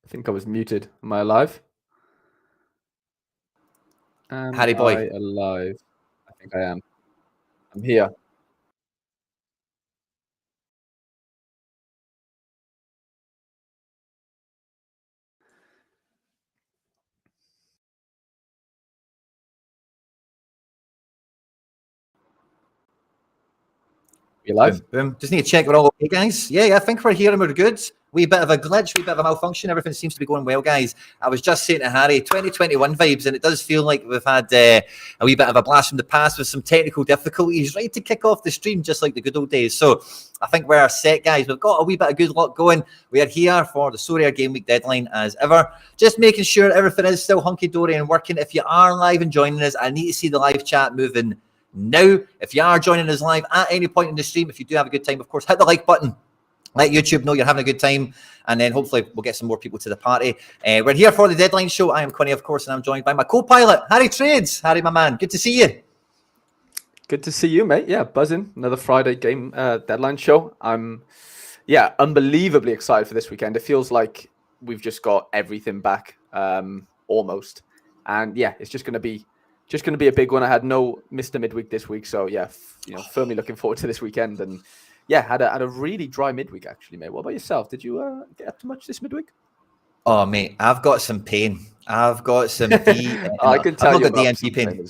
I think I was muted. Am I alive? Harry boy. I alive? I think I am. I'm here. You live? Boom. Just need to check we're all okay, guys. Yeah, I think we're here and we're good. Wee bit of a glitch, wee bit of a malfunction. Everything seems to be going well, guys. I was just saying to Harry, 2021 vibes, and it does feel like we've had a wee bit of a blast from the past with some technical difficulties right to kick off the stream, just like the good old days. So I think we're set, guys. We've got a wee bit of good luck going. We are here for the Sorare game week deadline as ever. Just making sure everything is still hunky-dory and working. If you are live and joining us, I need to see the live chat moving now. If you are joining us live at any point in the stream, if you do have a good time, of course, hit the like button. Let YouTube know you're having a good time, and then hopefully we'll get some more people to the party. We're here for the deadline show. I am Quinny, of course, and I'm joined by my co-pilot, Harry Trades. Harry, my man, good to see you. Good to see you, mate. Yeah, buzzing. Another Friday game deadline show. I'm, unbelievably excited for this weekend. It feels like we've just got everything back, almost. And yeah, it's just going to be a big one. I had no Mr. Midweek this week, so yeah, firmly looking forward to this weekend. And yeah, had a really dry midweek actually, mate. What about yourself? Did you get up to much this midweek? Oh, mate, I've got some pain. I've got some I can tell I've you got about DMT pain.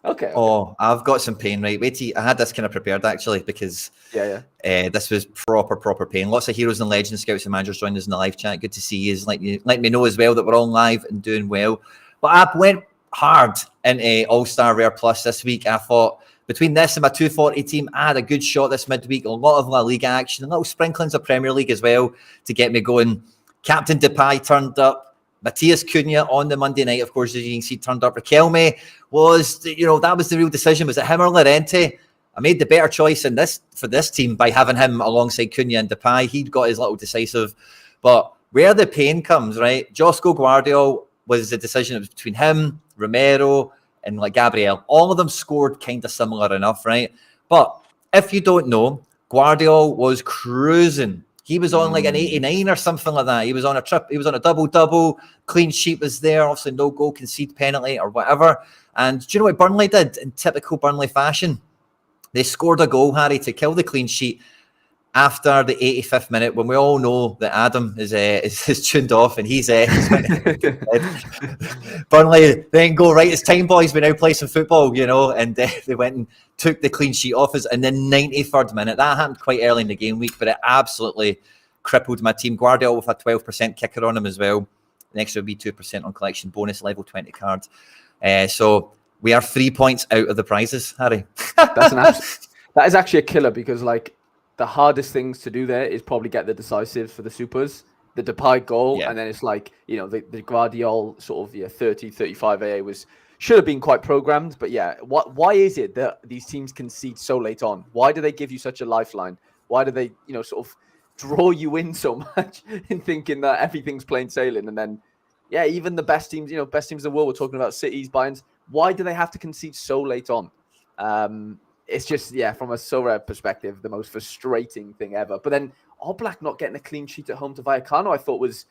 Okay. Oh, I've got some pain, right? Wait till I had this kind of prepared actually because this was proper pain. Lots of heroes and legends, scouts and managers joining us in the live chat. Good to see you. Let me know as well that we're all live and doing well. But I went hard into All-Star Rare Plus this week. I thought between this and my 240 team, I had a good shot this midweek. A lot of La Liga action, a little sprinklings of Premier League as well to get me going. Captain Depay turned up. Matthias Cunha on the Monday night, of course, as you can see, turned up. Riquelme was, that was the real decision. Was it him or Llorente? I made the better choice in this for this team by having him alongside Cunha and Depay. He'd got his little decisive. But where the pain comes, right? Josko Guardiola was the decision. It was between him, Romero, and Gabriel. All of them scored kind of similar enough, right? But if you don't know, Guardiola was cruising. He was on like an 89 or something like that. He was on a trip. He was on a double-double. Clean sheet was there. Obviously, no goal, concede penalty or whatever. And do you know what Burnley did in typical Burnley fashion? They scored a goal, Harry, to kill the clean sheet after the 85th minute, when we all know that Adam is tuned off and he's Burnley then go, right, it's time, boys, we now play some football, and they went and took the clean sheet off us in the 93rd minute. That happened quite early in the game week, but it absolutely crippled my team. Guardiola with a 12% kicker on him as well. The extra would be 2% on collection bonus, level 20 card. So we are 3 points out of the prizes, Harry. That is actually a killer, because the hardest things to do there is probably get the decisive for the supers, the Depay goal, and then it's the Guardiola sort of 30, 35 AA should have been quite programmed. But why is it that these teams concede so late on? Why do they give you such a lifeline? Why do they sort of draw you in so much in thinking that everything's plain sailing? And then even the best teams, best teams in the world, we're talking about Cities, Bayerns, why do they have to concede so late on? It's just, from a Sorare perspective, the most frustrating thing ever. But then Oblak not getting a clean sheet at home to Vallecano, I thought was,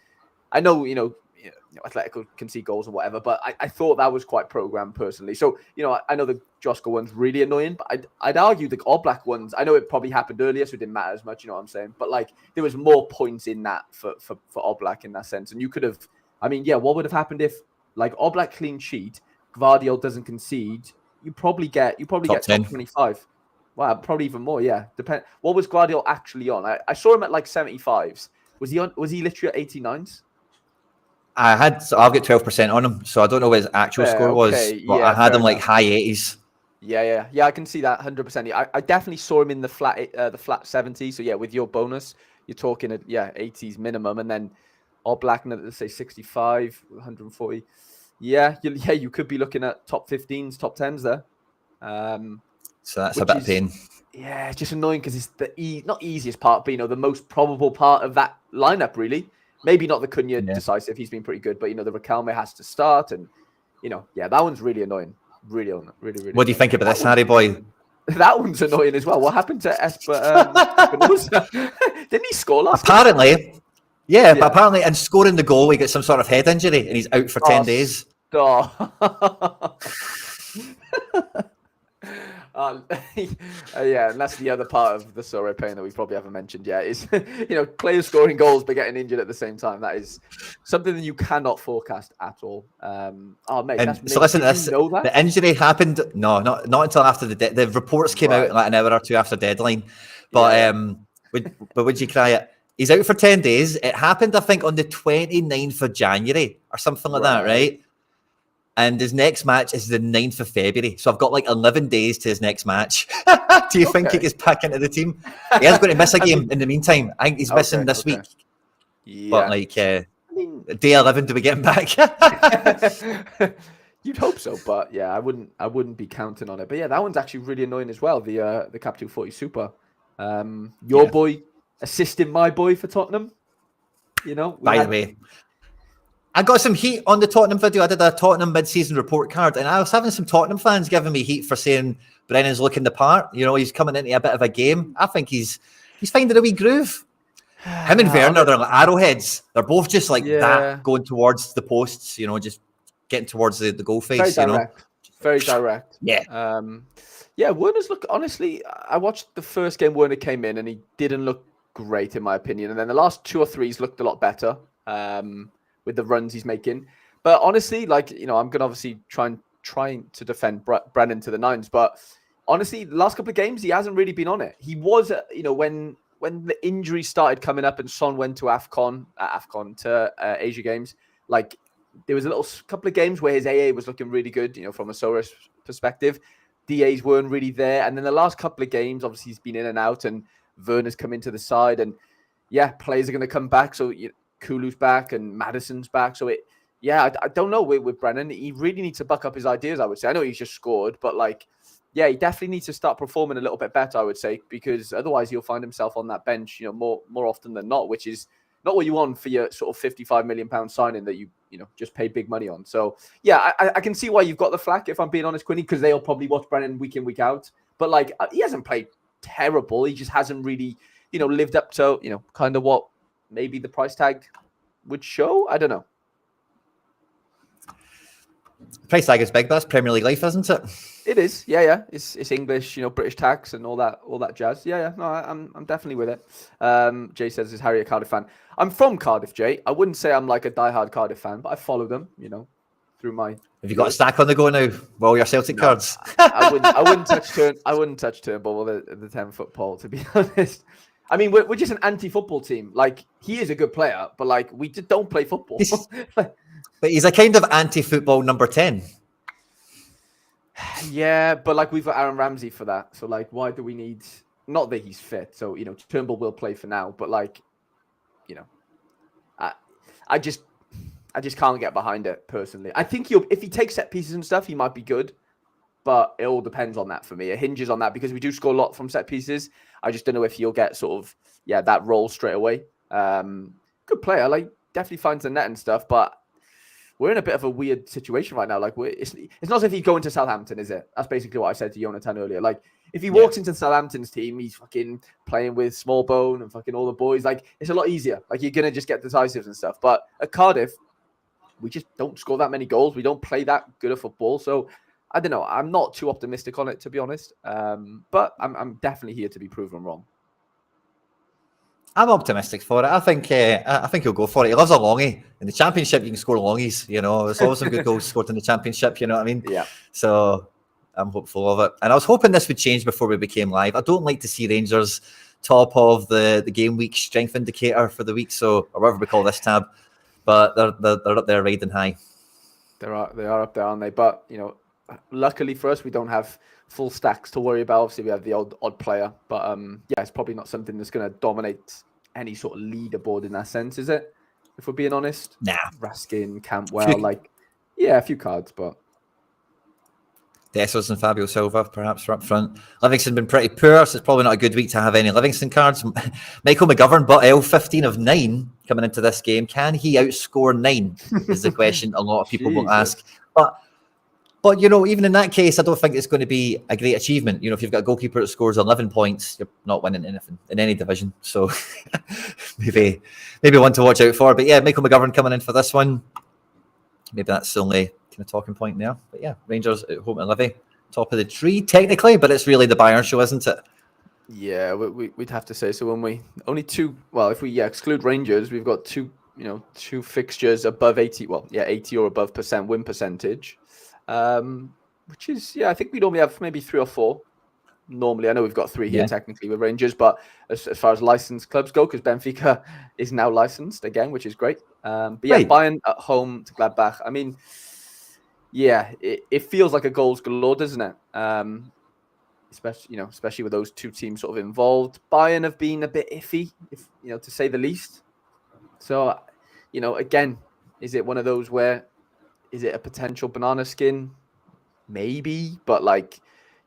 I know, Atletico concede goals or whatever, but I thought that was quite programmed personally. So, I know the Josko one's really annoying, but I'd argue the Oblak ones, I know it probably happened earlier, so it didn't matter as much, you know what I'm saying? But there was more points in that for Oblak in that sense. And you could have, what would have happened if Oblak clean sheet, Gvardiol doesn't concede, you probably get top 25. Wow, probably even more. Yeah, What was Guardiola actually on? I saw him at 75s. Was he literally at 89s? I've got 12% on him, so I don't know what his actual score was, but I had him high 80s. Yeah. I can see that 100%. I definitely saw him in the flat 70. So with your bonus, you're talking at 80s minimum, and then Oblak, let's say 65, 140. You could be looking at top 15s, top 10s there. So that's a bit of pain. Yeah, it's just annoying because it's the not easiest part, but the most probable part of that lineup, really. Maybe not the Cunha decisive; he's been pretty good, but the Riquelme has to start, and that one's really annoying. Really. What do you think about this, Harry boy? That one's annoying as well. What happened to Espinosa? Didn't he score last? Apparently. Yeah, but apparently in scoring the goal, he got some sort of head injury and he's out for 10 days. Yeah, and that's the other part of the Sorare pain that we probably haven't mentioned yet is, players scoring goals but getting injured at the same time. That is something that you cannot forecast at all. Mate, that's so listen, the injury happened. No, not until after the reports came out like an hour or two after deadline. But would you cry it? He's out for 10 days. It happened, I think, on the 29th of January or something like that, right? And his next match is the 9th of February. So I've got like 11 days to his next match. Do you think he gets back into the team? He is going to miss a game in the meantime. I think he's missing this week. Yeah. But like, day 11, do we get him back? You'd hope so, but yeah, I wouldn't be counting on it. But yeah, that one's actually really annoying as well. The Cap 240 Super. Your boy assisting my boy for Tottenham. By the way, I got some heat on the Tottenham video. I did a Tottenham mid-season report card, and I was having some Tottenham fans giving me heat for saying Brennan's looking the part. He's coming into a bit of a game. I think he's finding a wee groove. Him and Werner, they're like arrowheads. They're both just like that, going towards the posts. Just getting towards the goal face. Very direct. Yeah. Werner's honestly, I watched the first game Werner came in, and he didn't look great in my opinion. And then the last 2 or 3 he's looked a lot better. With the runs he's making. But honestly, I'm going to obviously trying to defend Brennan to the nines. But honestly, the last couple of games, he hasn't really been on it. He was, when the injuries started coming up and Son went to to Asia Games, there was a couple of games where his AA was looking really good, from a Sorare perspective. DAs weren't really there. And then the last couple of games, obviously he's been in and out and Werner's come into the side and players are going to come back. So, Kulu's back and Madison's back. So I don't know with Brennan. He really needs to buck up his ideas, I would say. I know he's just scored, but he definitely needs to start performing a little bit better, I would say, because otherwise he'll find himself on that bench, more often than not, which is not what you want for your sort of £55 million signing that you just pay big money on. So I can see why you've got the flack, if I'm being honest, Quinny, because they'll probably watch Brennan week in, week out. But he hasn't played terrible. He just hasn't really, lived up to, kind of what maybe the price tag would show. I don't know. Price tag is big, but that's Premier League life, isn't it? It is. Yeah. It's English, British tax and all that jazz. Yeah. No, I'm definitely with it. Jay says, is Harry a Cardiff fan? I'm from Cardiff, Jay. I wouldn't say I'm like a diehard Cardiff fan, but I follow them, through my. Have you got a stack on the go now? Well, your Celtic cards. I wouldn't touch Turnbull with the 10-foot pole, to be honest. I mean, we're just an anti-football team. He is a good player, but we just don't play football. But he's a kind of anti-football number 10. Yeah, but we've got Aaron Ramsey for that. So why do we need? Not that he's fit. So Turnbull will play for now. But I just can't get behind it personally. I think if he takes set pieces and stuff, he might be good. But it all depends on that for me. It hinges on that because we do score a lot from set pieces. I just don't know if he'll get sort of, that role straight away. Good player, definitely finds the net and stuff, but we're in a bit of a weird situation right now. It's not as if he's going to Southampton, is it? That's basically what I said to Jonathan earlier. If he walks into Southampton's team, he's fucking playing with Smallbone and fucking all the boys. It's a lot easier. You're going to just get decisives and stuff. But at Cardiff, we just don't score that many goals. We don't play that good of football. So, I don't know. I'm not too optimistic on it, to be honest. But I'm definitely here to be proven wrong. I'm optimistic for it. I think he'll go for it. He loves a longie. In the Championship, you can score longies. There's always some good goals scored in the Championship. You know what I mean? Yeah. So I'm hopeful of it. And I was hoping this would change before we became live. I don't like to see Rangers top of the game week strength indicator for the week, or whatever we call this tab. But they're up there riding high. They are up there, aren't they? But luckily for us, we don't have full stacks to worry about. Obviously, we have the odd player, but it's probably not something that's going to dominate any sort of leaderboard in that sense, is it? If we're being honest, nah. Raskin, Campwell, a few cards, but Dessos and Fabio Silva perhaps are up front. Livingston been pretty poor, so it's probably not a good week to have any Livingston cards. Michael McGovern, but L 15 of 9 coming into this game. Can he outscore 9? Is the question a lot of people will ask. But But, you know, even in that case, I don't think it's going to be a great achievement. You know, if you've got a goalkeeper that scores 11 points, you're not winning anything in any division. So maybe one to watch out for. But yeah, Michael McGovern coming in for this one. Maybe that's the only kind of talking point there. But yeah, Rangers at home to Livy, top of the tree technically, but it's really the Bayern show, isn't it? Yeah, we'd have to say so. When we only two, well, if we exclude Rangers, we've got two fixtures above 80. Well, yeah, 80 or above % win percentage, which is I think we normally have maybe 3 or 4. Normally, I know we've got 3 here technically with Rangers, but as far as licensed clubs go, because Benfica is now licensed again, which is great. But yeah, right. Bayern at home to Gladbach. I mean, yeah, it feels like a goals galore, doesn't it? Especially with those two teams sort of involved. Bayern have been a bit iffy, to say the least. So, again, is it one of those where is it a potential banana skin? Maybe, but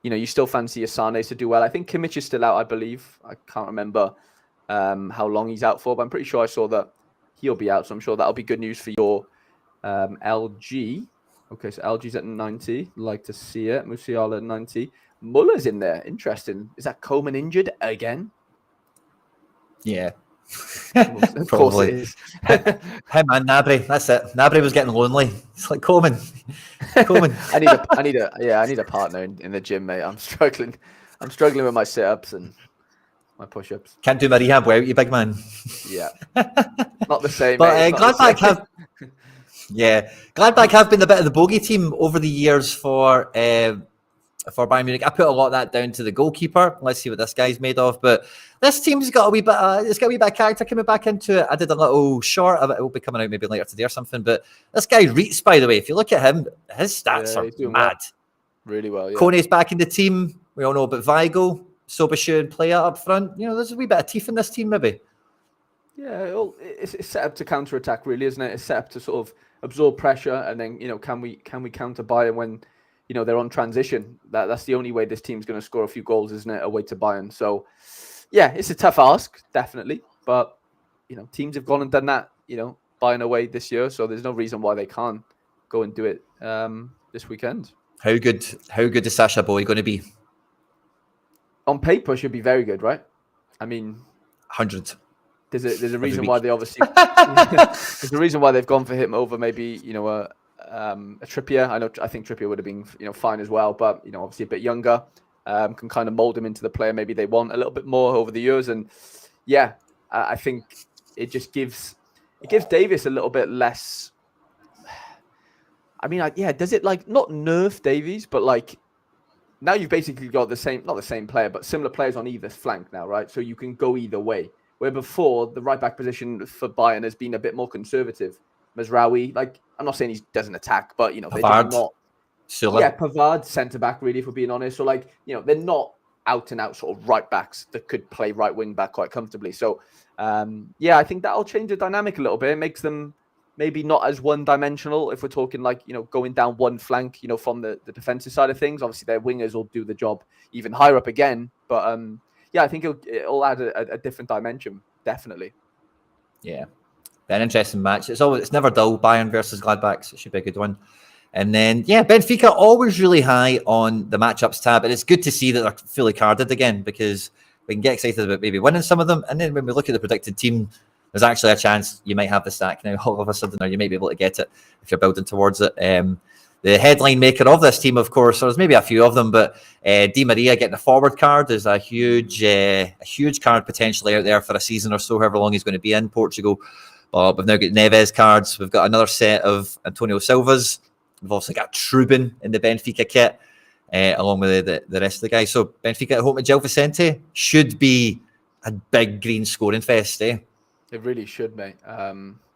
you still fancy Asane to do well. I think Kimmich is still out, I believe. I can't remember how long he's out for, but I'm pretty sure I saw that he'll be out. So I'm sure that'll be good news for your LG. Okay, so LG's at 90. Like to see it. Musiala at 90. Muller's in there. Interesting. Is that Coleman injured again? Yeah. Of course it is. Him and Gnabry. That's it. Gnabry was getting lonely. It's like Coleman. I need a partner in the gym, mate. I'm struggling with my sit-ups and my push-ups. Can't do my rehab without you, big man. Yeah. Not the same. But Gladbach have Gladbach have been a bit of the bogey team over the years for Bayern Munich. I put a lot of that down to the goalkeeper. Let's see what this guy's made of. But this team's got a wee bit. It's got a wee bit of character coming back into it. I did a little short of it. It will be coming out maybe later today or something. But this guy Reitz, by the way, if you look at him, his stats are mad. Well. Really well. Yeah. Kone's back in the team. We all know about Weigl, Sobashu, and Playa up front. There's a wee bit of teeth in this team, maybe. Yeah, it's set up to counter attack, really, isn't it? It's set up to sort of absorb pressure, and then can we counter Bayern when they're on transition. That's the only way this team's going to score a few goals, isn't it? Away to Bayern. So, yeah, it's a tough ask, definitely. But teams have gone and done that. Bayern away this year, so there's no reason why they can't go and do it this weekend. How good is Sasha Boy going to be? On paper, should be very good, right? I mean, 100. There's a reason why they obviously. There's a reason why they've gone for him over maybe a Trippier. I think Trippier would have been fine as well, but obviously a bit younger, can kind of mold him into the player maybe they want a little bit more over the years. And yeah, I think it just gives Davis a little bit less. I mean, does it not nerf Davies, but now you've basically got not the same player, but similar players on either flank now, right? So you can go either way. Where before the right back position for Bayern has been a bit more conservative. Mazraoui, I'm not saying he doesn't attack, but they're just not. Yeah, Pavard centre back, really, if we're being honest. So they're not out and out sort of right backs that could play right wing back quite comfortably. So I think that'll change the dynamic a little bit. It makes them maybe not as one dimensional if we're talking going down one flank, from the defensive side of things. Obviously their wingers will do the job even higher up again, but I think it'll add a different dimension, definitely. Yeah. An interesting match. It's never dull. Bayern versus Gladbach, so it should be a good one. And then, Benfica always really high on the matchups tab, and it's good to see that they're fully carded again because we can get excited about maybe winning some of them. And then when we look at the predicted team, there's actually a chance you might have the stack now all of a sudden, or you might be able to get it if you're building towards it. The headline maker of this team, of course, there's maybe a few of them, but Di Maria getting a forward card is a huge card potentially out there for a season or so, however long he's going to be in Portugal. We've now got Neves cards. We've got another set of Antonio Silvas. We've also got Trubin in the Benfica kit, along with the rest of the guys. So Benfica at home at Gil Vicente should be a big green scoring fest, eh? It really should, mate.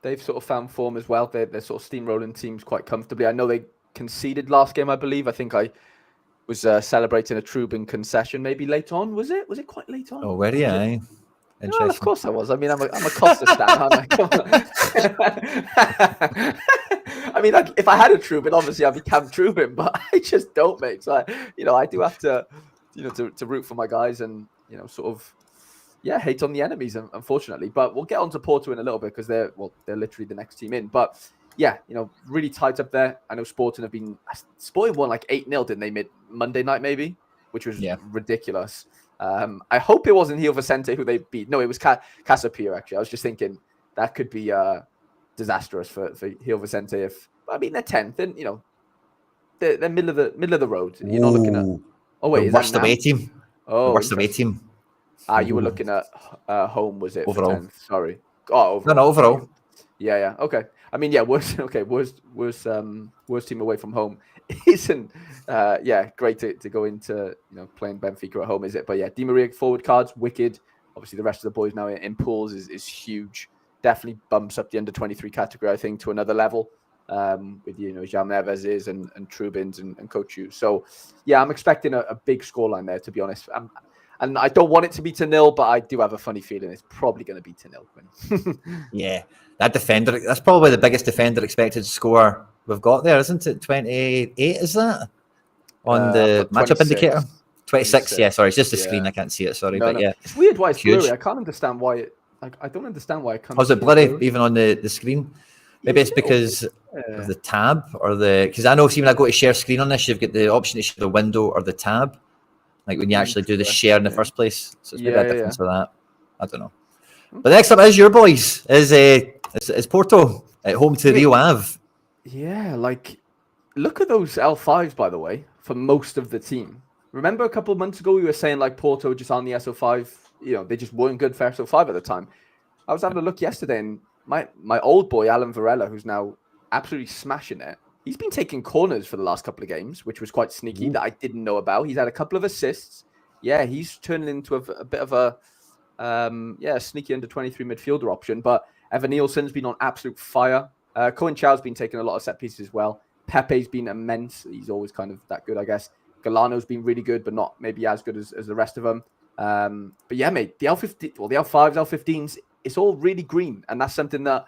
They've sort of found form as well. They're sort of steamrolling teams quite comfortably. I know they conceded last game, I believe. I think I was celebrating a Trubin concession maybe late on. Was it quite late on? Oh, where are you? No, of course I was. I mean, I'm a Costa stan, aren't I? Come on. I mean, if I had a Trubin, obviously I'd be Cam Trubin, but I just don't, mate. So I do have to, to root for my guys and sort of, hate on the enemies, unfortunately. But we'll get on to Porto in a little bit because they're literally the next team in. But yeah, really tight up there. I know Sporting won like 8-0, didn't they, Monday night maybe, which was ridiculous. I hope it wasn't Gil Vicente who they beat. No, it was Casapia, actually. I was just thinking that could be disastrous for Gil Vicente if, I mean, they're 10th and, they're middle of the road. You're not looking at, the worst away team. Oh, the worst away team. You were looking at home, was it? Overall. For 10th? Sorry. Oh, overall. No, overall. Yeah. Okay. I mean, yeah, worst team away from home isn't, great to go into, playing Benfica at home, is it? But yeah, Di Maria forward cards, wicked. Obviously, the rest of the boys now in pools is huge. Definitely bumps up the under 23 category, I think, to another level. With Jam Neves and Trubins and Kochu. So yeah, I'm expecting a big scoreline there, to be honest. And I don't want it to be 2-0, but I do have a funny feeling it's probably going to be 2-0. Yeah, that defender, that's probably the biggest defender expected score we've got there, isn't it? 28, is that? On the matchup indicator? 26, yeah, sorry, it's just the screen, I can't see it, sorry. But yeah. It's weird why it's blurry. I can't understand why it, I don't understand why it comes. Was it blurry even on the screen? Maybe it's because of the tab or because I know when I go to share screen on this, you've got the option to share the window or the tab, like when you actually do the share in the first place. So it's maybe a difference for that. I don't know. But next up is your boys, is Porto at home to Rio Ave. Yeah, like look at those L5s, by the way, for most of the team. Remember a couple of months ago we were saying like Porto just on the SO5, they just weren't good for SO5 at the time. I was having a look yesterday and my old boy, Alan Varela, who's now absolutely smashing it, he's been taking corners for the last couple of games, which was quite sneaky that I didn't know about. He's had a couple of assists. Yeah, he's turning into a bit of a sneaky under 23 midfielder option. But Evan Nielsen's been on absolute fire. Cohen Chow's been taking a lot of set pieces as well. Pepe's been immense. He's always kind of that good, I guess. Galano's been really good, but not maybe as good as the rest of them. But yeah, mate, the L5s, L15s, it's all really green, and that's something that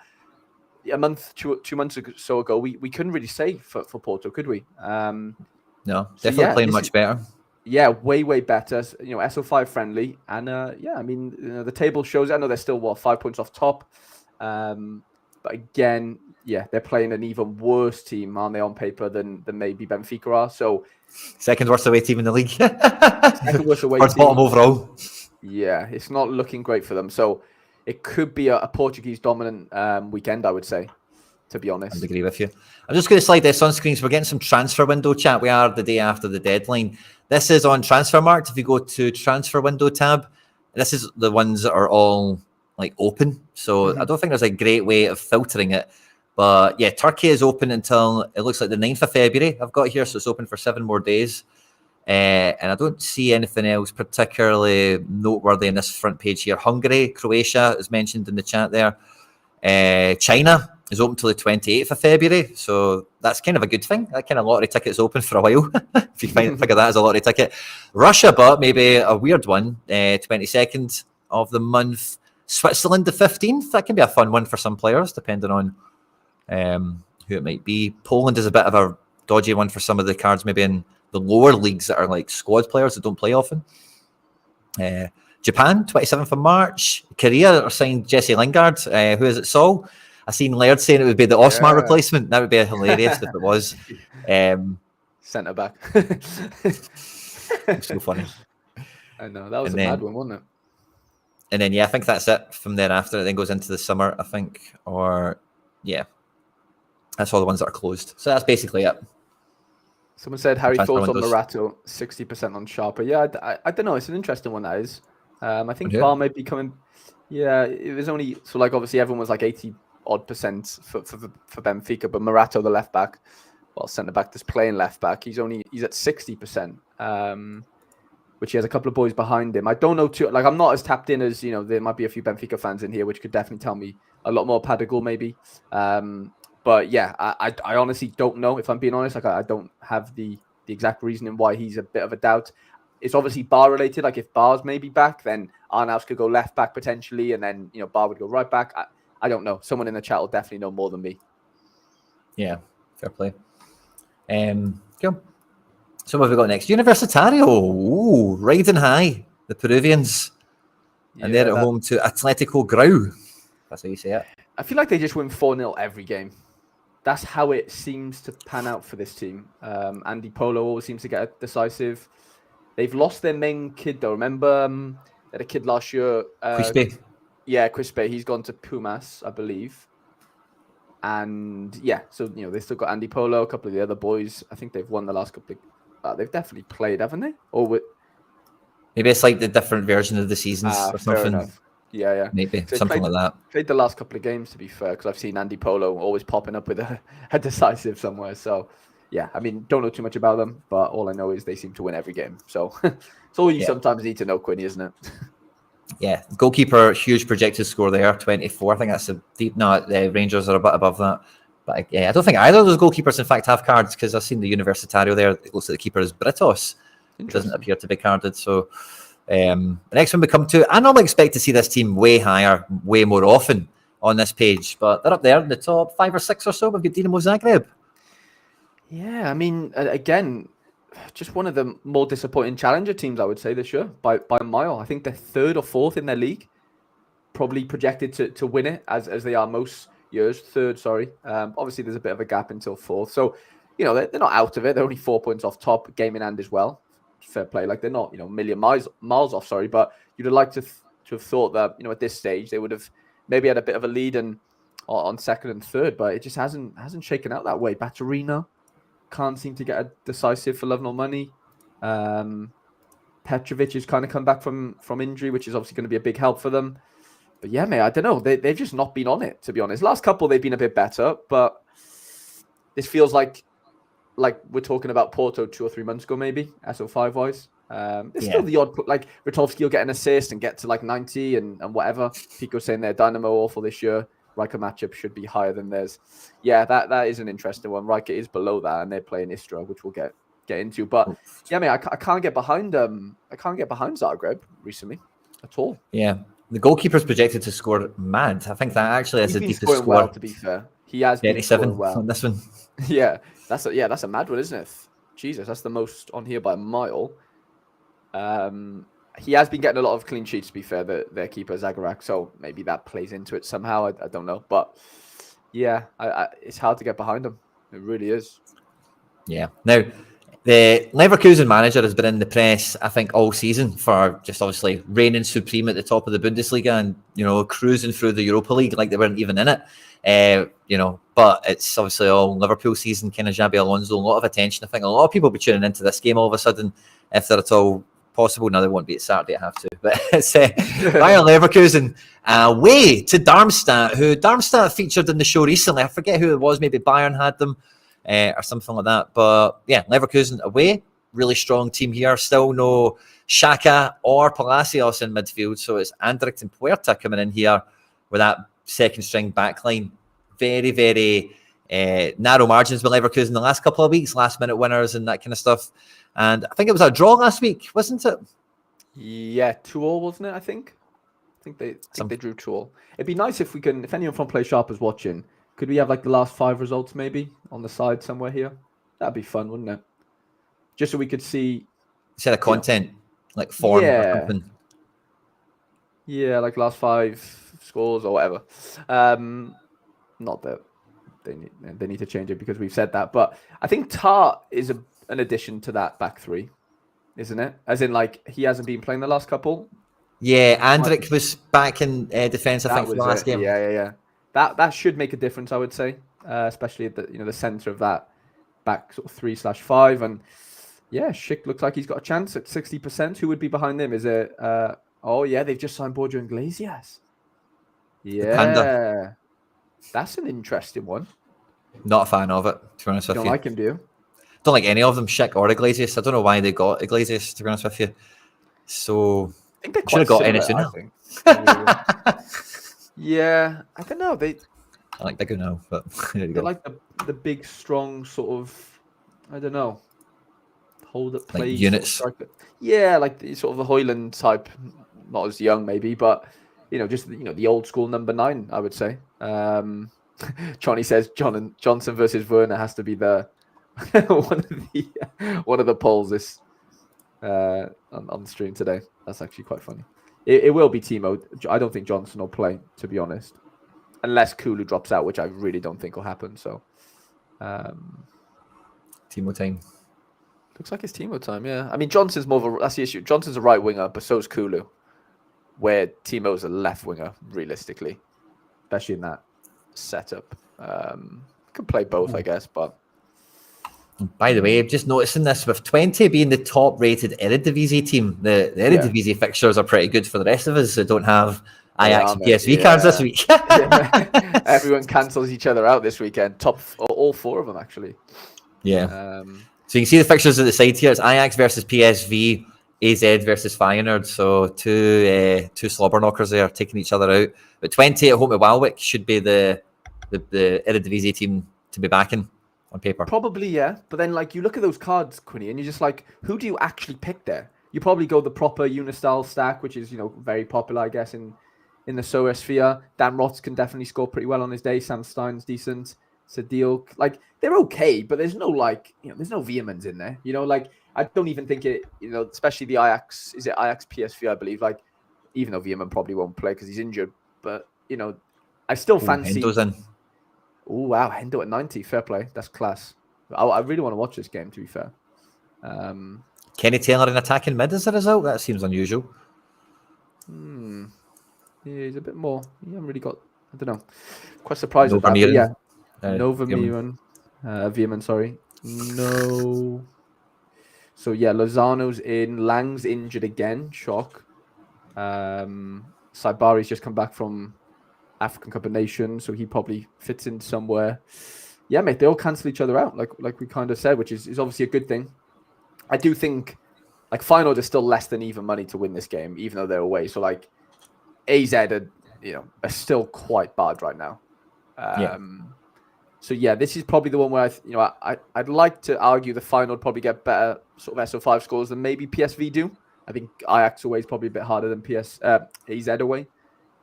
a month, 2 months ago, we couldn't really say for Porto, could we? No, definitely playing much better. Yeah, way better. SO5 friendly, and I mean, the table shows. I know they're still 5 points off top, but again, yeah, they're playing an even worse team, aren't they, on paper than maybe Benfica are? So, second worst away team in the league. Second worst away team. Bottom overall. Yeah, it's not looking great for them. So. It could be a Portuguese dominant weekend, I would say, to be honest. I agree with you. I'm just going to slide this on screen. So we're getting some transfer window chat. We are the day after the deadline. This is on Transfermarkt. If you go to transfer window tab, this is the ones that are all like open. So I don't think there's a great way of filtering it. But yeah, Turkey is open until it looks like the 9th of February. I've got here, so it's open for 7 more days. And I don't see anything else particularly noteworthy in this front page here. Hungary, Croatia is mentioned in the chat there. China is open till the 28th of February. So that's kind of a good thing. That kind of lottery ticket's open for a while. If you figure that as a lottery ticket. Russia, but maybe a weird one. 22nd of the month. Switzerland, the 15th. That can be a fun one for some players, depending on who it might be. Poland is a bit of a dodgy one for some of the cards, maybe in the lower leagues that are like squad players that don't play often. Japan, 27th of March. Korea are signed Jesse Lingard. Who is it, Saul? I seen Laird saying it would be the Osmar replacement. That would be hilarious if it was. Centre back. So funny. I know, that was a mad one, wasn't it? And then, I think that's it from there after. It then goes into the summer, I think. Or, that's all the ones that are closed. So that's basically it. Someone said Harry thoughts on Morato, 60% on Sharper. Yeah, I don't know. It's an interesting one, that is. I think Bar may be coming. Yeah, it was only so like obviously everyone was like 80% for Benfica, but Morato, the left back, centre back that's playing left back, he's at 60%, which he has a couple of boys behind him. I don't know too. Like I'm not as tapped in as there might be a few Benfica fans in here, which could definitely tell me a lot more. Padigal maybe. But yeah, I honestly don't know, if I'm being honest. Like I don't have the exact reasoning why he's a bit of a doubt. It's obviously Bar related. Like if Bar's maybe back, then Arnaus could go left back potentially, and then Bar would go right back. I don't know. Someone in the chat will definitely know more than me. Yeah, fair play. Cool. So what have we got next? Universitario. Ooh, riding high. The Peruvians. And they're at home to Atletico Grau. That's how you say it. I feel like they just win 4-0 every game. that's how it seems to pan out for this team. Andy Polo always seems to get a decisive. They've lost their main kid though. Remember, they had a kid last year. Quispe. Yeah, Quispe. He's gone to Pumas, I believe. And yeah, so they still got Andy Polo, a couple of the other boys. I think they've won the last couple of. They've definitely played, haven't they? Or maybe it's like the different version of the seasons or something. Fair enough. Yeah. Maybe so something like that. Played the last couple of games, to be fair, because I've seen Andy Polo always popping up with a decisive somewhere. So yeah, I mean, don't know too much about them, but all I know is they seem to win every game. So it's all you sometimes need to know, Quinny, isn't it? Yeah, goalkeeper, huge projected score there, 24. I think that's a deep. No, the Rangers are a bit above that. But yeah, I don't think either of those goalkeepers, in fact, have cards because I've seen the Universitario there. It looks like the keeper is Britos. It doesn't appear to be carded. So the next one we come to, I normally expect to see this team way higher, way more often on this page, but they're up there in the top 5 or 6 or so. We've got Dinamo Zagreb. Yeah, I mean, again, just one of the more disappointing challenger teams, I would say, this year by a mile. I think they're 3rd or 4th in their league, probably projected to win it as they are most years. 3rd, sorry. Obviously, there's a bit of a gap until 4th, so they're not out of it. They're only 4 points off top, game in hand as well. Fair play, like they're not a million miles off. Sorry, but you'd have liked to have thought that at this stage they would have maybe had a bit of a lead on 2nd and 3rd, but it just hasn't shaken out that way. Baturina can't seem to get a decisive for love nor money. Petrovic has kind of come back from injury, which is obviously going to be a big help for them. But yeah, mate, I don't know. They've just not been on it, to be honest. Last couple, they've been a bit better, but this feels like we're talking about Porto 2 or 3 months ago, maybe, SO5 wise. There's still the odd, like Ratovski will get an assist and get to like 90 and whatever. Pico's saying their Dynamo awful this year. Riker matchup should be higher than theirs. Yeah, that is an interesting one. Riker is below that, and they're playing Istra, which we'll get into. But yeah, I can't get behind Zagreb recently at all. Yeah, the goalkeeper's projected to score mad. I think that actually is the deepest score. Well, to be fair, he has been scoring well on this one. Yeah, that's a mad one, isn't it? Jesus, that's the most on here by a mile. He has been getting a lot of clean sheets, to be fair, their keeper, Zagorak, so maybe that plays into it somehow. I don't know. But yeah, it's hard to get behind him. It really is. Yeah. Now, the Leverkusen manager has been in the press, I think, all season for just obviously reigning supreme at the top of the Bundesliga and, cruising through the Europa League like they weren't even in it. But it's obviously all Liverpool season, kind of Xabi Alonso, a lot of attention. I think a lot of people will be tuning into this game all of a sudden, if they're at all possible. No, they won't be at Saturday, I have to. But it's Bayern Leverkusen away to Darmstadt, who Darmstadt featured in the show recently. I forget who it was. Maybe Bayern had them or something like that. But yeah, Leverkusen away. Really strong team here. Still no Xhaka or Palacios in midfield. So it's Andrich and Puerta coming in here with that second string backline. Very, very narrow margins with Leverkusen the last couple of weeks, last minute winners and that kind of stuff. And I think it was a draw last week, wasn't it? Yeah, 2-2, wasn't it? I think they drew 2-2. It'd be nice if anyone from Play Sharp is watching, could we have like the last 5 results maybe on the side somewhere here? That'd be fun, wouldn't it? Just so we could see the content, like form or something. Yeah, like last 5 scores or whatever. Not that they need to change it because we've said that, but I think Tar is an addition to that back 3, isn't it? As in, like, he hasn't been playing the last couple. Yeah, Andrich was back in defence, I think, for the last game. Yeah. That should make a difference, I would say, especially at the centre of that back sort of 3/5. And yeah, Schick looks like he's got a chance at 60%. Who would be behind him? Is it? They've just signed Borja Iglesias. Yeah, that's an interesting one. Not a fan of it, to be honest with you. Don't like him, do you? Don't like any of them, Schick or Iglesias. I don't know why they got Iglesias, to be honest with you. So I think they should have got anything. Yeah, I don't know. I like Big now, but they like the big, strong sort of, I don't know, hold up play like units. Yeah, like the sort of the Hoyland type, not as young maybe, but just the old school number 9, I would say. Johnny says Johnson versus Werner has to be the one of the polls this on the stream today. That's actually quite funny. It will be Timo. I don't think Johnson will play, to be honest, unless Kulu drops out, which I really don't think will happen. So Timo time. Looks like it's Timo time, yeah. I mean, Johnson's that's the issue. Johnson's a right winger, but so's Kulu, where Timo's a left winger, realistically, especially in that setup. Could play both, I guess, but... By the way, just noticing this, with 20 being the top-rated Eredivisie team, the Eredivisie fixtures are pretty good for the rest of us who don't have Ajax and PSV cards this week. Everyone cancels each other out this weekend. All 4 of them, actually. Yeah. So you can see the fixtures at the side here. It's Ajax versus PSV, AZ versus Feyenoord. So two slobber knockers there taking each other out. But 20 at home to Walwick should be the Eredivisie team to be backing on paper. Probably, yeah. But then, like, you look at those cards, Quinny, and you're just like, who do you actually pick there? You probably go the proper Unistyle stack, which is, very popular, I guess, in the Sorare sphere. Dan Rotz can definitely score pretty well on his day. Sam Stein's decent. Sadil, like, they're okay, but there's no, there's no Veermans in there. I don't even think it, especially the Ajax, is it Ajax PSV, I believe, like, even though Veerman probably won't play because he's injured, but, I still fancy... Hendo's in. Oh, wow, Hendo at 90, fair play. That's class. I really want to watch this game, to be fair. Kenny Taylor in attacking mid as a result? That seems unusual. Yeah, he's a bit more... He hasn't really got... I don't know. Quite surprised at that, but yeah. Nova Miran. Veerman, sorry. No. So, yeah, Lozano's in. Lang's injured again. Shock. Saibari's just come back from African Cup of Nations, so he probably fits in somewhere. Yeah, mate, they all cancel each other out, like we kind of said, which is obviously a good thing. I do think, Feyenoord is still less than even money to win this game, even though they're away. So, AZ are still quite bad right now. So yeah, this is probably the one where I'd like to argue the Feyenoord probably get better sort of SO5 scores than maybe PSV do. I think Ajax away is probably a bit harder than AZ away.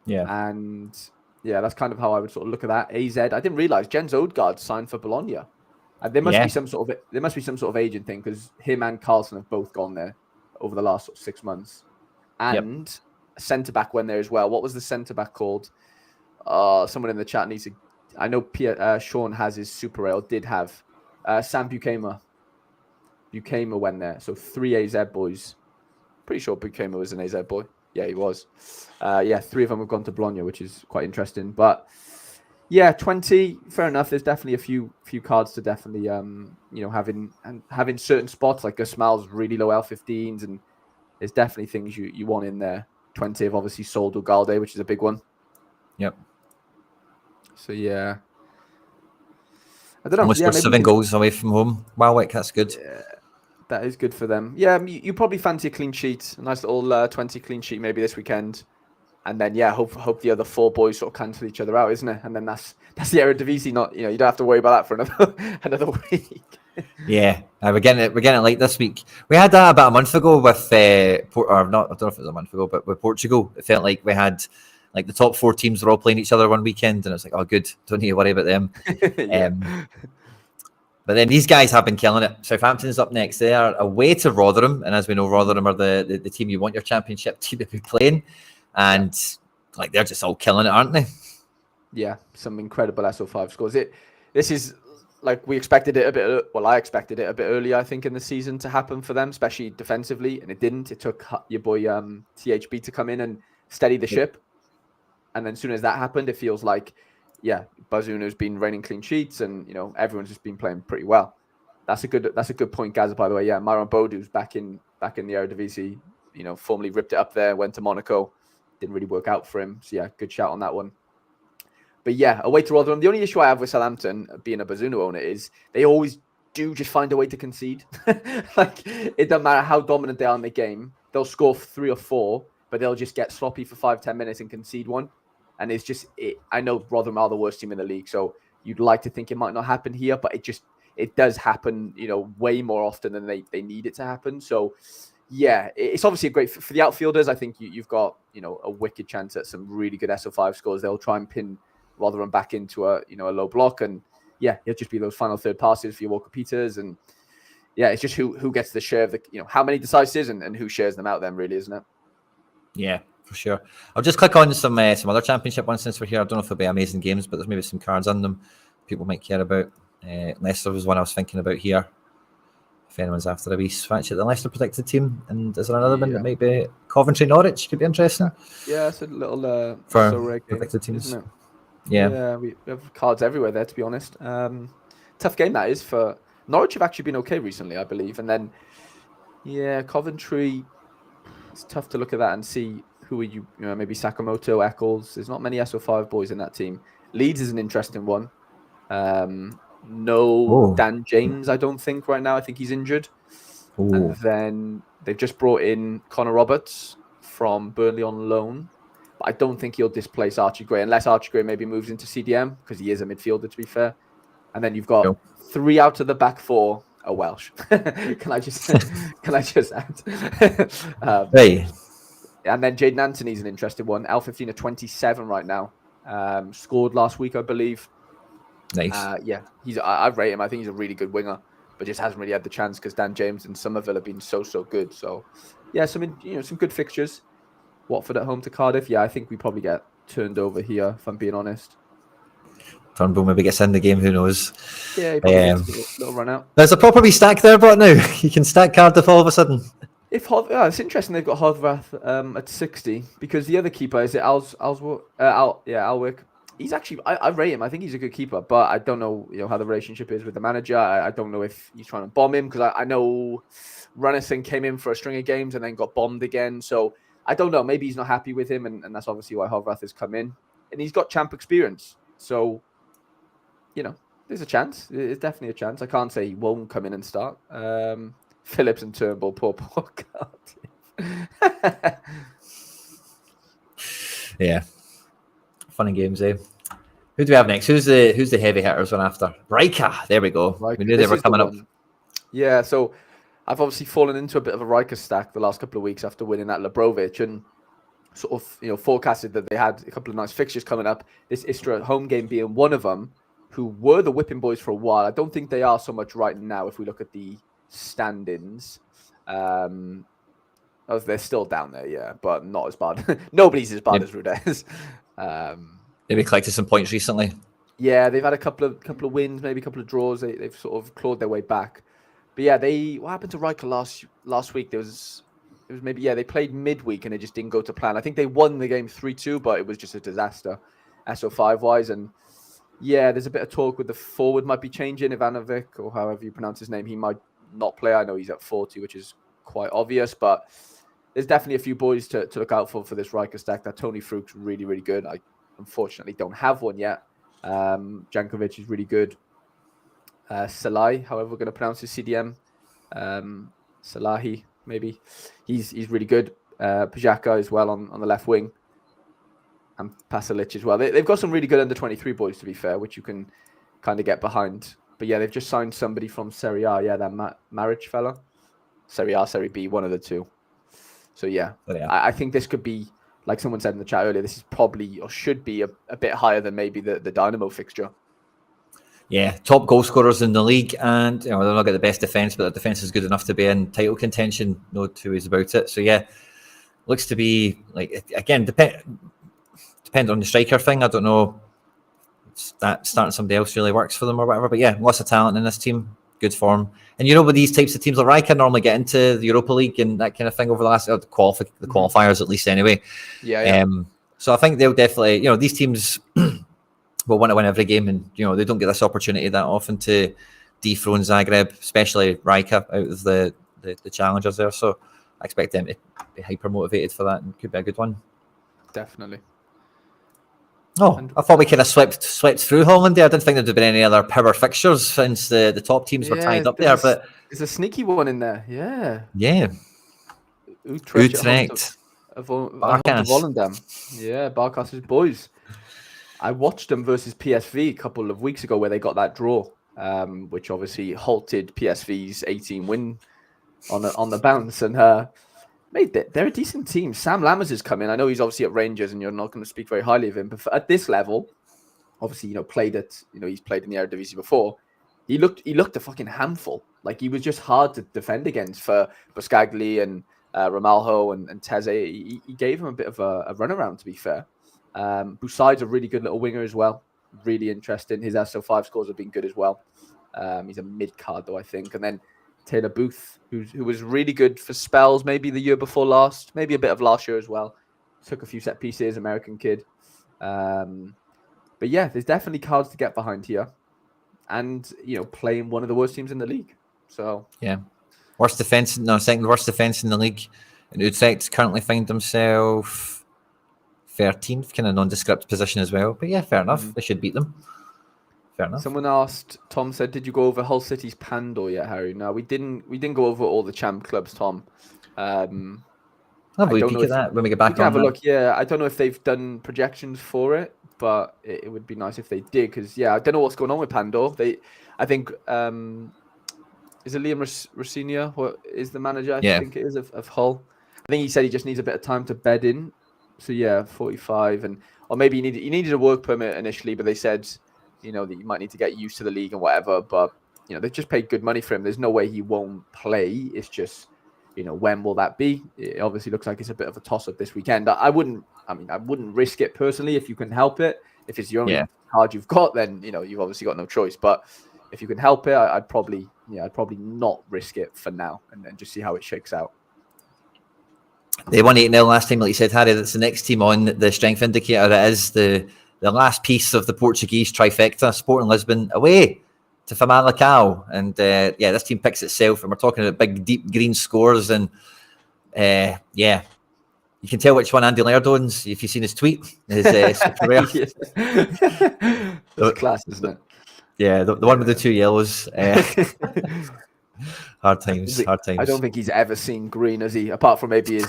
Yeah, and yeah, that's kind of how I would sort of look at that. AZ, I didn't realize Jens Odegaard signed for Bologna. There must be some sort of agent thing because him and Carlson have both gone there over the last 6 months, and a centre back went there as well. What was the centre back called? Someone in the chat needs to. I know Sean has his Super Rail, did have Sam Buchamer. Buchamer went there. So 3 AZ boys. Pretty sure Buchamer was an AZ boy. Yeah, he was. 3 of them have gone to Bologna, which is quite interesting. But yeah, 20, fair enough. There's definitely a few cards to definitely having certain spots, like Gusmal's really low L15s, and there's definitely things you want in there. 20 have obviously sold Ugalde, which is a big one. Yep. So yeah, I don't know. Almost 7 goals away from home. Warwick, that's good. Yeah, that is good for them. Yeah, you probably fancy a clean sheet, a nice little 20 clean sheet maybe this weekend, and then hope the other 4 boys sort of cancel each other out, isn't it? And then that's the Eredivisie. Not you don't have to worry about that for another week. Yeah, we're getting it late this week. We had that about a month ago with I don't know if it was a month ago, but with Portugal, it felt like we had. The top 4 teams were all playing each other one weekend, and it's like, oh, good, don't need to worry about them. But then these guys have been killing it. Southampton's up next. They are away to Rotherham, and as we know, Rotherham are the team you want your championship team to be playing, and they're just all killing it, aren't they? Yeah, some incredible SO5 scores. This is we expected it a bit. Well, I expected it a bit earlier, I think, in the season to happen for them, especially defensively, and it didn't. It took your boy THB to come in and steady the ship. And then as soon as that happened, it feels like, Bazunu's been raining clean sheets, and everyone's just been playing pretty well. That's a good point, Gaza. By the way, Myron Bodu's back in the Eredivisie. Formerly ripped it up there, went to Monaco, didn't really work out for him. So yeah, good shout on that one. But yeah, away to Rotherham. The only issue I have with Southampton being a Bazunu owner is they always do just find a way to concede. It doesn't matter how dominant they are in the game, they'll score 3 or 4, but they'll just get sloppy for 5-10 minutes and concede 1. And it's just, I know Rotherham are the worst team in the league, so you'd like to think it might not happen here, but it does happen, way more often than they need it to happen. So, yeah, it's obviously a great for the outfielders. I think you've got, a wicked chance at some really good SO5 scores. They'll try and pin Rotherham back into a low block, and yeah, it'll just be those final third passes for your Walker Peters, and yeah, it's just who gets the share of the, how many decisives and who shares them out then, really, isn't it? Yeah. For sure. I'll just click on some other championship ones since we're here. I don't know if there'll be amazing games, but there's maybe some cards on them people might care about. Leicester was one I was thinking about here. If anyone's after a wee switch at the Leicester predicted team, and is there another one that might be Coventry Norwich? Could be interesting. Yeah, it's a little for Sorare game, predicted teams, isn't it? Yeah, we have cards everywhere there, to be honest. Tough game that is for Norwich. Have actually been okay recently, I believe, and then Coventry. It's tough to look at that and see who are you know, maybe Sakamoto, Eccles. There's not many SO5 boys in that team. Leeds is an interesting one. Dan James, I don't think right now. I think he's injured. Ooh. And then they've just brought in Connor Roberts from Burnley on loan. But I don't think he'll displace Archie Gray unless Archie Gray maybe moves into CDM because he is a midfielder, to be fair. And then you've got 3 out of the back 4 are Welsh. Can I just add? Hey. And then Jaden Anthony's an interesting one. L15 are 27 right now. Scored last week, I believe. Nice. I rate him. I think he's a really good winger, but just hasn't really had the chance because Dan James and Somerville have been so good. So, yeah, some good fixtures. Watford at home to Cardiff. Yeah, I think we probably get turned over here, if I'm being honest. Turnbull maybe gets in the game. Who knows? Yeah, he probably gets a little run out. There's a proper wee stack there, but now you can stack Cardiff all of a sudden. It's interesting they've got Hothrath at 60 because the other keeper is it Alwick. He's actually I rate him. I think he's a good keeper, but I don't know how the relationship is with the manager. I don't know if he's trying to bomb him because I know Runnison came in for a string of games and then got bombed again. So I don't know. Maybe he's not happy with him, and that's obviously why Hothrath has come in. And he's got champ experience, so there's a chance. It's definitely a chance. I can't say he won't come in and start. Phillips and Turnbull, poor God. Yeah. Fun and games, eh? Who do we have next? Who's the heavy hitters one after? Riker. There we go. Riker. We knew they were coming up. Yeah, so I've obviously fallen into a bit of a Riker stack the last couple of weeks after winning that Labrovic and sort of forecasted that they had a couple of nice fixtures coming up. This Istra home game being one of them, who were the whipping boys for a while. I don't think they are so much right now if we look at the stand-ins. They're still down there, yeah, but not as bad. Nobody's as bad as Rudez. Maybe collected some points recently. Yeah, they've had a couple of wins, maybe a couple of draws. They've sort of clawed their way back. But yeah, what happened to Riker last week? It was maybe they played midweek and it just didn't go to plan. I think they won the game 3-2, but it was just a disaster, SO5 wise. And yeah, there's a bit of talk with the forward might be changing, Ivanovic or however you pronounce his name. He might not play. I know he's at 40, which is quite obvious, but there's definitely a few boys to look out for this Riker stack. That Tony Fruch's really, really good. I unfortunately don't have one yet. Jankovic is really good. Salai, however we're going to pronounce his CDM. Salahi, maybe. He's really good. Pajaka as well on the left wing. And Pasalic as well. They've got some really good under-23 boys, to be fair, which you can kind of get behind. But yeah, they've just signed somebody from Serie A. Yeah, that Marriage fella. Serie A, Serie B, one of the two. So yeah, I think this could be, like someone said in the chat earlier, this is probably or should be a bit higher than maybe the Dynamo fixture. Yeah, top goal scorers in the league, and they're not got the best defense, but their defense is good enough to be in title contention. No two ways about it. So yeah, looks to be like again depend on the striker thing. I don't know that starting somebody else really works for them or whatever, but yeah, lots of talent in this team, good form. And with these types of teams like Riker normally get into the Europa League and that kind of thing over the last the qualifiers at least anyway. Yeah. So I think they'll definitely these teams will want to win every game, and they don't get this opportunity that often to dethrone Zagreb, especially Riker out of the challengers there. So I expect them to be hyper motivated for that and could be a good one. Definitely. Oh, I thought we kind of swept through Holland there. I didn't think there'd have been any other power fixtures since the top teams were tied up there. But there's a sneaky one in there. Yeah. Utrecht. Volendam. Yeah, Barkas's boys. I watched them versus PSV a couple of weeks ago where they got that draw, which obviously halted PSV's 18 win on the bounce. And mate, they're a decent team. Sam Lammers has come in. I know he's obviously at Rangers, and you're not going to speak very highly of him. But at this level, obviously, he's played in the Eredivisie before. He looked a fucking handful. Like he was just hard to defend against for Buscagli and Ramalho and Teze. He gave him a bit of a runaround, to be fair. Busai's a really good little winger as well. Really interesting. His SO5 scores have been good as well. He's a mid card though, I think. And then Taylor Booth, who was really good for spells, maybe the year before last, maybe a bit of last year as well. Took a few set pieces, American kid. But yeah, there's definitely cards to get behind here. And, playing one of the worst teams in the league. So yeah. Second worst defence in the league. And Utrecht currently find themselves 13th, kind of nondescript position as well. But yeah, fair enough. They should beat them. Fair enough. Someone asked, Tom said, did you go over Hull City's Pandor yet, Harry? No, we didn't go over all the champ clubs, Tom. Have we peek at that when we get back on? Have a look. Yeah, I don't know if they've done projections for it, but it would be nice if they did, because I don't know what's going on with Pandor. I think is it Liam Rossinia? What is the manager? I think it is of Hull. I think he said he just needs a bit of time to bed in. So 45, or maybe he needed a work permit initially, but they said that you might need to get used to the league and whatever. But they've just paid good money for him. There's no way he won't play. It's just when will that be? It obviously looks like it's a bit of a toss-up this weekend. I wouldn't risk it personally if you can help it. If it's the only card you've got, then you've obviously got no choice. But if you can help it, I'd probably not risk it for now and then just see how it shakes out. They won 8-0 last time, like you said, Harry. That's the next team on the strength indicator. It is the last piece of the Portuguese trifecta, Sporting Lisbon away to Famalicão. And this team picks itself, and we're talking about big, deep green scores. And you can tell which one Andy Laird owns if you've seen his tweet. His That's class, isn't it? Yeah, the one with the 2 yellows. Hard times. I don't think he's ever seen green, has he? Apart from maybe his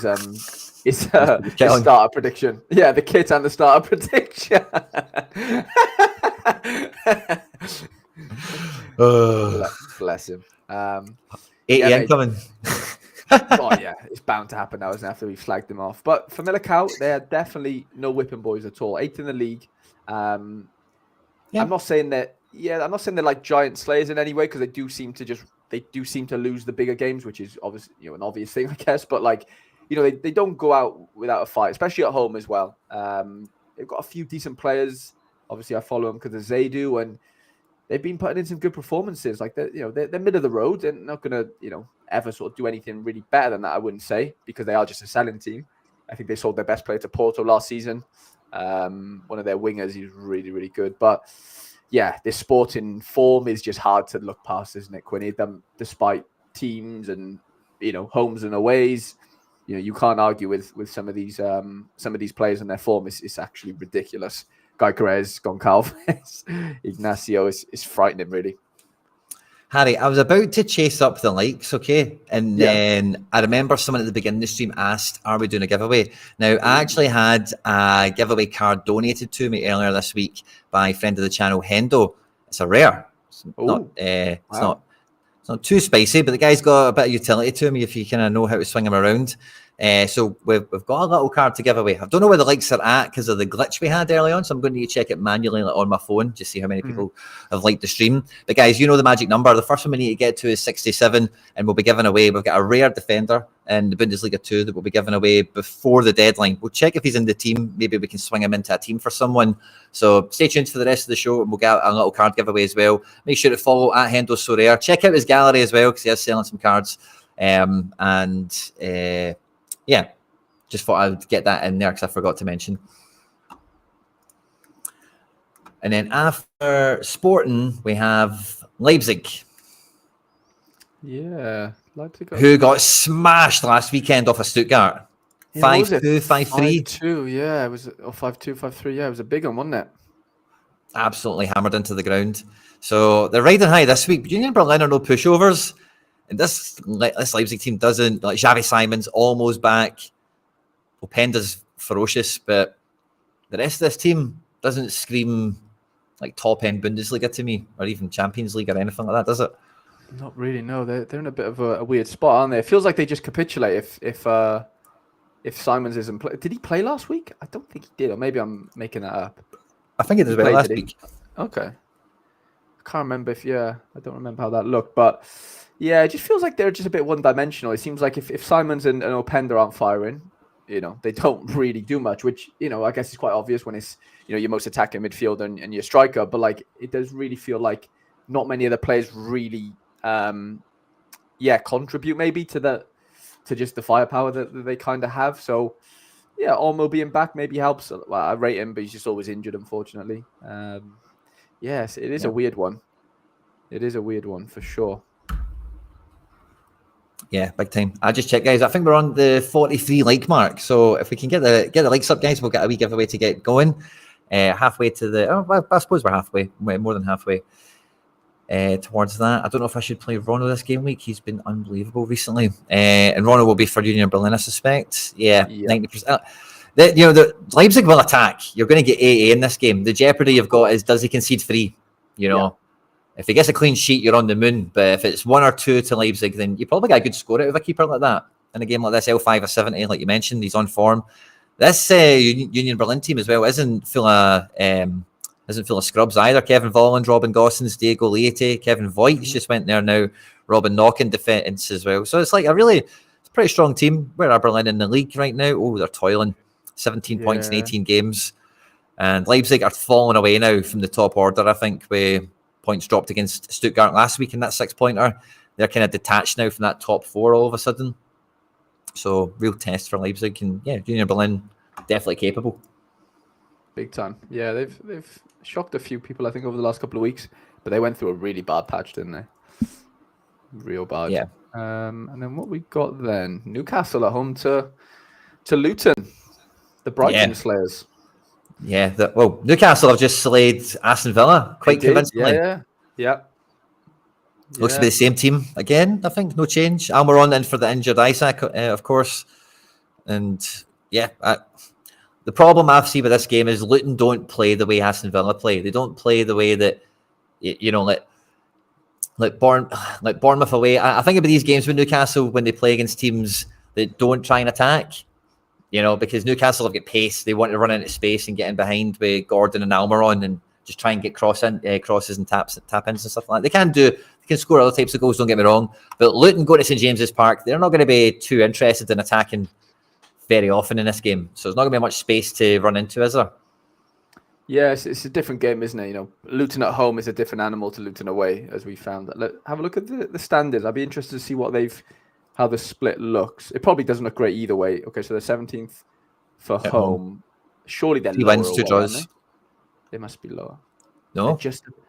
starter prediction. Yeah, the kit and the starter prediction. Bless him. 8 coming. It's bound to happen now, isn't it, after we flagged them off. But for Famalicão, they're definitely no whipping boys at all. 8th in the league. I'm not saying that. Yeah, I'm not saying they're like giant slayers in any way, because they do seem to lose the bigger games, which is obviously an obvious thing, I guess. But they don't go out without a fight, especially at home as well. They've got a few decent players. Obviously, I follow them because of Zaidu, and they've been putting in some good performances. Like they're mid of the road. They're not gonna ever sort of do anything really better than that, I wouldn't say, because they are just a selling team. I think they sold their best player to Porto last season. One of their wingers, he's really, really good, but. Yeah, this Sporting form is just hard to look past, isn't it, Quinny? Despite teams and homes and aways, you can't argue with some of these players and their form. It's actually ridiculous. Gyökeres, Goncalves, Ignacio is frightening, really. Harry, I was about to chase up the likes, okay? And then I remember someone at the beginning of the stream asked, are we doing a giveaway? Now, I actually had a giveaway card donated to me earlier this week by a friend of the channel, Hendo. It's a rare. It's not too spicy, but the guy's got a bit of utility to me if you kind of know how to swing him around. So we've got a little card to give away. I don't know where the likes are at because of the glitch we had early on, so I'm going to need to check it manually on my phone to see how many people have liked the stream. But guys, the magic number. The first one we need to get to is 67, and we'll be giving away. We've got a rare defender in the Bundesliga 2 that we'll be giving away before the deadline. We'll check if he's in the team. Maybe we can swing him into a team for someone. So stay tuned for the rest of the show, and we'll get a little card giveaway as well. Make sure to follow at Hendo Sorare. Check out his gallery as well because he is selling some cards. Yeah, just thought I would get that in there because I forgot to mention. And then after Sporting, we have Leipzig. Yeah, Leipzig. Who got smashed last weekend off of Stuttgart. 5-2, 5-3. 5-2, yeah. It was 5-2, 5-3. Yeah, it was a big one, wasn't it? Absolutely hammered into the ground. So they're riding high this week. But Union Berlin are no pushovers. And this Leipzig team doesn't. Like Xavi Simon's almost back. Openda's ferocious, but the rest of this team doesn't scream like top-end Bundesliga to me, or even Champions League or anything like that, does it? Not really, no. They're in a bit of a weird spot, aren't they? It feels like they just capitulate if Simons isn't play. Did he play last week? I don't think he did, or maybe I'm making that up. I think he did last week. Okay. I can't remember I don't remember how that looked, but yeah, it just feels like they're just a bit one-dimensional. It seems like if Simons and Openda aren't firing, they don't really do much, which, I guess is quite obvious when it's, your most attacking midfielder and your striker. But, like, it does really feel like not many of the players really, contribute maybe to just the firepower that they kind of have. So, yeah, Olmo being back maybe helps. Well, I rate him, but he's just always injured, unfortunately. Yes, it is a weird one. It is a weird one for sure. Yeah, big time. I just checked, guys. I think we're on the 43 like mark. So if we can get the likes up, guys, we'll get a wee giveaway to get going. Halfway to I suppose we're halfway, more than halfway towards that. I don't know if I should play Rono this game week. He's been unbelievable recently. And Rono will be for Union Berlin, I suspect. Yeah, 90%. The Leipzig will attack. You're going to get AA in this game. The jeopardy you've got is, does he concede 3? If he gets a clean sheet, you're on the moon. But if it's 1 or 2 to Leipzig, then you probably get a good score out of a keeper like that. In a game like this, L5 or 70, like you mentioned, he's on form. This Union Berlin team as well isn't full of scrubs either. Kevin Volland, Robin Gossens, Diego Leite, Kevin Voigt just went there now. Robin Knock in defence as well. So it's like it's a pretty strong team. Where are Berlin in the league right now? Oh, they're toiling. 17 points in 18 games. And Leipzig are falling away now from the top order, I think, with points dropped against Stuttgart last week in that 6-pointer. They're kind of detached now from that top 4 all of a sudden. So real test for Leipzig, and Union Berlin definitely capable. Big time. Yeah, they've shocked a few people, I think, over the last couple of weeks, but they went through a really bad patch, didn't they? Real bad. Yeah. And then what we got then? Newcastle at home to Luton, the Brighton Slayers. Yeah, Newcastle have just slayed Aston Villa quite convincingly. Yeah. Looks to be the same team again, I think. No change. Almiron in for the injured Isaac, of course. And the problem I've seen with this game is Luton don't play the way Aston Villa play. They don't play the way that, like Bournemouth away. I think about these games with Newcastle when they play against teams that don't try and attack. Because Newcastle have got pace. They want to run into space and get in behind with Gordon and Almiron and just try and get crosses and tap-ins and stuff like that. They can score other types of goals, don't get me wrong. But Luton going to St James's Park, they're not going to be too interested in attacking very often in this game. So there's not going to be much space to run into, is there? Yeah, it's a different game, isn't it? Luton at home is a different animal to Luton away, as we found. Have a look at the standings. I'd be interested to see how the split looks. It probably doesn't look great either way. Okay, so they're 17th for home. Surely they're lower. 2 wins, 2 draws. They must be lower. No,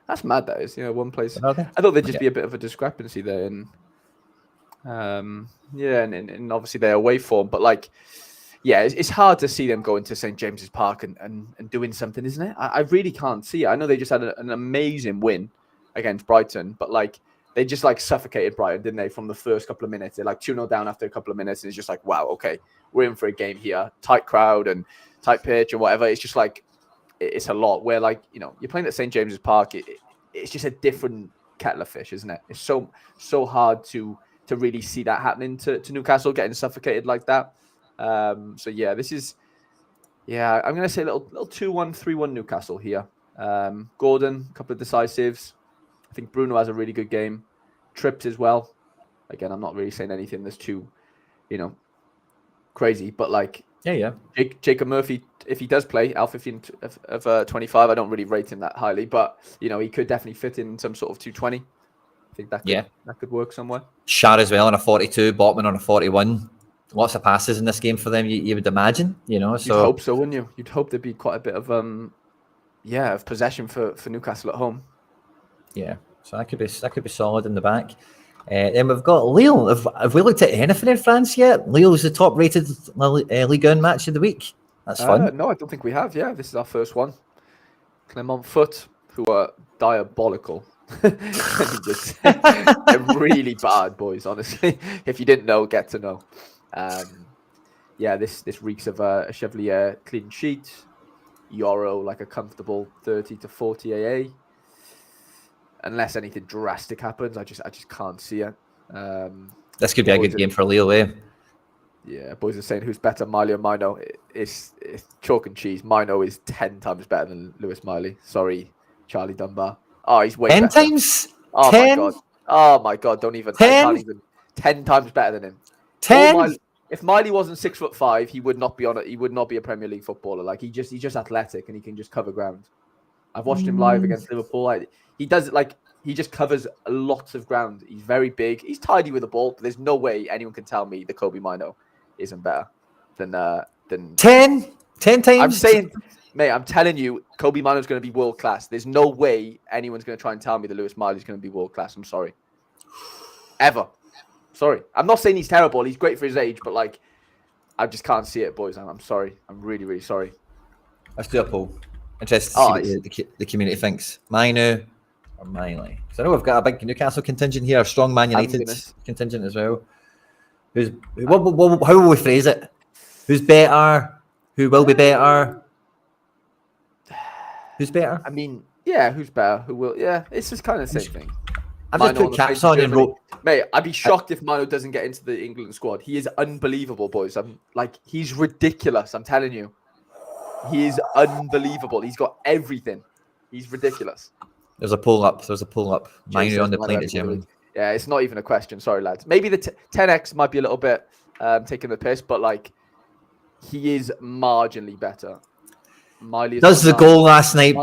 that's mad. That is, one place. I thought there'd just be a bit of a discrepancy there, and and obviously their away form. But it's hard to see them going to St James's Park and doing something, isn't it? I really can't see it. I know they just had an amazing win against Brighton, but they just suffocated Brighton, didn't they? From the first couple of minutes, they're 2-0 down after a couple of minutes, and it's just wow, okay, we're in for a game here. Tight crowd and tight pitch and whatever. It's just it's a lot. Where you're playing at St James's Park, it's just a different kettle of fish, isn't it? It's so hard to really see that happening to Newcastle getting suffocated like that. This is I'm gonna say a little 2-1, 3-1 Newcastle here. Gordon, a couple of decisives. I think Bruno has a really good game. Trips as well. Again, I'm not really saying anything that's too, crazy. But Jacob Murphy, if he does play, L15 of 25, I don't really rate him that highly. But, he could definitely fit in some sort of 220. I think that could work somewhere. Shah as well on a 42, Botman on a 41. Lots of passes in this game for them, you would imagine. So you'd hope so, wouldn't you? You'd hope there'd be quite a bit of of possession for Newcastle at home. Yeah, so that could be solid in the back. Then we've got Lille. Have we looked at anything in France yet? Lille is the top-rated Ligue 1 match of the week. That's fun. No, I don't think we have. Yeah, this is our first one. Clermont Foot, who are diabolical. They're really bad, boys. Honestly, if you didn't know, get to know. This reeks of a Chevalier clean sheet. Euro a comfortable 30 to 40 AA. Unless anything drastic happens, I just can't see it. This could be a good game for Lille, eh? Yeah, boys are saying who's better, Miley or Mino? It's chalk and cheese. Mino is 10 times better than Lewis Miley. Sorry, Charlie Dunbar. Oh, he's way 10 better. times? Oh 10? my god. Oh my god, don't even 10? 10 times better than him. 10? If Miley wasn't 6'5", he would not be he would not be a Premier League footballer. He's just athletic and he can just cover ground. I've watched him live against Liverpool. He does it he just covers lots of ground. He's very big. He's tidy with the ball, but there's no way anyone can tell me that Kobe Mino isn't better than 10 times. I'm saying, mate, I'm telling you, Kobe Mino's going to be world class. There's no way anyone's going to try and tell me that Lewis Miley's going to be world class. I'm sorry. Ever. Sorry. I'm not saying he's terrible. He's great for his age, but like, I just can't see it, boys. I'm sorry. I'm really, really sorry. Let's do a poll. Interested to see what the community thinks. Mino or Miley? Because I know we've got a big Newcastle contingent here, a strong Man United contingent as well. How will we phrase it? Who's better? Who will be better? Who's better? I mean, yeah, who's better? Who will? Yeah, it's just kind of the same thing. I've just put caps on and wrote. Mate, I'd be shocked if Mino doesn't get into the England squad. He is unbelievable, boys. He's ridiculous. I'm telling you. He is unbelievable. He's got everything. He's ridiculous. There's a pull up. Mino on the plane to Germany. Yeah, it's not even a question. Sorry, lads. Maybe the 10x might be a little bit taking the piss, but like, he is marginally better. Does the goal last night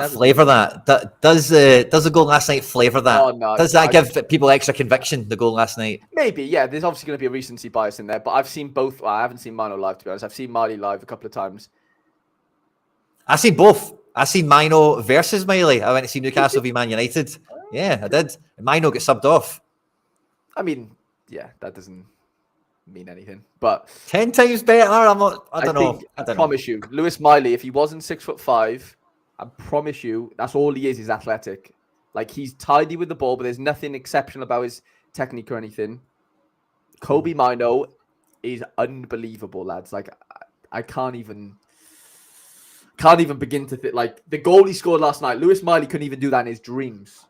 flavour that? Does the goal last night flavour that? Oh, no, does that give people extra conviction, the goal last night? Maybe, yeah. There's obviously going to be a recency bias in there, but I've seen both. Well, I haven't seen Mino live, to be honest. I've seen Miley live a couple of times. I've seen both. I've seen Mino versus Miley. I went to see Newcastle v Man United. Yeah, I did. Mino got subbed off. I mean, yeah, that doesn't mean anything. But 10 times better. I don't know. I promise you, Lewis Miley, if he wasn't 6'5", I promise you, that's all he is athletic. Like, he's tidy with the ball, but there's nothing exceptional about his technique or anything. Kobe Mino is unbelievable, lads. Like, I can't even begin to think. Like, the goal he scored last night, Lewis Miley couldn't even do that in his dreams.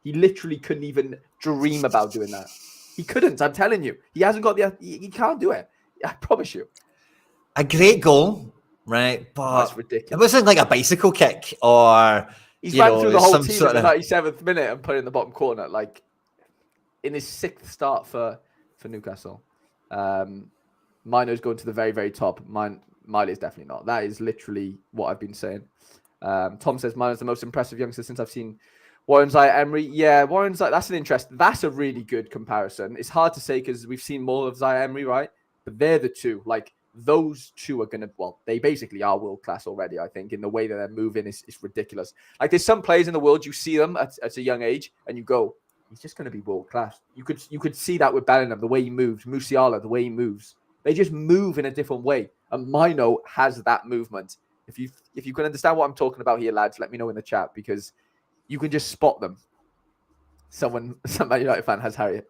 He literally couldn't even dream about doing that. He couldn't. I'm telling you, he hasn't got he can't do it. I promise you. A great goal, right? But that's ridiculous. It wasn't like a bicycle kick or he's ran through the whole team in the 97th minute and put it in the bottom corner, like in his 6th start for Newcastle. Mino's going to the very, very top. Miley is definitely not. That is literally what I've been saying. Tom says Mino's the most impressive youngster since I've seen Warren Emery. Yeah, Warren that's a really good comparison. It's hard to say because we've seen more of Zaire Emery, right? But they're the two. Like, those two are they basically are world class already, I think, in the way that they're moving is ridiculous. Like, there's some players in the world, you see them at a young age and you go, he's just going to be world class. You could see that with Bellingham, the way he moves, Musiala, the way he moves. They just move in a different way. And Mino has that movement. If you can understand what I'm talking about here, lads, let me know in the chat, because you can just spot them. Some Man United fan has Harry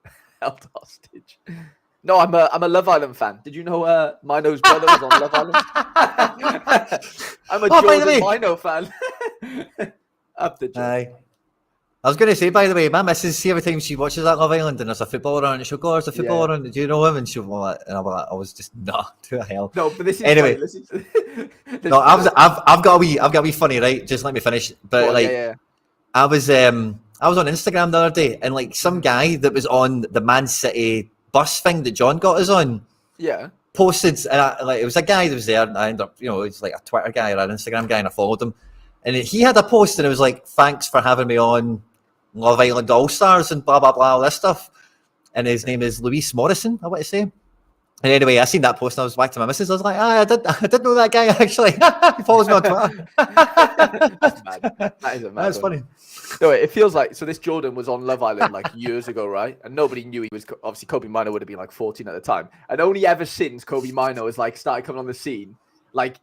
held hostage. No, I'm a Love Island fan. Did you know Mino's brother was on Love Island? I'm a Jordan Mino fan. Up the joke. I was going to say, by the way, my missus, see every time she watches that Love Island and there's a footballer on it, she'll go, there's a footballer on it, do you know him? And she'll go, and I was just, no, to hell. No, but this is anyway. No, I've got a wee funny, right? Just let me finish. But I was on Instagram the other day, and like some guy that was on the Man City bus thing that John got us on, posted, and it was a guy that was there, and I ended up, it's like a Twitter guy or an Instagram guy, and I followed him, and he had a post, and it was like, thanks for having me on Love Island All Stars and blah blah blah, all this stuff, and his name is Luis Morrison, I want to say. And anyway, I seen that post and I was back to my missus. I was like, I did know that guy actually. He follows me on Twitter. That's mad. That is a mad. That's funny. No, it feels like, so this Jordan was on Love Island like years ago, right? And nobody knew he was, obviously Kobe Mino would have been like 14 at the time. And only ever since Kobe Mino has like started coming on the scene, like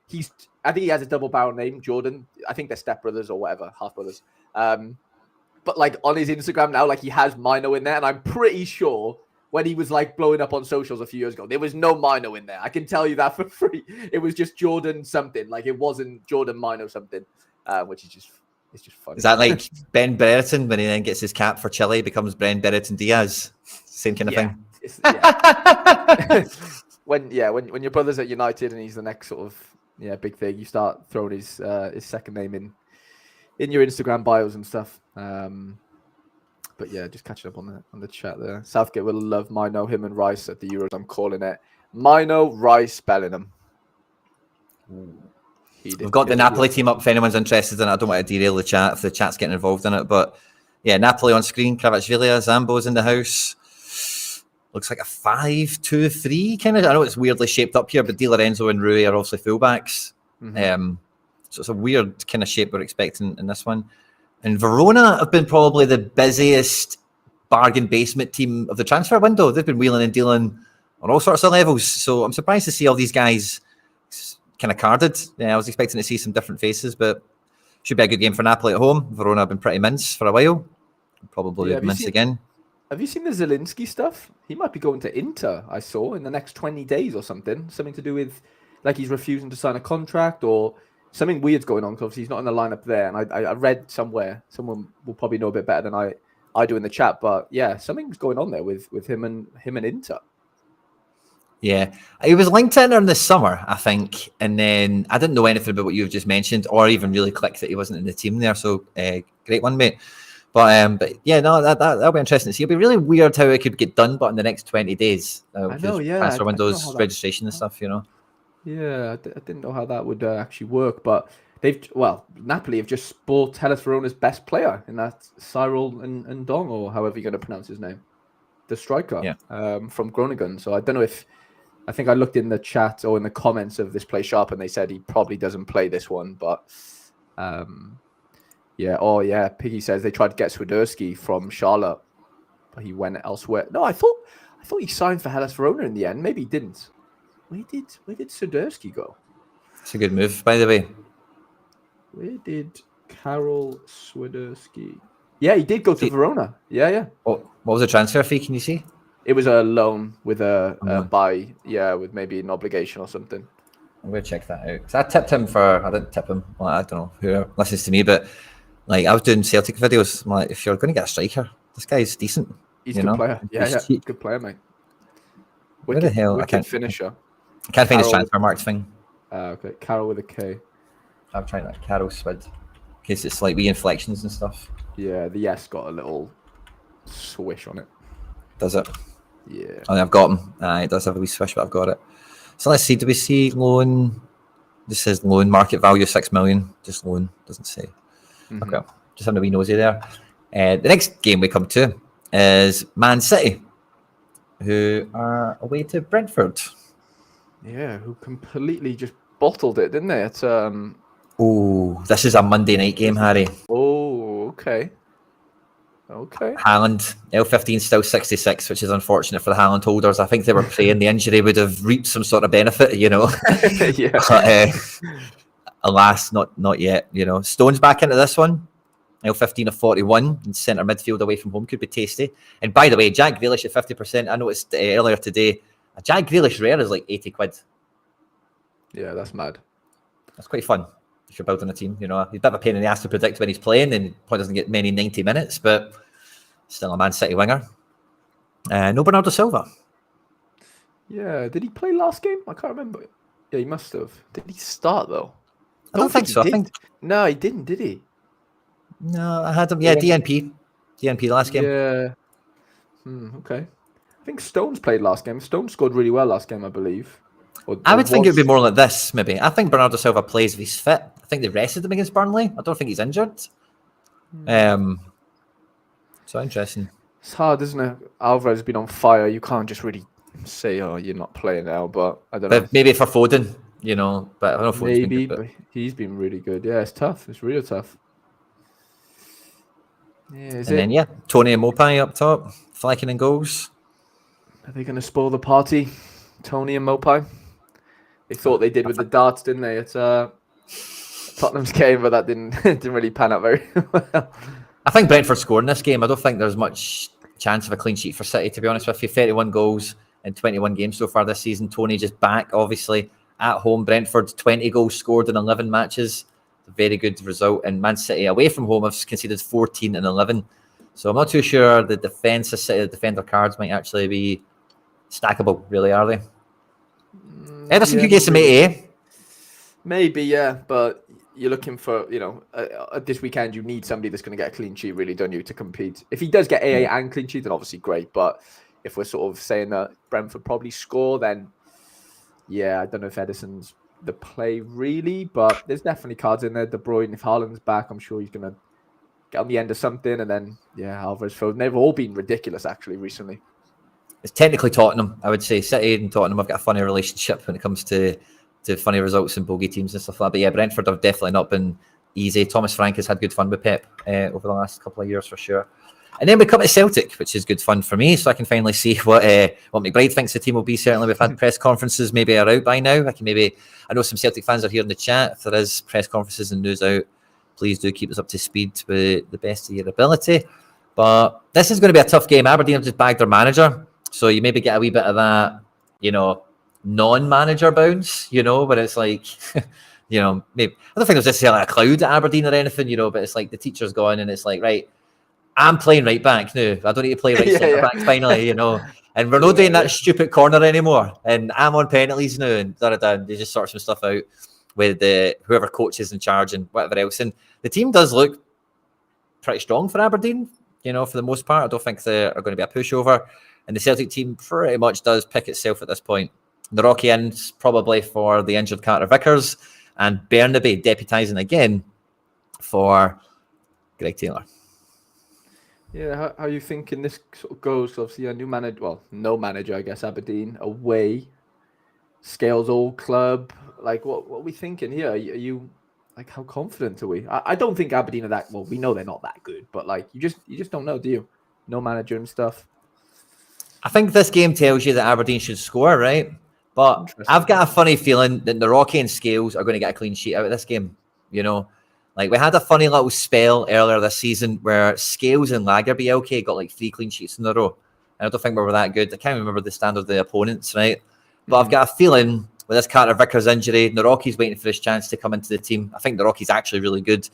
I think he has a double barrel name, Jordan. I think they're stepbrothers or whatever, half brothers. But like on his Instagram now, like he has Mino in there. And I'm pretty sure when he was like blowing up on socials a few years ago, there was no Mino in there. I can tell you that for free. It was just Jordan something. Like it wasn't Jordan Mino something, which is just, it's just funny. Is that like Ben Brereton when he then gets his cap for Chile, becomes Ben Brereton Diaz? Same kind of thing. When your brother's at United and he's the next sort of big thing, you start throwing his second name in your Instagram bios and stuff. But yeah, just catching up on the chat there. Southgate will love Mino, him and Rice at the Euros. I'm calling it. Mino, Rice, Bellingham. We've got the Napoli team up if anyone's interested in it. I don't want to derail the chat if the chat's getting involved in it, but Yeah, Napoli on screen, Kvaratskhelia, Zambo's in the house. Looks like a 5-2-3 kind of. I know it's weirdly shaped up here, but Di Lorenzo and Rui are obviously fullbacks. So it's a weird kind of shape we're expecting in this one. And Verona have been probably the busiest bargain basement team of the transfer window. They've been wheeling and dealing on all sorts of levels. So I'm surprised to see all these guys kind of carded. I was expecting to see some different faces, but should be a good game for Napoli at home. Verona have been pretty mince for a while. Probably mince again. Have you seen the Zielinski stuff? He might be going to Inter, I saw, in the next 20 days or something. Something to do with, like, he's refusing to sign a contract or something weird's going on because obviously he's not in the lineup there. And I read somewhere, someone will probably know a bit better than I do in the chat. But yeah, something's going on there with him and Inter. Yeah, he was linked to Inter in the summer, I think. And then I didn't know anything about what you've just mentioned or even really clicked that he wasn't in the team there. So great one, mate. But yeah, no, that'll be interesting to see. It'll be really weird how it could get done, but in the next 20 days, I know, yeah, transfer windows, registration and stuff, Yeah, I didn't know how that would actually work, but Napoli have just bought Hellas Verona's best player in that Cyril Ndong, or however you're going to pronounce his name, the striker from Groningen. So I don't know I think I looked in the chat or in the comments of this Play Sharp, and they said he probably doesn't play this one, but. Yeah. Piggy says they tried to get Swiderski from Charlotte, but he went elsewhere. No, I thought he signed for Hellas Verona in the end. Maybe he didn't. Where did Swiderski go? It's a good move, by the way. Where did Karol Swiderski? Yeah, he did go to Verona. Yeah. What was the transfer fee? Can you see? It was a loan with a buy. Yeah, with maybe an obligation or something. I'm going to check that out. Because I didn't tip him. Well, I don't know who listens to me, but like I was doing Celtic videos. I'm like, if you're going to get a striker, this guy's decent. He's a good player. Yeah. Good player, mate. Where the hell? I can't finisher. I can't find his transfer marks thing. Okay. Carol with a K. I'm trying that. Carol Swid. In case it's like wee inflections and stuff. Yeah, the S got a little swish on it. Does it? Yeah. Oh, I've got him. It does have a wee swish, but I've got it. So let's see. Do we see loan? This says loan, market value 6 million. Just loan, doesn't say. Okay, just having a wee nosy there. The next game we come to is Man City, who are away to Brentford. Yeah, who completely just bottled it, didn't they? It's this is a Monday night game, Harry. Oh, okay. Haaland, L15 still 66, which is unfortunate for the Haaland holders. I think they were praying the injury would have reaped some sort of benefit, Yeah. But, alas, not yet. Stone's back into this one. L15 of 41 in centre midfield away from home could be tasty. And by the way, Jack Grealish at 50%. I noticed earlier today, a Jack Grealish rare is like 80 quid. Yeah, that's mad. That's quite fun if you're building a team. He's a bit of a pain in the ass to predict when he's playing, and probably doesn't get many 90 minutes, but still a Man City winger. No Bernardo Silva. Yeah, did he play last game? I can't remember. Yeah, he must have. Did he start though? I don't think so. No, he didn't, did he? No, I had him. Yeah, DNP last game. Yeah. Okay. I think Stones played last game. Stones scored really well last game, I believe. I would think it would be more like this, maybe. I think Bernardo Silva plays if he's fit. I think they rested him against Burnley. I don't think he's injured. So interesting. It's hard, isn't it? Alvarez has been on fire. You can't just really say, "Oh, you're not playing now." But I don't know. Maybe for Foden, But I don't know. Maybe, but he's been really good. Yeah, it's tough. It's really tough. Yeah, then Tony and Mopai up top, flanking and goals. Are they going to spoil the party, Tony and Mopai? They thought they did with the darts, didn't they? It's Tottenham's game, but that didn't really pan out very well. I think Brentford scored in this game. I don't think there's much chance of a clean sheet for City, to be honest with you. 31 goals in 21 games so far this season. Tony just back, obviously, at home. Brentford, 20 goals scored in 11 matches. A very good result. And Man City, away from home, have conceded 14 and 11. So I'm not too sure the defence of City, the defender cards might actually be stackable, really, are they? Ederson could get some 8A. Maybe, yeah, but you're looking for, this weekend you need somebody that's going to get a clean sheet, really, don't you, to compete. If he does get AA and clean sheet, then obviously great. But if we're sort of saying that Brentford probably score, then yeah, I don't know if Ederson's the play really, but there's definitely cards in there. De Bruyne, if Haaland's back, I'm sure he's going to get on the end of something, and then Alvarez throws. They've all been ridiculous actually recently. It's technically Tottenham, I would say. City and Tottenham have got a funny relationship when it comes to funny results and bogey teams and stuff like that. But yeah, Brentford have definitely not been easy. Thomas Frank has had good fun with Pep over the last couple of years for sure. And then we come to Celtic, which is good fun for me, so I can finally see what McBride thinks the team will be. Certainly, we've had press conferences maybe are out by now. I know some Celtic fans are here in the chat. If there is press conferences and news out, please do keep us up to speed with the best of your ability. But this is going to be a tough game. Aberdeen have just bagged their manager, so you maybe get a wee bit of that, non-manager bounce, where it's like, maybe I don't think there's necessarily a cloud at Aberdeen or anything, but it's like the teacher's gone and it's like, right, I'm playing right back now. I don't need to play right centre back finally, and we're not doing that stupid corner anymore. And I'm on penalties now, and they just sort some stuff out with whoever coach is in charge and whatever else. And the team does look pretty strong for Aberdeen, for the most part. I don't think they are going to be a pushover. And the Celtic team pretty much does pick itself at this point. The Rocky ends probably for the injured Carter Vickers, and Bernabe deputising again for Greg Taylor. Yeah, how are you thinking this sort of goes? Obviously, a new manager, well, no manager, I guess, Aberdeen, away, Scales old club. Like, what are we thinking here? Are you, like, how confident are we? I don't think Aberdeen are that, well, we know they're not that good, but, like, you just don't know, do you? No manager and stuff. I think this game tells you that Aberdeen should score, right? But I've got a funny feeling that the Rocky and Scales are going to get a clean sheet out of this game, Like, we had a funny little spell earlier this season where Scales and Lagerbielke got like 3 clean sheets in a row. And I don't think we were that good. I can't remember the standard of the opponents, right? But I've got a feeling with this Carter Vickers injury, Naroki's waiting for his chance to come into the team. I think Naroki's actually really good.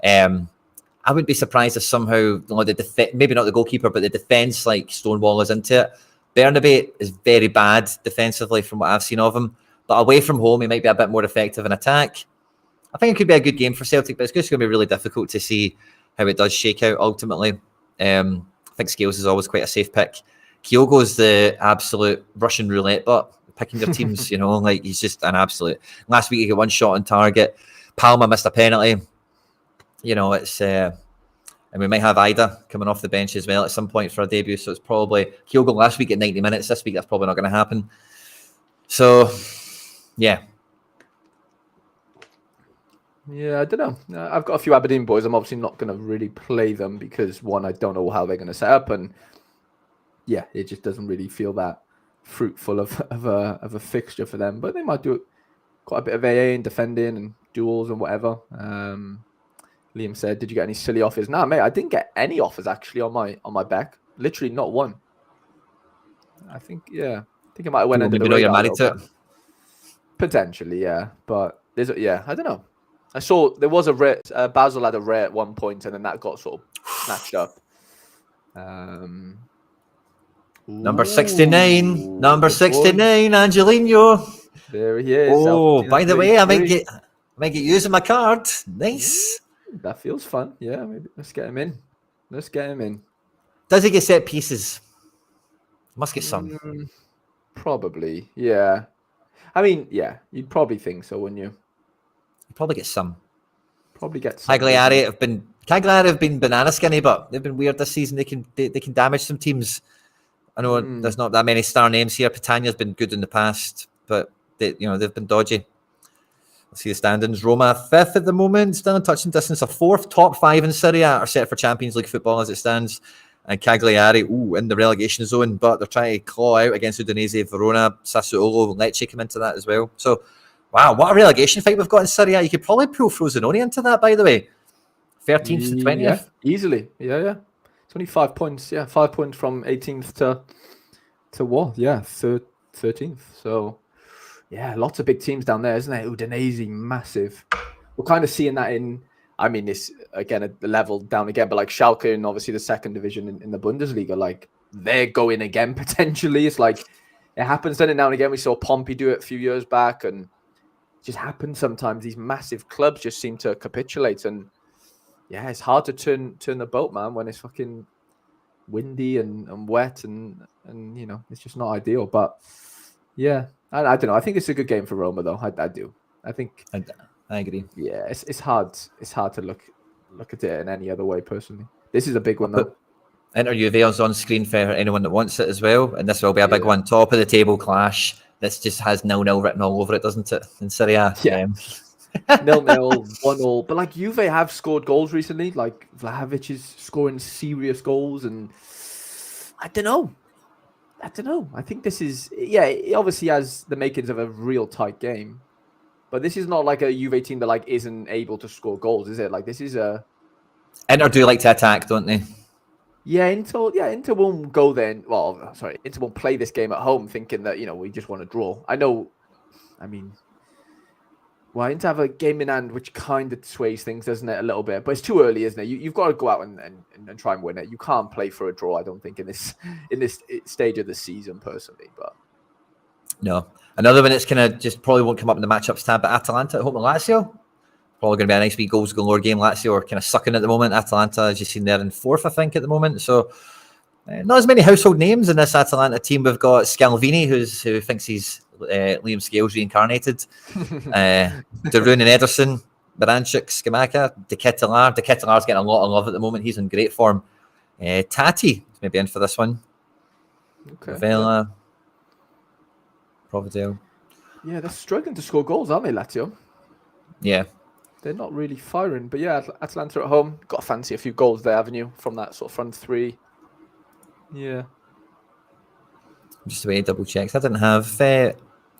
I wouldn't be surprised if somehow maybe not the goalkeeper, but the defence like Stonewall is into it. Bernabe is very bad defensively from what I've seen of him. But away from home, he might be a bit more effective in attack. I think it could be a good game for Celtic, but it's just going to be really difficult to see how it does shake out ultimately. I think Scales is always quite a safe pick. Kyogo's the absolute Russian roulette, but picking their teams, like he's just an absolute. Last week he got 1 shot on target. Palma missed a penalty. It's and we might have Ida coming off the bench as well at some point for a debut. So it's probably Kyogo last week at 90 minutes. This week that's probably not going to happen. So, yeah. Yeah, I don't know. I've got a few Aberdeen boys. I'm obviously not going to really play them because, one, I don't know how they're going to set up, and yeah, it just doesn't really feel that fruitful of a fixture for them. But they might do quite a bit of AA and defending and duels and whatever. Liam said, "Did you get any silly offers?" Nah, mate, I didn't get any offers actually on my back. Literally not one. I think I might have went under the radar. You're married to it. Potentially, yeah. But I don't know. I saw there was a rare, Basel had a rare at one point, and then that got sort of snatched up. Number 69, Angelino. There he is. Oh, by the way, I might get using my card. Nice. That feels fun. Yeah, maybe let's get him in. Does he get set pieces? Must get some. Probably, yeah. I mean, yeah, you'd probably think so, wouldn't you? Probably get some. Cagliari have been banana skinny, but they've been weird this season. They can damage some teams. I know there's not that many star names here. Patania's been good in the past, but they've been dodgy. Let's see the standings. Roma 5th at the moment, still in touching distance. A 4th, top 5 in Serie A are set for Champions League football as it stands. And Cagliari, in the relegation zone, but they're trying to claw out against Udinese, Verona, Sassuolo, Lecce come into that as well. So, wow, what a relegation fight we've got in Serie A. You could probably pull Frosinone into that, by the way. 13th to 20th. Yeah, easily. Yeah. It's only 5 points. Yeah, 5 points from 18th to what? Yeah, 13th. So, yeah, lots of big teams down there, isn't it? Udinese, massive. We're kind of seeing that in, I mean, this, again, at the level down again, but like Schalke and obviously the 2nd division in the Bundesliga, like, they're going again, potentially. It's like, it happens then and now and again. We saw Pompey do it a few years back, and it just happens sometimes. These massive clubs just seem to capitulate, and yeah, it's hard to turn the boat, man, when it's fucking windy and wet and it's just not ideal. But yeah, I don't know. I think it's a good game for Roma, though. I do. I think I agree. Yeah, it's hard. It's hard to look look at it in any other way, personally. This is a big one, though. Enter Juve's on screen for anyone that wants it as well, and this will be a big one. Top of the table clash. This just has 0-0 written all over it, doesn't it? In Serie A. Yeah. 0-0, 1-0. But like Juve have scored goals recently. Like Vlahovic is scoring serious goals, and I don't know. I think this is it obviously has the makings of a real tight game, but this is not like a Juve team that like isn't able to score goals, is it? Like this is a Inter do like to attack, don't they? Yeah, Inter won't go then. Well, sorry, Inter won't play this game at home thinking that, we just want to draw. Inter have a game in hand which kind of sways things, doesn't it, a little bit? But it's too early, isn't it? You've got to go out and try and win it. You can't play for a draw, I don't think, in this stage of the season, personally. But no, another one that's kind of just probably won't come up in the matchups tab. But Atalanta at home to Lazio. Probably going to be a nice wee goals galore game. Lazio are kind of sucking at the moment. Atalanta, as you've seen, they're in fourth, I think, at the moment. So not as many household names in this Atalanta team. We've got Scalvini, who thinks he's Liam Scales reincarnated. De Roon and Ederson, Baranchuk, Scamacca, De Ketelaar. De Ketelaar's getting a lot of love at the moment. He's in great form. Tati, maybe in for this one. Okay. Vela, Providel. Yeah, they're struggling to score goals, aren't they, Lazio? Yeah. They're not really firing. But yeah, Atalanta at home. Got to fancy a few goals there, haven't you? From that sort of front three. Yeah. Just the way double checks. I didn't have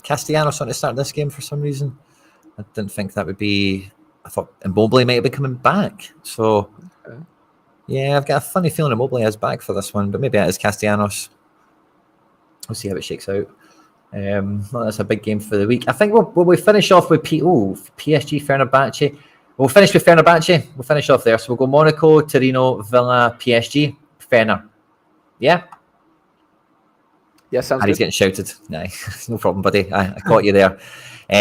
Castellanos on to start this game for some reason. I didn't think that would be. I thought Immobile might have been coming back. So, yeah, I've got a funny feeling Immobile is back for this one, but maybe it is Castellanos. We'll see how it shakes out. Well, that's a big game for the week. I think we'll finish off with PSG Fenerbahce. We'll finish with Fenerbahce. We'll finish off there. So we'll go Monaco, Torino, Villa, PSG, Fener. Yeah? Yeah, sounds Harry's good. getting shouted. Nah, no problem, buddy. I caught you there.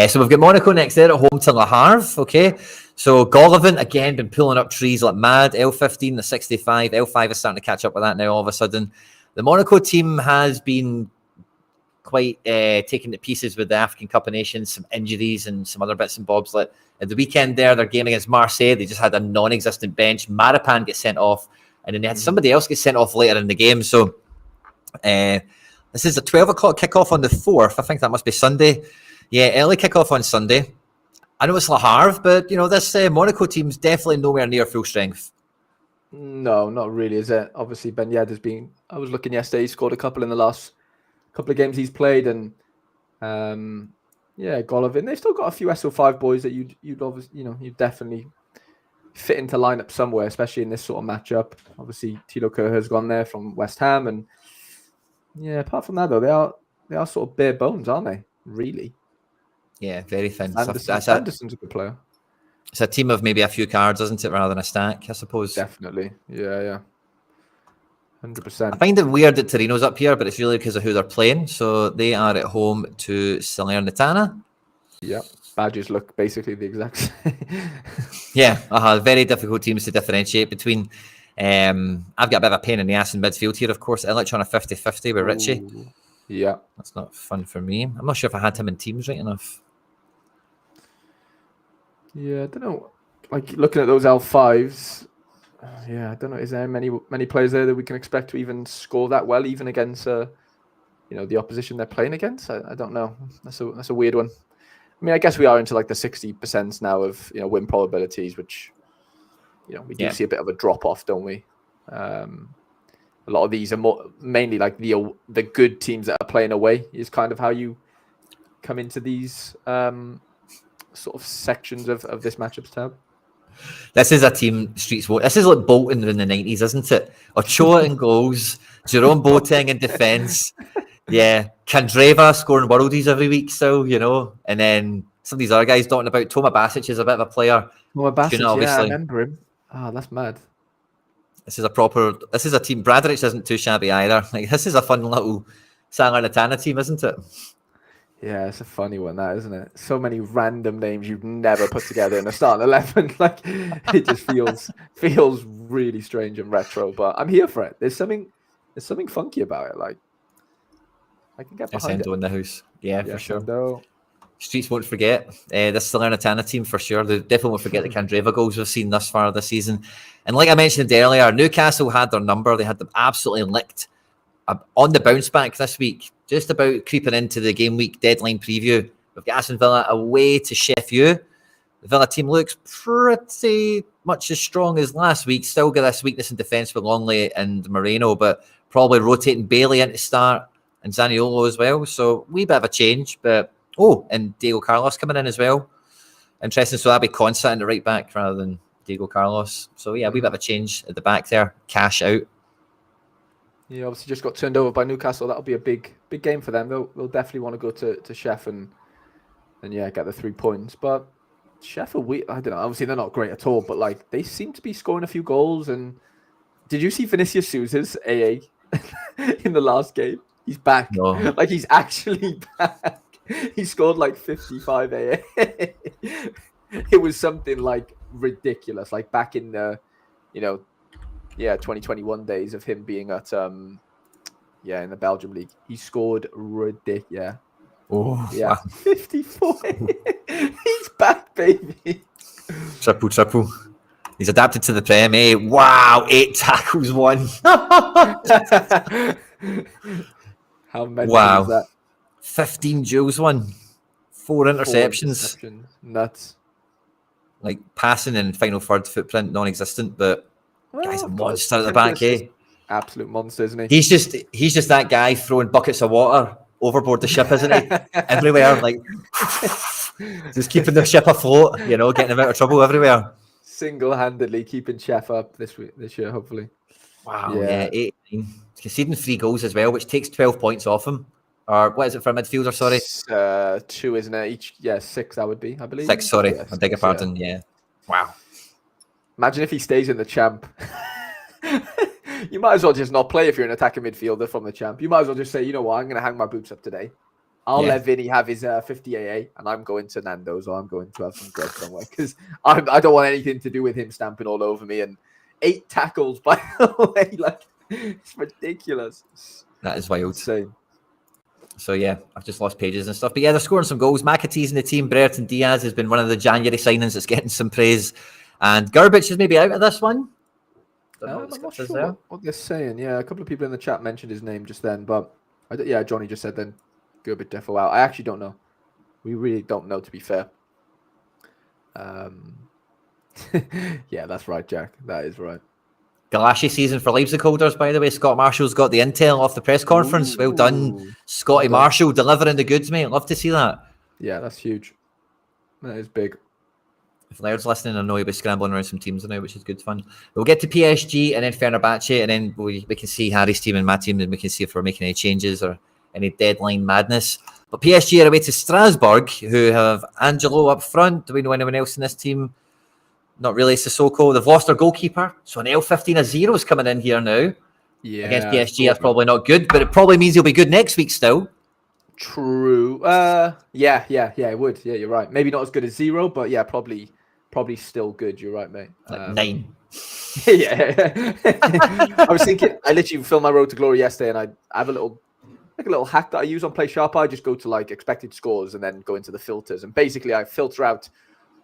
So we've got Monaco next there at home to Le Havre. Okay. So Golovin, again, been pulling up trees like mad. L15, the 65. L5 is starting to catch up with that now all of a sudden. The Monaco team has been quite taken to pieces with the African Cup of Nations, some injuries and some other bits and bobs. Like at the weekend there, their game against Marseille, they just had a non-existent bench. Marapan gets sent off, and then they had somebody else get sent off later in the game. So this is a 12 o'clock kickoff on the 4th. I think that must be Sunday. Yeah, early kickoff on Sunday. I know it's Le Havre, but this Monaco team's definitely nowhere near full strength. No, not really, is it? Obviously, Ben Yedder's been. I was looking yesterday. He scored a couple in the last couple of games he's played, and Golovin. They've still got a few SO5 boys that you'd obviously you'd definitely fit into lineup somewhere, especially in this sort of matchup. Obviously, Tilo Kerr has gone there from West Ham, and apart from that though, they are sort of bare bones, aren't they? Really? Yeah, very thin. Anderson's a good player. It's a team of maybe a few cards, isn't it, rather than a stack, I suppose. Definitely. Yeah. 100%. I find it weird that Torino's up here, but it's really because of who they're playing. So they are at home to Salernitana. Yeah, badges look basically the exact same. Yeah, very difficult teams to differentiate between. I've got a bit of a pain in the ass in midfield here, of course. Illich on a 50-50 with Richie. Ooh, yeah. That's not fun for me. I'm not sure if I had him in teams right enough. Yeah, I don't know. Like looking at those L5s, I don't know. Is there many players there that we can expect to even score that well, even against the opposition they're playing against? I don't know. That's a weird one. I mean, I guess we are into like the 60% now of win probabilities, which we do see a bit of a drop off, don't we? A lot of these are mainly like the good teams that are playing away is kind of how you come into these sort of sections of this matchups tab. This is a team Streets vote. This is like Bolton in the 90s, isn't it? Ochoa in goals, Jerome Boateng in defence. Yeah, Candreva scoring worldies every week still, and then some of these other guys talking about Toma Basic is a bit of a player. Toma Basic, I remember him. That's mad. This is a team. Bradrich isn't too shabby either. Like this is a fun little Salernitana team, isn't it? Yeah, it's a funny one, that, isn't it? So many random names you'd never put together in a starting 11. Like it just feels really strange and retro, but I'm here for it. There's something funky about it. Like I can get behind it. in the house. Yeah, for sure. Streets won't forget. This Salernitana team for sure. They definitely won't forget the Candreva goals we've seen thus far this season. And like I mentioned earlier, Newcastle had their number. They had them absolutely licked on the bounce back this week. Just about creeping into the game week deadline preview. We've got Aston Villa away to Sheffield. The Villa team looks pretty much as strong as last week. Still got this weakness in defence with Longley and Moreno, but probably rotating Bailey into start and Zaniolo as well. So wee bit of a change. But and Diego Carlos coming in as well. Interesting. So that'll be Consa in the right back rather than Diego Carlos. So yeah, wee bit of a change at the back there. Cash out. Yeah, obviously just got turned over by Newcastle. That'll be a big game for them. They'll definitely want to go to Sheff and get the 3 points. But Sheffield, I don't know. Obviously, they're not great at all, but like they seem to be scoring a few goals. And did you see Vinicius Sousa's AA in the last game? He's back. No. Like he's actually back. He scored like 55 AA. It was something like ridiculous. Like back in the, 2021 days of him being at in the Belgium league. He scored ridiculous. Yeah. Oh, wow. 54. He's back, baby. Triple. He's adapted to the Prem. Wow, 8 tackles, 1. How many wow. is that? 15 duels, 1. 4 interceptions. Nuts. Like passing and final third footprint, non-existent, but guy's a monster at the back, Absolute monster, isn't he? He's just that guy throwing buckets of water overboard the ship, isn't he? Everywhere, like just keeping the ship afloat, getting him out of trouble everywhere. Single-handedly keeping Chef up this year, hopefully. Wow, yeah, 18. Conceding 3 goals as well, which takes 12 points off him. Or what is it for a midfielder? Sorry, 2, isn't it? Each, 6. That would be, I believe. 6. Sorry, yeah, I beg your pardon. Yeah. Wow. Imagine if he stays in the champ. You might as well just not play if you're an attacking midfielder from the champ. You might as well just say, you know what, I'm going to hang my boots up today. I'll let Vinny have his 50 AA, and I'm going to Nando's, or I'm going to have some bread somewhere, because I don't want anything to do with him stamping all over me. And 8 tackles, by the way, like it's ridiculous. That is wild. Insane. So yeah, I've just lost pages and stuff. But yeah, they're scoring some goals. McAtee's in the team. Brereton Diaz has been one of the January signings that's getting some praise. And Garbage is maybe out of this one. I'm not sure what they're saying. Yeah, a couple of people in the chat mentioned his name just then, but Johnny just said then Garbage defo out. I actually don't know. We really don't know, to be fair. Yeah, that's right, Jack. That is right. Galashi season for Leipzig holders, by the way. Scott Marshall's got the intel off the press conference. Well done, Scotty Marshall, delivering the goods, mate. Love to see that. Yeah, that's huge. That is big. If Laird's listening, I know he'll be scrambling around some teams now, which is good fun. We'll get to PSG and then Fenerbahce, and then we can see Harry's team and my team, and we can see if we're making any changes or any deadline madness. But PSG are away to Strasbourg, who have Angelo up front. Do we know anyone else in this team? Not really. Sissoko. They've lost their goalkeeper, so an L15 of 0 is coming in here now. Yeah, against PSG, that's probably not good, but it probably means he'll be good next week still. True. Yeah, it would. Yeah, you're right. Maybe not as good as 0, but yeah, probably still good. You're right, mate. Like 9. Yeah. I was thinking, I literally filmed my Road to Glory yesterday, and I have a little hack that I use on Play Sharper. I just go to like expected scores and then go into the filters, and basically I filter out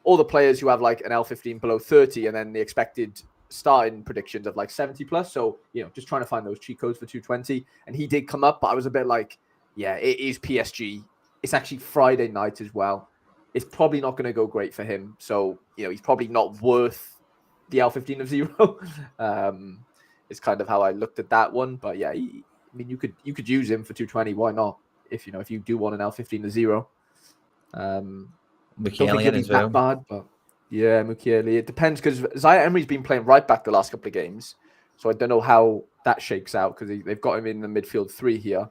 all the players who have like an L15 below 30, and then the expected starting predictions of like 70 plus. So, just trying to find those cheat codes for 220. And he did come up, but I was a bit like, yeah, it is PSG. It's actually Friday night as well. It's probably not going to go great for him. So, he's probably not worth the L15 of 0. It's kind of how I looked at that one. But yeah, you could use him for 220. Why not? If you do want an L15 of 0. Mukiele as well. Bad, but yeah, Mukiele. It depends, because Zaire Emery's been playing right back the last couple of games, so I don't know how that shakes out, because they've got him in the midfield 3 here.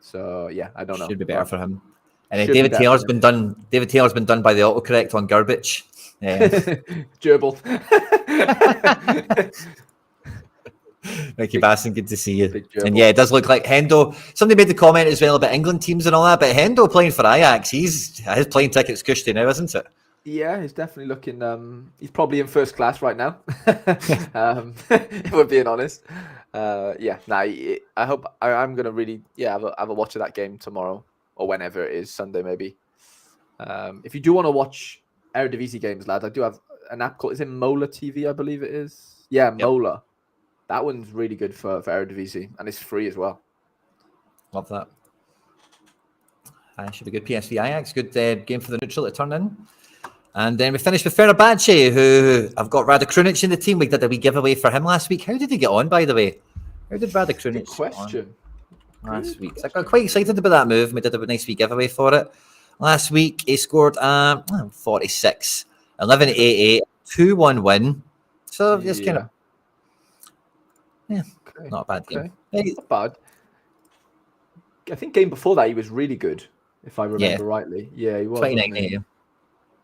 So yeah, I don't know. Should be better for him. And then David Taylor's been done. David Taylor's been done by the autocorrect on Garbage. Gerbil. Ricky Basson, good to see you. And yeah, it does look like Hendo. Somebody made the comment as well about England teams and all that, but Hendo playing for Ajax, his playing ticket's cushy now, isn't it? Yeah, he's definitely looking. He's probably in first class right now. If we're being honest. I hope I'm gonna really have a watch of that game tomorrow or whenever it is, Sunday maybe. If you do want to watch Eredivisie games, lads, I do have an app called, is it Mola TV, I believe it is? Yeah, Mola. That one's really good for Eredivisie, and it's free as well. Love that. Should be good. PSV Ajax, good game for the neutral to turn in. And then we finished with Fenerbahce, who I've got Rada Krunic in the team. We did a wee giveaway for him last week. How did he get on, by the way? How did Rada Krunic Good question. Last week? I got quite excited about that move. We did a nice wee giveaway for it. Last week, he scored 46, 11-88, 2-1 win. So just kind of, not a bad game. Not bad. I think game before that, he was really good, if I remember rightly. Yeah, he was. 29-80.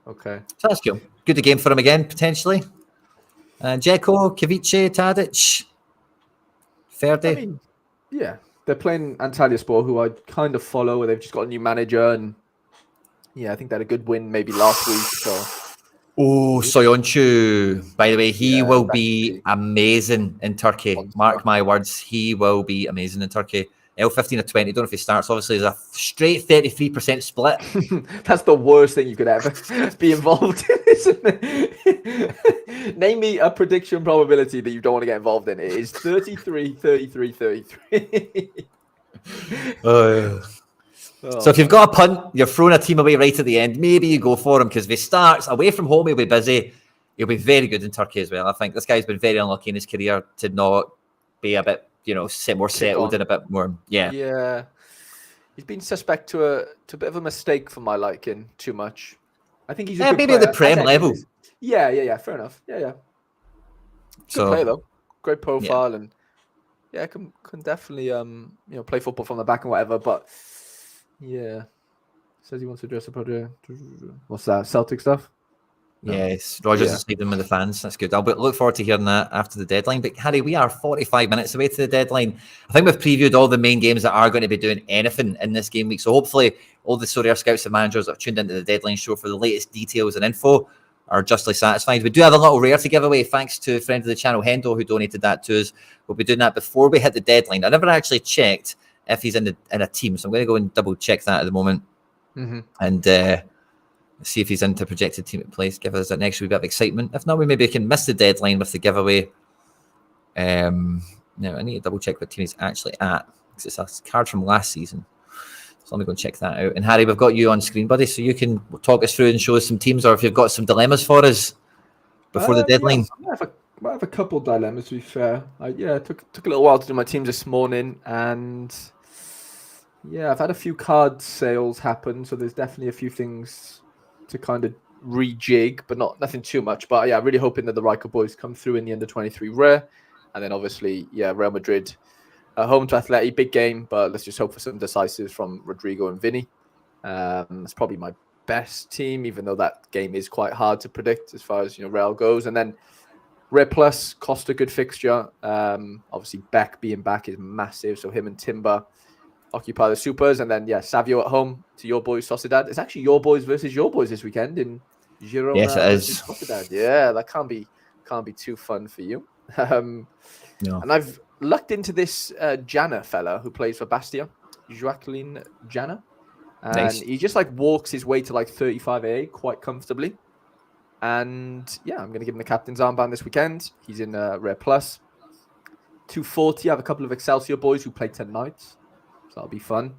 Okay. So that's cool. Good game for him again, potentially. Dzeko, Kavice, Tadic, Ferdi. I mean, yeah. They're playing Antalyaspor, who I kind of follow. They've just got a new manager. And yeah, I think they had a good win maybe last week. So. Oh, Soyuncu. By the way, he will be amazing in Turkey. Mark my words. He will be amazing in Turkey. L15 or 20. Don't know if he starts. Obviously, there's a straight 33% split. That's the worst thing you could ever be involved in, isn't it? Name me a prediction probability that you don't want to get involved in. It is 33, 33, 33. So if you've got a punt, you're throwing a team away right at the end, maybe you go for him, because if he starts away from home, he'll be busy. He'll be very good in Turkey as well. I think this guy's been very unlucky in his career to not be a bit, more settled and a bit more. Yeah. He's been suspect to a bit of a mistake for my liking. Too much. I think he's a good maybe player. at the Prem level. Yeah. Fair enough. Yeah. Good player though. Great profile and can definitely play football from the back and whatever. But says he wants to dress up. What's that? Celtic stuff. No. Yes, Rogers is leading with the fans. That's good. I'll look forward to hearing that after the deadline. But Harry, we are 45 minutes away to the deadline. I think we've previewed all the main games that are going to be doing anything in this game week. So hopefully all the Sorare scouts and managers that have tuned into the deadline show for the latest details and info are justly satisfied. We do have a little rare to give away, thanks to a friend of the channel, Hendo, who donated that to us. We'll be doing that before we hit the deadline. I never actually checked if he's in a team, so I'm going to go and double check that at the moment. And see if he's into projected team at place. Give us an extra bit of excitement. If not, we maybe can miss the deadline with the giveaway. Now I need to double check what team he's actually at, because it's a card from last season. So let me go and check that out. And Harry, we've got you on screen, buddy, so you can talk us through and show us some teams, or if you've got some dilemmas for us before the deadline. I have a couple dilemmas, to be fair. It took a little while to do my teams this morning, and I've had a few card sales happen, so there's definitely a few things to kind of rejig, but nothing too much. But really hoping that the Riker boys come through in the under-23 rare, and then obviously Real Madrid home to Atleti, big game, but let's just hope for some decisives from Rodrigo and Vinny. That's probably my best team, even though that game is quite hard to predict as far as Real goes. And then Rare Plus, Costa, good fixture. Obviously Beck being back is massive, so him and Timber occupy the supers. And then Savio at home to your boys Sociedad. It's actually your boys versus your boys this weekend in Girona. Yes, it is. Sociedad. Yeah, that can't be too fun for you. No. And I've lucked into this Jana fella who plays for Bastia, Joaquin Jana, and he just walks his way to 35A quite comfortably. And I'm going to give him the captain's armband this weekend. He's in Rare Plus. 240. I have a couple of Excelsior boys who play tonight, so that'll be fun.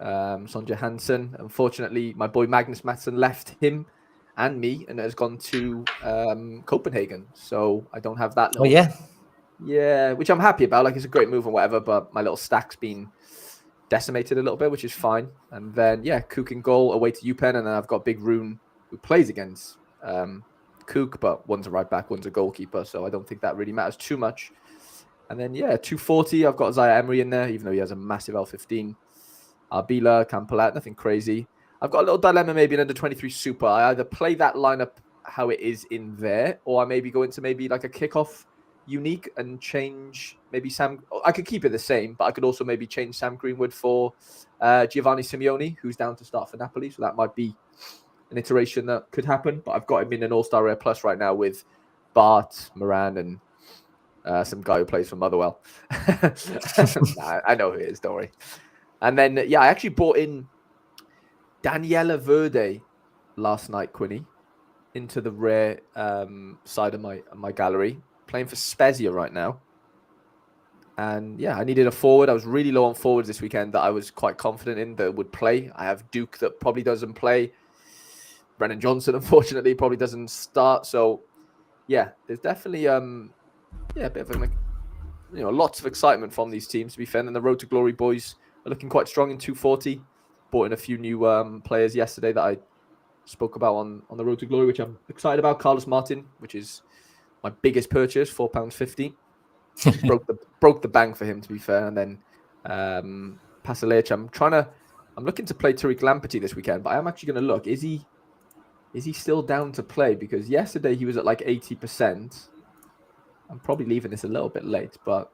Sonja Hansen. Unfortunately, my boy Magnus Mattsson left him and me and has gone to Copenhagen, so I don't have that little. Yeah, which I'm happy about. It's a great move and whatever, but my little stack's been decimated a little bit, which is fine. And then, Cook in goal away to UPenn, and then I've got Big Rune who plays against Cook, but one's a right back, one's a goalkeeper, so I don't think that really matters too much. And then, 240, I've got Zaya Emery in there, even though he has a massive L15. Arbila, Campolat, nothing crazy. I've got a little dilemma maybe in under-23 Super. I either play that lineup how it is in there, or I maybe go into maybe a kickoff unique and change maybe Sam. I could keep it the same, but I could also maybe change Sam Greenwood for Giovanni Simeone, who's down to start for Napoli. So that might be an iteration that could happen. But I've got him in an All-Star Rare Plus right now with Bart, Moran, and some guy who plays for Motherwell. I know who it is, don't worry. And then, I actually brought in Daniela Verde last night, Quinny, into the rare side of my gallery, playing for Spezia right now. And yeah, I needed a forward. I was really low on forwards this weekend that I was quite confident in that would play. I have Duke that probably doesn't play. Brennan Johnson, unfortunately, probably doesn't start. So yeah, there's definitely a bit of lots of excitement from these teams, to be fair. And the Road to Glory boys are looking quite strong in 240. Brought in a few new players yesterday that I spoke about on the Road to Glory, which I'm excited about. Carlos Martin, which is my biggest purchase, £4.50. broke the bank for him, to be fair. And then Pasalic, I'm looking to play Tariq Lamptey this weekend, but I am actually going to look. Is he still down to play? Because yesterday he was at like 80%. I'm probably leaving this a little bit late, but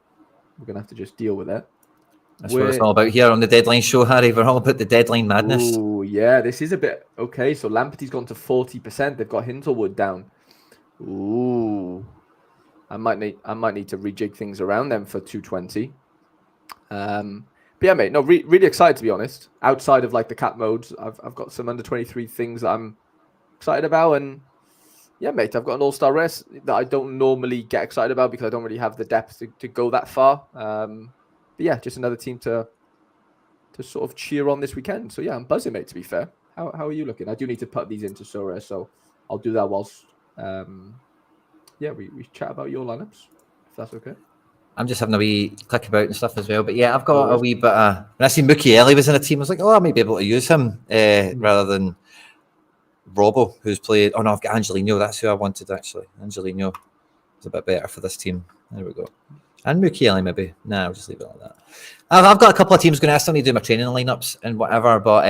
we're going to have to just deal with it. That's what it's all about here on the Deadline Show, Harry. We're all about the deadline madness. Oh, yeah, this is a bit... Okay, so Lamptey's gone to 40%. They've got Hintlewood down. Ooh. I might need to rejig things around them for 220. But yeah, mate, no, really excited, to be honest. Outside of like the cap modes, I've got some under 23 things that I'm excited about. And yeah, mate, I've got an all-star race that I don't normally get excited about because I don't really have the depth to go that far. But yeah, just another team to sort of cheer on this weekend. So yeah, I'm buzzing, mate, to be fair. How are you looking? I do need to put these into Sorare, so I'll do that whilst we chat about your lineups, if that's okay. I'm just having a wee click about and stuff as well. But yeah, I've got a wee bit of... When I see Mukiele was in a team, I was like, I might be able to use him rather than Robbo, who's played... Oh, no, I've got Angelino. That's who I wanted, actually. Angelino is a bit better for this team. There we go. And Mukiele, maybe. Nah, I'll just leave it like that. I've got a couple of teams going to ask me to do my training lineups and whatever, but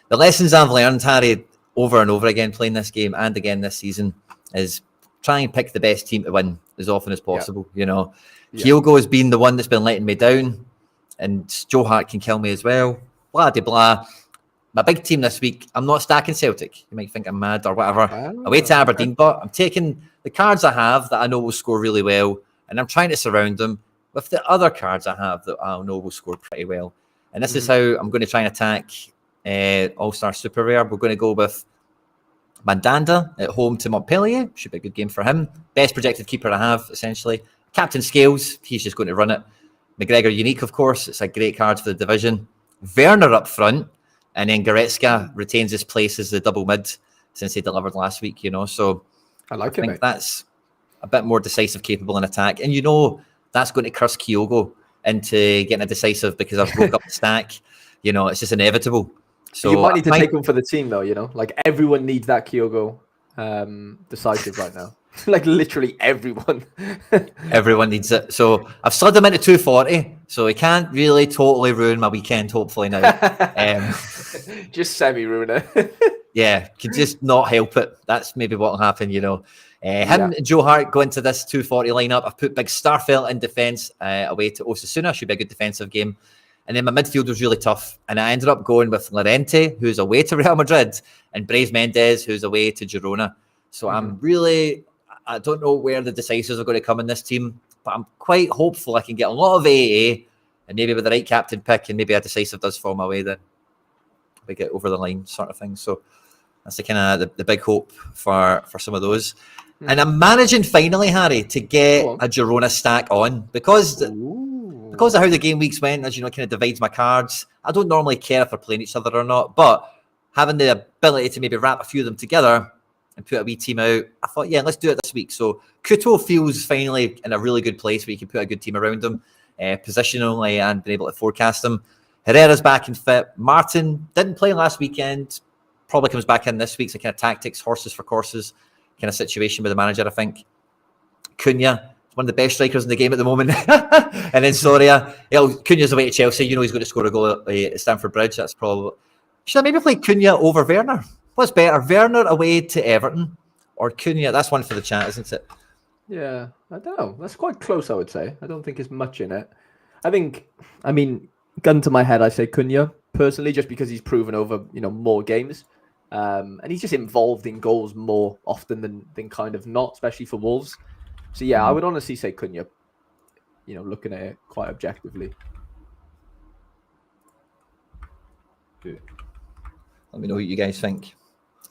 the lessons I've learned, Harry, over and over again playing this game and again this season is try and pick the best team to win as often as possible. You know, Kyogo has been the one that's been letting me down, and Joe Hart can kill me as well. Blah de blah. My big team this week, I'm not stacking Celtic. You might think I'm mad or whatever. Away to Aberdeen, but I'm taking the cards I have that I know will score really well, and I'm trying to surround them with the other cards I have that I know will score pretty well. And this is how I'm going to try and attack All-Star Super Rare. We're going to go with Mandanda at home to Montpellier. Should be a good game for him. Best projected keeper I have, essentially. Captain Scales, he's just going to run it. McGregor Unique, of course. It's a great card for the division. Werner up front. And then Goretzka retains his place as the double mid since he delivered last week, you know. So I think that's a bit more decisive, capable in attack. And you know that's going to curse Kyogo into getting a decisive because I've broke up the stack. You know, it's just inevitable. So you might need to take him for the team, though, you know? Like, everyone needs that Kyogo decisive right now. Like, literally everyone. Everyone needs it. So I've slid him into 240, so he can't really totally ruin my weekend, hopefully, now. Just semi-ruin it. Yeah, can just not help it. That's maybe what will happen, you know. Him and Joe Hart go into this 240 lineup. I've put Big Starfelt in defence away to Osasuna. Should be a good defensive game. And then my midfield was really tough. And I ended up going with Llorente, who's away to Real Madrid, and Brave Mendes, who's away to Girona. So I'm really... I don't know where the decisives are going to come in this team, but I'm quite hopeful I can get a lot of AA, and maybe with the right captain pick, and maybe a decisive does fall my way, then we get over the line sort of thing. So that's the kind of the big hope for some of those. And I'm managing finally, Harry, to get a Girona stack on because of how the game weeks went. As you know, it kind of divides my cards. I don't normally care if they're playing each other or not, but having the ability to maybe wrap a few of them together and put a wee team out, I thought, yeah, let's do it this week. So Kuto feels finally in a really good place where you can put a good team around him, positionally, and been able to forecast him. Herrera's back and fit. Martin didn't play last weekend, probably comes back in this week. So kind of tactics, horses for courses kind of situation with the manager, I think. Cunha, one of the best strikers in the game at the moment. And then Sorare, Cunha's away to Chelsea. You know he's going to score a goal at Stamford Bridge. That's probably... Should I maybe play Cunha over Werner? What's better, Werner away to Everton or Cunha? That's one for the chat, isn't it? Yeah, I don't know. That's quite close, I would say. I don't think there's much in it. Gun to my head, I say Cunha, personally, just because he's proven over, more games. And he's just involved in goals more often than kind of not, especially for Wolves. So, yeah, I would honestly say Cunha, looking at it quite objectively. Let me know what you guys think.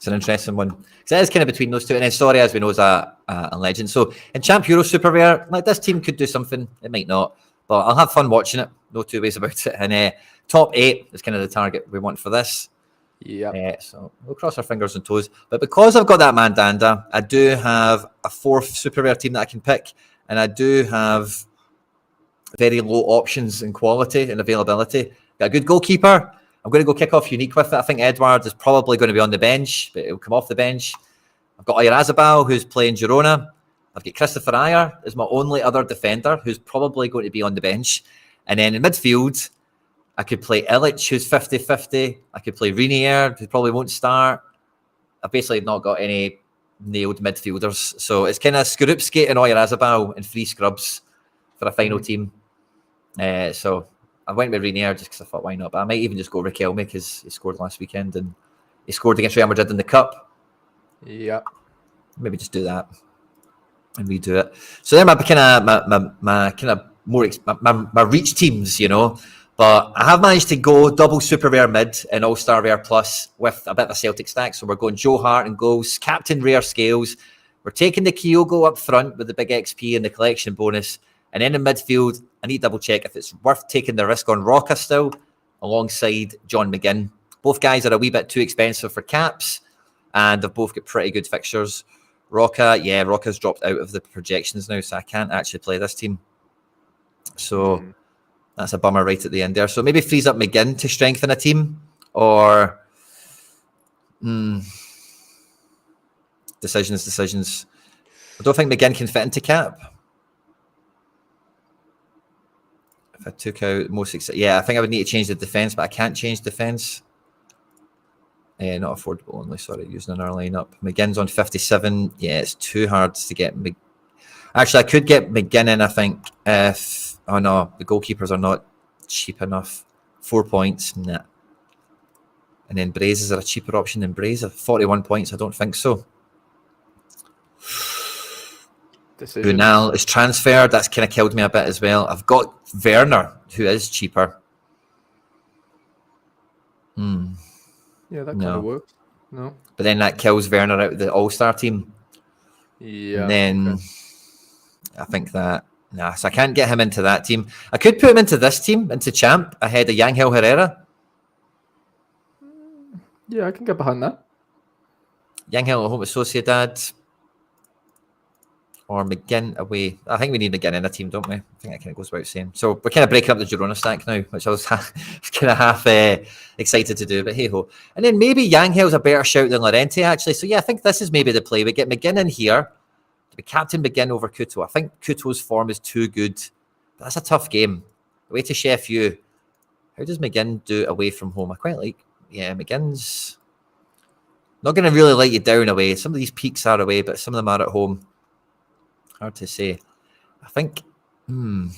It's an interesting one. So it is kind of between those two. And then Sorare, as we know, is a legend. So in Champ Euro Super Rare, like this team could do something. It might not. But I'll have fun watching it. No two ways about it. And top 8 is kind of the target we want for this. Yeah. So we'll cross our fingers and toes. But because I've got that Mandanda, I do have a 4th Super Rare team that I can pick. And I do have very low options in quality and availability. Got a good goalkeeper. I'm going to go kick off unique with it. I think Edward is probably going to be on the bench, but he'll come off the bench. I've got Oyarzabal, who's playing Girona. I've got Christopher Ayer as my only other defender, who's probably going to be on the bench. And then in midfield, I could play Illich, who's 50-50. I could play Renier, who probably won't start. I've basically not got any nailed midfielders. So it's kind of Skorupski and Oyarzabal and 3 scrubs for a final team. So I went with Renier just because I thought, why not? But I might even just go Riquelme because he scored last weekend and he scored against Real Madrid in the Cup. Yeah. Maybe just do that and redo it. So they're my reach teams, you know. But I have managed to go double Super Rare Mid and All-Star Rare Plus with a bit of a Celtic stack. So we're going Joe Hart and goals, Captain Rare Scales. We're taking the Kyogo up front with the big XP and the collection bonus. And then in midfield, I need to double check if it's worth taking the risk on Roca still, alongside John McGinn. Both guys are a wee bit too expensive for caps, and they've both got pretty good fixtures. Roca's dropped out of the projections now, so I can't actually play this team. So that's a bummer right at the end there. So maybe frees up McGinn to strengthen a team, or decisions. I don't think McGinn can fit into cap. If I took out most, I think I would need to change the defense, but I can't change defense. Not affordable only. Sorry, using in our lineup. McGinn's on 57. Yeah, it's too hard to get. Actually, I could get McGinn in. I think if the goalkeepers are not cheap enough. 4 points, nah. And then Braze, is there a cheaper option than Braze? 41 points. I don't think so. Unal is transferred. That's kind of killed me a bit as well. I've got Werner, who is cheaper. Yeah, that kind of works. No. But then that kills Werner out of the All-Star team. Yeah. And then I think that... so I can't get him into that team. I could put him into this team, into Champ, ahead of Yangel Herrera. Yeah, I can get behind that. Yangel at home with Sociedad. Or McGinn away. I think we need McGinn in a team, don't we? I think that kind of goes without saying. So we're kind of breaking up the Girona stack now, which I was kind of half excited to do, but hey-ho. And then maybe Yangel's a better shout than Llorente, actually. So yeah, I think this is maybe the play. We get McGinn in here. We captain McGinn over Couto. I think Couto's form is too good. But that's a tough game. Away to Chef U. How does McGinn do away from home? I quite like... Yeah, McGinn's not going to really let you down away. Some of these peaks are away, but some of them are at home. Hard to say. I think maybe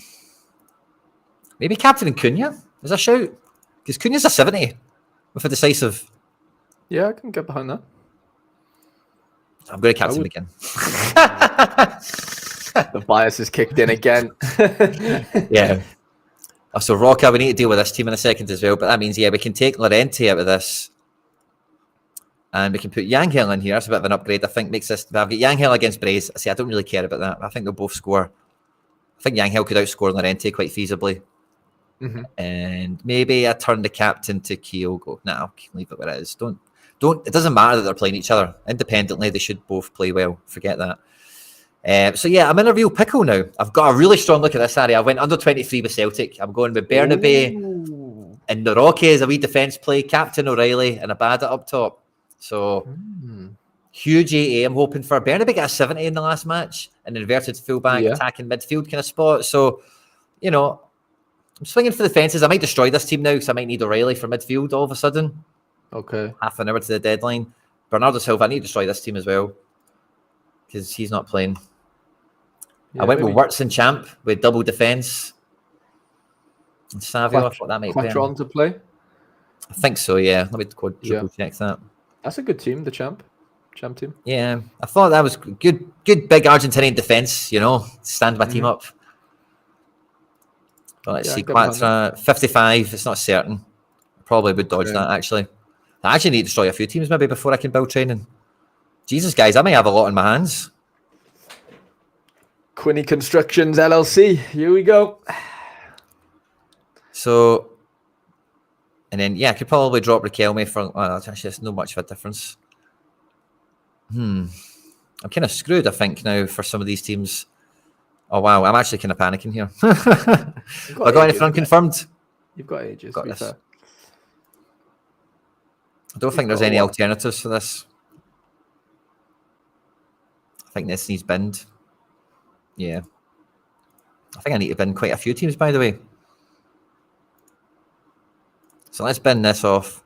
captain Cunha is a shout, because Cunha's a 70 with a decisive. Yeah, I can get behind that. I'm going to captain again. The bias is kicked in again. Yeah. So Roca, we need to deal with this team in a second as well, but that means we can take Llorente out of this. And we can put Yangel in here. That's a bit of an upgrade. I think makes this... I've got Yangel against Braze. I don't really care about that. I think they'll both score. I think Yangel could outscore Llorente quite feasibly. Mm-hmm. And maybe I turn the captain to Kyogo. No, I'll leave it where it is. Don't. It doesn't matter that they're playing each other. Independently, they should both play well. Forget that. So yeah, I'm in a real pickle now. I've got a really strong look at this area. I went under 23 with Celtic. I'm going with Bernabe and Naroque as a wee defence play. Captain O'Reilly and Abada up top. So, huge AA. I'm hoping for Bernabe got a 70 in the last match, an inverted fullback, attacking midfield kind of spot. So, you know, I'm swinging for the fences. I might destroy this team now because I might need O'Reilly for midfield all of a sudden. Okay. Half an hour to the deadline. Bernardo Silva, I need to destroy this team as well because he's not playing. Yeah, I went with Wirtz and Champ with double defence. And Savio, I thought that might be Quatron to play? I think so, yeah. Let me triple check that. That's a good team, the Champ team. Yeah, I thought that was good big Argentinian defence, you know, stand my team up. But let's see, Quatra, 55, it's not certain. Probably would dodge that, actually. I actually need to destroy a few teams maybe before I can build training. Jesus, guys, I may have a lot in my hands. Quinny Constructions LLC. Here we go. So, and then, yeah, I could probably drop Riquelme for... Well, actually, it's not much of a difference. I'm kind of screwed, I think, now for some of these teams. Oh, wow. I'm actually kind of panicking here. I got anything unconfirmed? You've got ages, got to be this. fair. I don't think there's any alternatives for this. I think this needs binned. Yeah. I think I need to bin quite a few teams, by the way. So let's bin this off.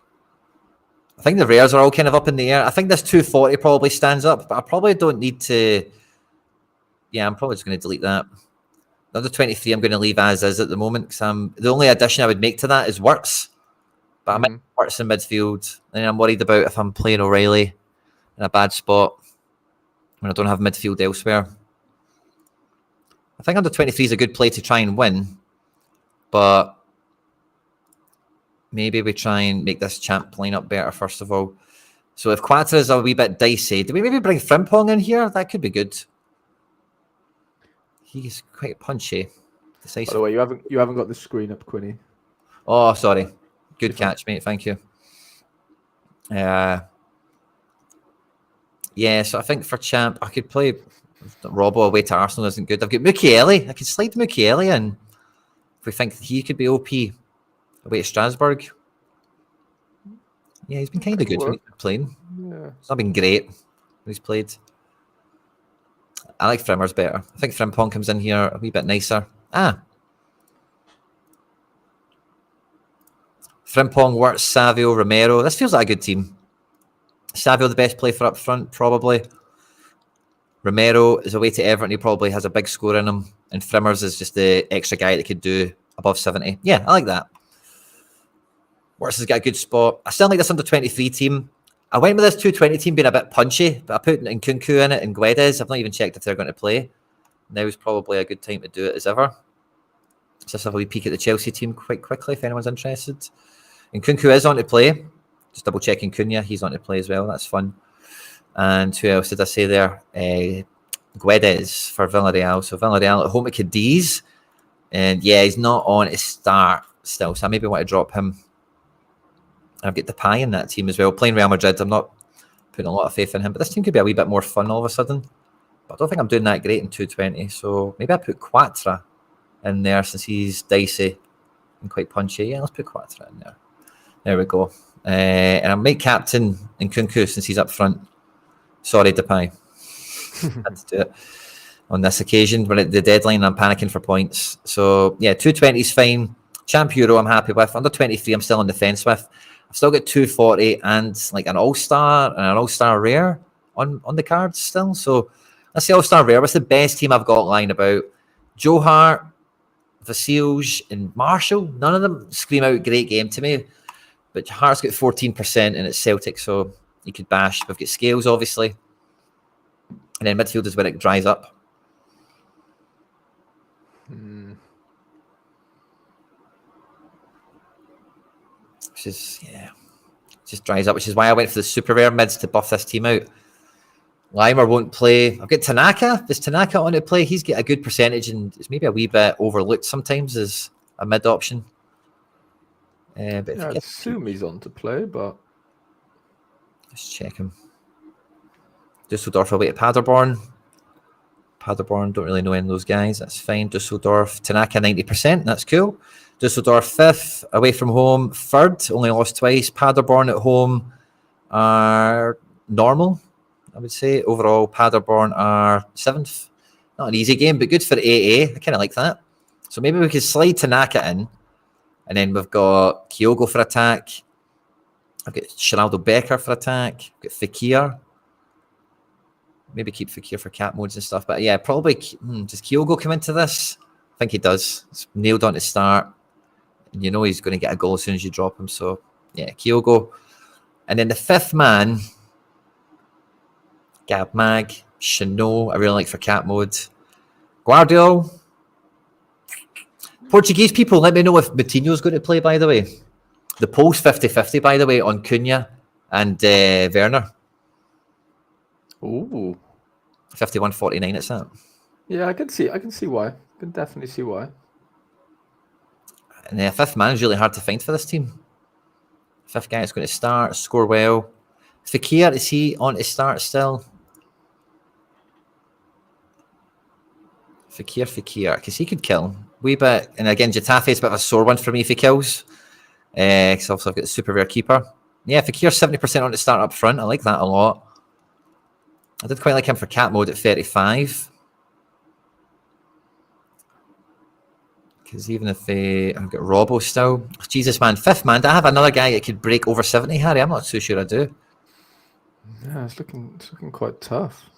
I think the rares are all kind of up in the air. I think this 240 probably stands up, but I probably don't need to... Yeah, I'm probably just going to delete that. Another 23 I'm going to leave as is at the moment, because the only addition I would make to that is Wirtz. But I might Wirtz in midfield, and I'm worried about if I'm playing O'Reilly in a bad spot when I don't have midfield elsewhere. I think under 23 is a good play to try and win, but maybe we try and make this champ lineup better first of all. So if Quattro is a wee bit dicey, do we maybe bring Frimpong in here? That could be good. He's quite punchy. Decisive. By the way, you haven't got the screen up, Quinny. Oh, sorry. Good catch, mate. Thank you. Yeah, so I think for champ, I could play Robbo away to Arsenal isn't good. I've got Mukiele. I could slide Mukiele in if we think he could be OP away to Strasbourg. Yeah, he's been kind of good when he's been playing. Yeah. It's not been great when he's played. I like Frimmers better. I think Frimpong comes in here a wee bit nicer. Frimpong, Wirtz, Savio, Romero. This feels like a good team. Savio, the best play for up front, probably. Romero is away to Everton. He probably has a big score in him. And Frimmers is just the extra guy that could do above 70. Yeah, I like that. Wirtz has got a good spot. I still like this under 23 team. I went with this 220 team being a bit punchy, but I put Nkunku in it and Guedes. I've not even checked if they're going to play. Now is probably a good time to do it as ever. Let's just have a wee peek at the Chelsea team quite quickly if anyone's interested. Nkunku is on to play. Just double checking Cunha. He's on to play as well. That's fun. And who else did I say there? Guedes for Villarreal. So Villarreal at home at Cadiz. And yeah, he's not on to start still. So I maybe want to drop him. I've got Depay in that team as well. Playing Real Madrid, I'm not putting a lot of faith in him. But this team could be a wee bit more fun all of a sudden. But I don't think I'm doing that great in 220. So maybe I put Quattro in there since he's dicey and quite punchy. Yeah, let's put Quattro in there. There we go. And I'll make captain Nkunku since he's up front. Sorry, Depay. Had to do it on this occasion. We're at the deadline and I'm panicking for points. So yeah, 220 is fine. Champ Euro I'm happy with. Under 23 I'm still on the fence with. I've still got 240 and like an all-star and an all-star rare on the cards still. So let's see all-star rare. What's the best team I've got lying about? Joe Hart, Vasilj and Marshall. None of them scream out great game to me. But Hart's got 14% and it's Celtic, so you could bash. We've got Scales, obviously. And then midfield is where it dries up. Which is, yeah, it just dries up, which is why I went for the super rare mids to buff this team out. Limer won't play. I've got Tanaka. Is Tanaka on to play? He's got a good percentage and it's maybe a wee bit overlooked sometimes as a mid option. But I assume he's on to play, but let's check him. Dusseldorf away to Paderborn. Paderborn, don't really know any of those guys. That's fine. Dusseldorf, Tanaka 90%. That's cool. Dusseldorf 5th, away from home 3rd, only lost twice. Paderborn at home are normal, I would say. Overall, Paderborn are 7th. Not an easy game, but good for AA. I kind of like that. So maybe we could slide Tanaka in. And then we've got Kyogo for attack. I've got Shinaldo Becker for attack. I've got Fekir. Maybe keep Fekir for cap modes and stuff. But yeah, probably does Kyogo come into this? I think he does. It's nailed on to start. And you know he's going to get a goal as soon as you drop him. So yeah, Kyogo. And then the 5th man, Gab Mag, Chanot, I really like for cap mode. Guardiola. Portuguese people, let me know if Moutinho's going to play, by the way. The poll's 50-50, by the way, on Cunha And Werner. Ooh. 51.49 it's at. Yeah, I can see why. I can definitely see why. And the fifth man is really hard to find for this team. Fifth guy is going to start, score well. Fekir, is he on to start still? Fekir, because he could kill. Wee bit, and again, Getafe is a bit of a sore one for me if he kills. Because also I've got the super rare keeper. Yeah, Fekir 70% on to start up front. I like that a lot. I did quite like him for cat mode at 35. Because even if I've got Robbo still. Oh, Jesus, man. Fifth man. Do I have another guy that could break over 70, Harry? I'm not so sure I do. Yeah, it's looking quite tough.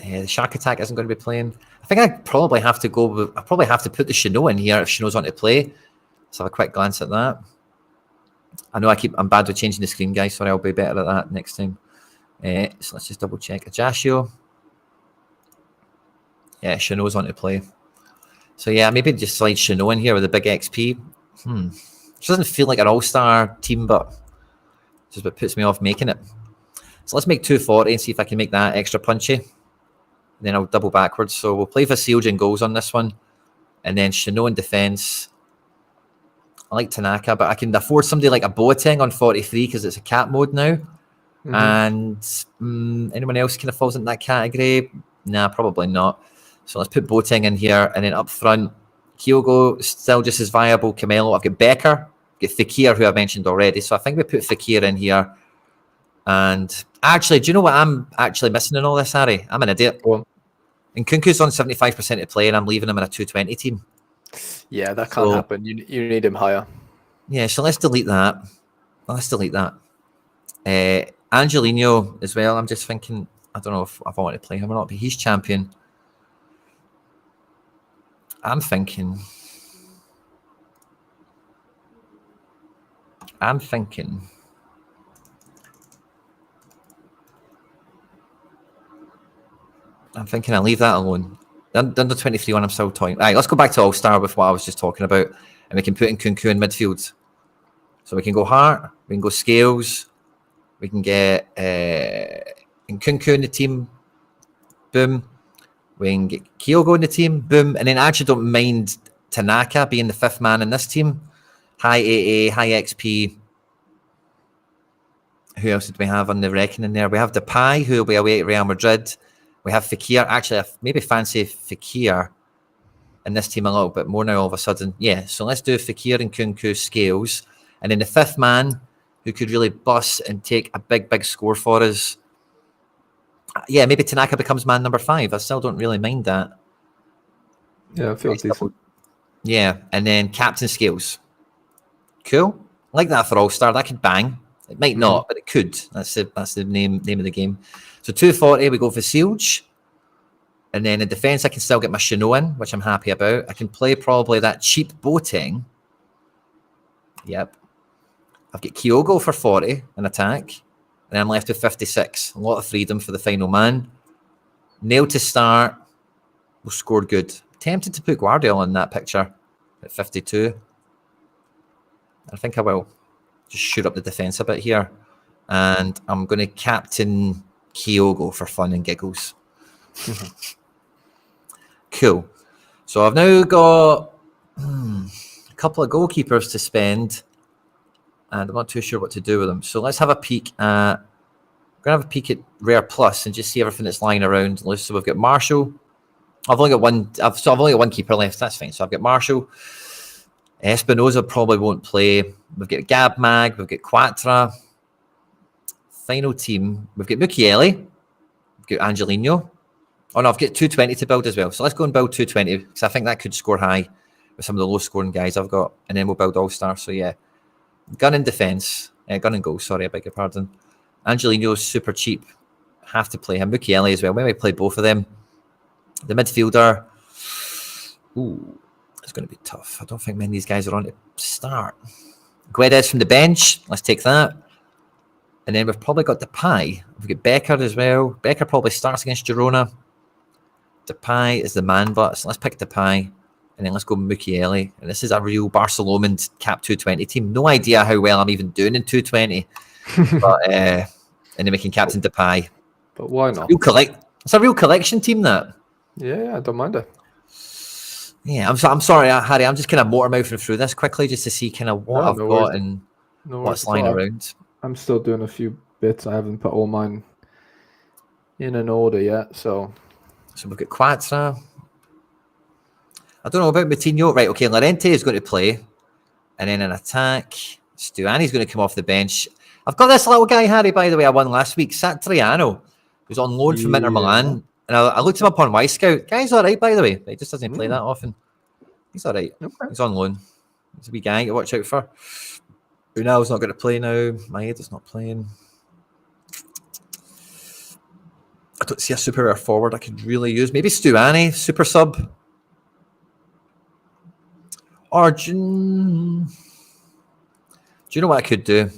The Shark Attack isn't going to be playing. I think I probably have to go with, I probably have to put the Chino in here if Chino's on to play. Let's have a quick glance at that. I know I'm bad with changing the screen, guys. Sorry, I'll be better at that next time. So let's just double check. Ajaccio. Yeah, Chino's on to play. So yeah, maybe just slide Chino in here with a big XP. It doesn't feel like an all-star team, but just what puts me off making it. So let's make 240 and see if I can make that extra punchy. And then I'll double backwards. So we'll play Vasilja and goals on this one. And then Chino in defence. I like Tanaka, but I can afford somebody like a Boateng on 43 because it's a cat mode now. And anyone else kind of falls into that category? Nah, probably not. So let's put Boateng in here. And then up front, Kyogo still just as viable. Camelo. I've got Becker. I've got Fekir, who I mentioned already. So I think we put Fekir in here. And actually, do you know what I'm actually missing in all this, Harry? I'm an idiot. And Kunku's on 75% to play, and I'm leaving him in a 220 team. Yeah, that can't happen. You need him higher. Yeah, so let's delete that. Angelino as well. I'm just thinking, I don't know if I want to play him or not, but he's champion. I'm thinking. I leave that alone. Under 23 one, I'm still toying. Right, let's go back to All-Star with what I was just talking about. And we can put in Kunku in midfield. So we can go Hart, we can go Scales, we can get Kunku in the team, boom. We can get Kyogo in the team, boom. And then I actually don't mind Tanaka being the fifth man in this team. High AA, high XP. Who else did we have on the reckoning there? We have Depay, who will be away at Real Madrid. We have Fekir. Actually, I maybe fancy Fekir in this team a little bit more now all of a sudden. Yeah, so let's do Fekir and Kunku Scales. And then the fifth man who could really bust and take a big score for us. Yeah, maybe Tanaka becomes man number 5. I still don't really mind that. Yeah, I feel decent. Yeah, and then Captain Scales. Cool. I like that for All-Star. That could bang. It might not, but it could. That's the name of the game. So 240, we go for Vasilja. And then in defence, I can still get my Chino in, which I'm happy about. I can play probably that cheap Boateng. Yep. I've got Kyogo for 40 in attack. And I'm left with 56. A lot of freedom for the final man. Nailed to start. We'll score good. Tempted to put Guardiola in that picture at 52. I think I will. Just shoot up the defence a bit here. And I'm going to captain Kyogo for fun and giggles. Cool. So I've now got a couple of goalkeepers to spend. And I'm not too sure what to do with them. So let's have a peek at... I'm going to have a peek at Rare Plus and just see everything that's lying around. So we've got Marshall. I've only got one keeper left. That's fine. So I've got Marshall. Espinoza probably won't play. We've got Gab Mag. We've got Quattro. Final team. We've got Mukiele. We've got Angelino. Oh no, I've got 220 to build as well. So let's go and build 220 because I think that could score high with some of the low scoring guys I've got. And then we'll build All-Star. So yeah. Gun in defence. Gun and goal. Sorry, I beg your pardon. Angelino's super cheap. Have to play him. Mukiele as well. Maybe play both of them. The midfielder. Ooh. It's going to be tough. I don't think many of these guys are on to start. Guedes from the bench. Let's take that. And then we've probably got Depay. We've got Becker as well. Becker probably starts against Girona. Depay is the man, but so let's pick Depay. And then let's go Mukiele. And this is a real Barcelona cap 220 team. No idea how well I'm even doing in 220. But, and then we can captain Depay. But why not? It's a real collection team, that. Yeah, I don't mind it. Yeah, I'm sorry, Harry. I'm just kind of motor-mouthing through this quickly just to see kind of what I've got and what's lying around. I'm still doing a few bits. I haven't put all mine in an order yet. So we've got Quatra. I don't know about Moutinho. Right, okay, Llorente is going to play. And then an attack. Stuani's going to come off the bench. I've got this little guy, Harry, by the way, I won last week. Satara, who's on loan from Inter Milan. And I looked him up on Y-Scout. Guy's all right, by the way. He just doesn't play that often. He's all right. Okay. He's on loan. He's a wee guy to watch out for. Unal's not going to play now. Maeda's not playing. I don't see a super rare forward I could really use. Maybe Stuani, super sub. Or do you know what I could do?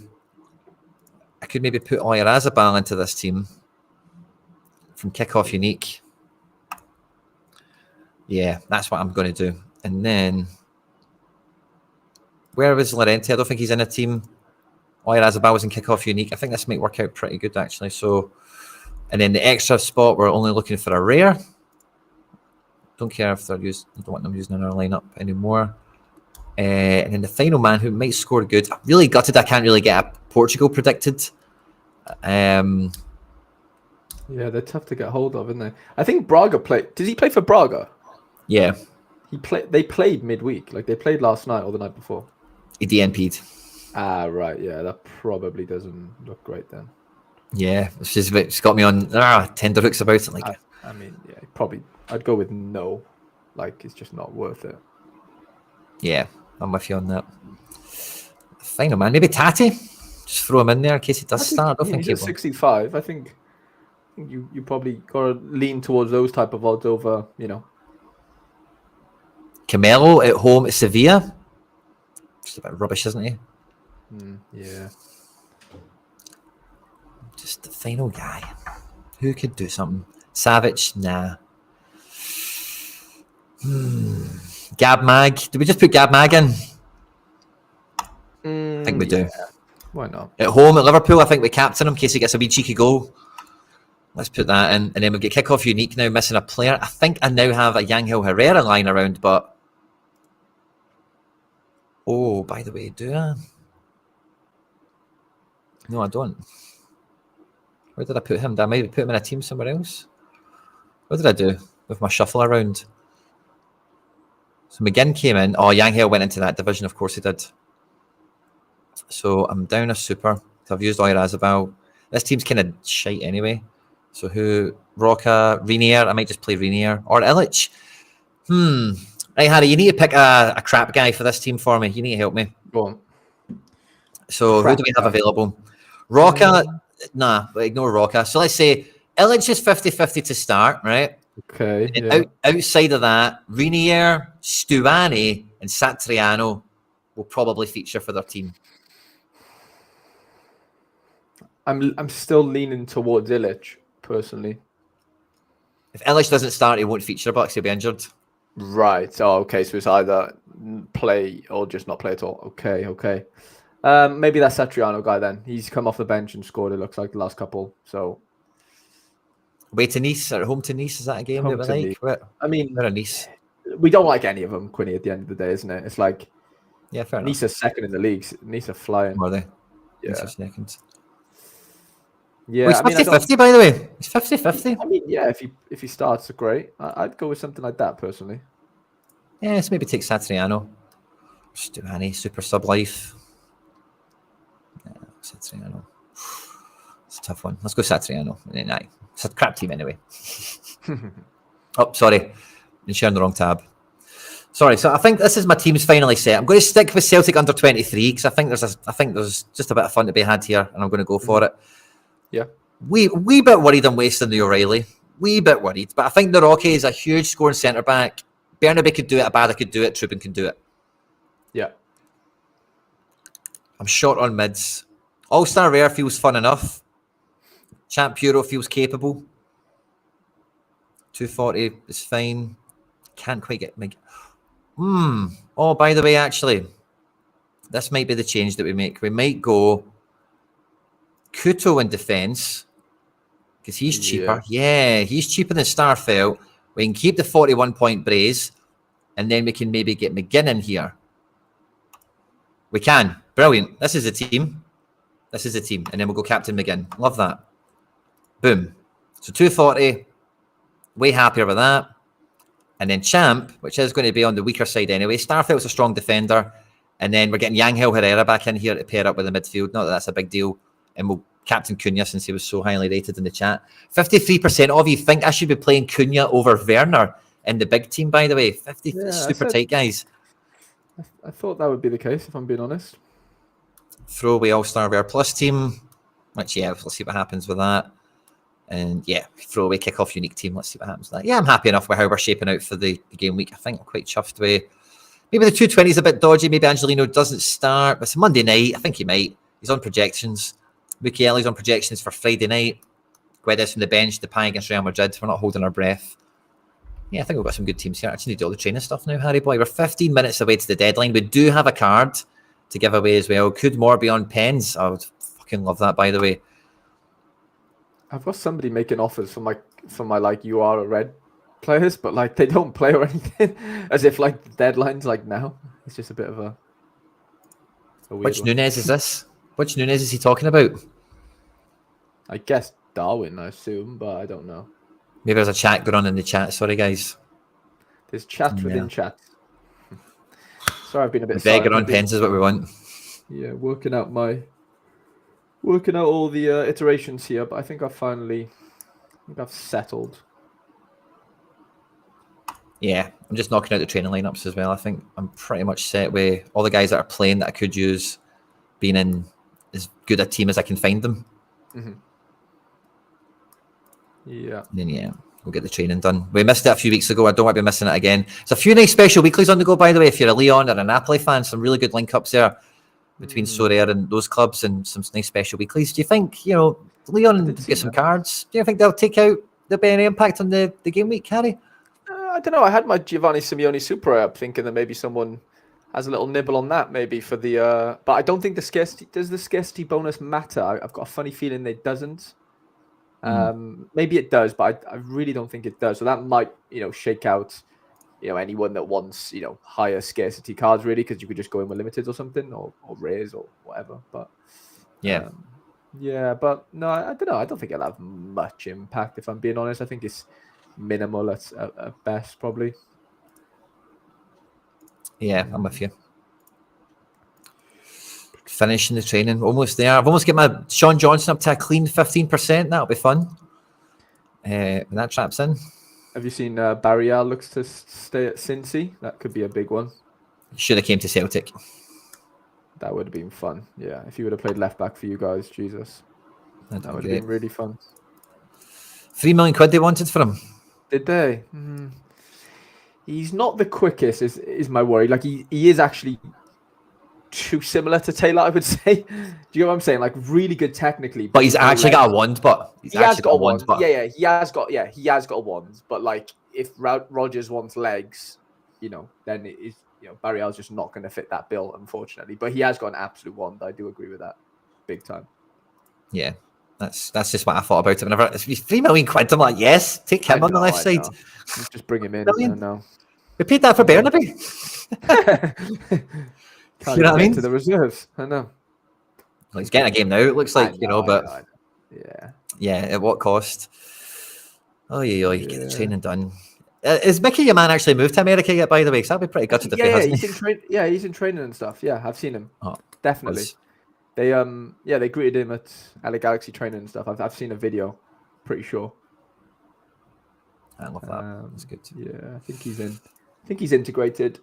I could maybe put Oyarzabal into this team from kickoff unique. Yeah, that's what I'm going to do. And then, where was Llorente? I don't think he's in a team. Oyarzabal was in kickoff unique. I think this might work out pretty good, actually. So, and then the extra spot, we're only looking for a rare. Don't care if they're used. I don't want them using in our lineup anymore. And then the final man who might score good. I'm really gutted I can't really get a Portugal predicted. Yeah, they're tough to get hold of, aren't they? I think Braga played. Did he play for Braga? Yeah. They played midweek. Like they played last night or the night before. He DNP'd. Ah, right. Yeah, that probably doesn't look great then. Yeah, it's got me on tender hooks about it. Like, I mean, yeah, probably. I'd go with no. Like, it's just not worth it. Yeah, I'm with you on that. Final man, maybe Tati. Just throw him in there in case he does start. I think he's at 65. I think you probably got to lean towards those type of odds over, Camelo at home at Sevilla. Just a bit rubbish, isn't he? Yeah. Just the final guy. Who could do something? Savage? Nah. Gab Mag. Do we just put Gab Mag in? I think we do. Yeah. Why not? At home at Liverpool, I think we captain him in case he gets a wee cheeky goal. Let's put that in. And then we've got kickoff unique now, missing a player. I think I now have a Yangel Herrera lying around, but... Oh, by the way, do I? No, I don't. Where did I put him? Did I maybe put him in a team somewhere else? What did I do with my shuffle around? So McGinn came in. Oh, Yangel went into that division. Of course he did. So I'm down a super. I've used Oyarzabal. This team's kind of shite anyway. So who? Roca, Renier. I might just play Renier. Or Illich. Right, Harry, you need to pick a crap guy for this team for me. You need to help me. Go on. So who do we have available? Roca. Nah, ignore Roca. So let's say Illich is 50-50 to start, right? Okay. And outside of that, Renier, Stuani, and Satriano will probably feature for their team. I'm still leaning towards Illich, personally. If Illich doesn't start, he won't feature, but he'll be injured. Right. Oh, okay. So it's either play or just not play at all. Okay. Maybe that Satriano guy then. He's come off the bench and scored, it looks like, the last couple. So away to Nice or home to Nice, is that a game that we like? I mean, we're at Nice. We don't like any of them, Quinny, at the end of the day, isn't it? It's like, yeah, fair enough. Nice are second in the league. Nice are flying. Are they? Yeah. Nice are second. Yeah, well, he's 50-50, by the way. He's 50-50. I mean, yeah, if he starts, great. I'd go with something like that, personally. Yeah, let's maybe take Satriano. Stuani, super sub life. Yeah, Satriano. It's a tough one. Let's go Satriano. It's a crap team anyway. Oh, sorry. I'm sharing the wrong tab. Sorry, so I think this is my team's finally set. I'm going to stick with Celtic under 23 because I think there's just a bit of fun to be had here, and I'm going to go for it. Yeah. Wee bit worried I'm wasting the O'Reilly. Wee bit worried. But I think the Rocky is a huge scoring centre-back. Bernabe could do it, Abada could do it, Trubin can do it. Yeah. I'm short on mids. All-Star Rare feels fun enough. Champ Euro feels capable. 240 is fine. Can't quite get... Oh, by the way, actually, this might be the change that we make. We might go Kuto in defence because he's cheaper. Yeah, he's cheaper than Starfelt. We can keep the 41-point Braze, and then we can maybe get McGinn in here. We can. Brilliant. This is a team. This is a team. And then we'll go Captain McGinn. Love that. Boom. So 240. Way happier with that. And then Champ, which is going to be on the weaker side anyway. Starfelt's a strong defender. And then we're getting Yangel Herrera back in here to pair up with the midfield. Not that that's a big deal. And we'll Captain Cunha since he was so highly rated in the chat. 53% of you think I should be playing Cunha over Werner in the big team, by the way. 50, super tight, guys. I thought that would be the case, if I'm being honest. Throwaway All-Star Rare Plus team, which, yeah, we'll see what happens with that. And, yeah, throwaway kick-off unique team. Let's see what happens with that. Yeah, I'm happy enough with how we're shaping out for the game week. I think I'm quite chuffed with. Maybe the 220 is a bit dodgy. Maybe Angelino doesn't start. But it's a Monday night. I think he might. He's on projections. Mukiele's on projections for Friday night. Guedes from the bench. Depay against Real Madrid. We're not holding our breath. Yeah, I think we've got some good teams here. I just need to do all the training stuff now, Harry boy. We're 15 minutes away to the deadline. We do have a card to give away as well. Could more be on pens? I would fucking love that, by the way. I've got somebody making offers for my like you are a red players, but like they don't play or anything. As if like the deadline's like now. It's just a bit of a weird Which one. Nunez is this? Which Nunez is he talking about? I guess Darwin, I assume, but I don't know. Maybe there's a chat going on in the chat. Sorry, guys. There's chat within chat. Sorry, I've been a bit begging on pens is what we want. Yeah, working out all the iterations here, but I think I've settled. Yeah, I'm just knocking out the training lineups as well. I think I'm pretty much set with all the guys that are playing that I could use being in as good a team as I can find them. Mm-hmm. Yeah. And then, yeah, we'll get the training done. We missed it a few weeks ago. I don't want to be missing it again. There's a few nice special weeklies on the go, by the way. If you're a Leon or a Napoli fan, some really good link-ups there between Sorare and those clubs and some nice special weeklies. Do you think, Leon get some cards? Do you think they'll be any impact on the game week, Harry? I don't know. I had my Giovanni Simeone Super up thinking that maybe someone has a little nibble on that maybe for the... but I don't think does the scarcity bonus matter? I've got a funny feeling it doesn't. Maybe it does, but I really don't think it does. So that might, shake out, anyone that wants, higher scarcity cards really, because you could just go in with limited or something, or rares or whatever. But yeah, but no, I don't know. I don't think it'll have much impact if I'm being honest. I think it's minimal at best, probably. Yeah, I'm with you. Finishing the training, almost there. I've almost got my Sean Johnson up to a clean 15%. That'll be fun. When that traps in. Have you seen Barrial looks to stay at Cincy? That could be a big one. Should have came to Celtic. That would have been fun. Yeah, if he would have played left back for you guys, Jesus, that would have been really fun. 3 million quid they wanted for him. Did they? He's not the quickest. Is my worry? Like he is actually too similar to Taylor, I would say. Do you know what I'm saying? Like really good technically, but he's actually got a wand. But he has got a wand. Yeah, he has got a wand. But like, if Rodgers wants legs, then it is. Barrial's just not going to fit that bill, unfortunately. But he has got an absolute wand. I do agree with that, big time. Yeah, that's just what I thought about it. Whenever it's 3 million quid, I'm like, yes, take him on the left side. Just bring him in. I know. We paid that for Burnaby. You know what I mean? To the reserves. I know. Well, he's getting a game now. It looks like, but yeah. At what cost? Oh, yeah. Get the training done. Is Mickey your man actually moved to America yet? By the way, because that'd be pretty gutted if he hasn't. He's in training and stuff. Yeah, I've seen him. Oh, definitely. They they greeted him at LA Galaxy training and stuff. I've seen a video. Pretty sure. I love that. That's good. Yeah, I think he's in. I think he's integrated.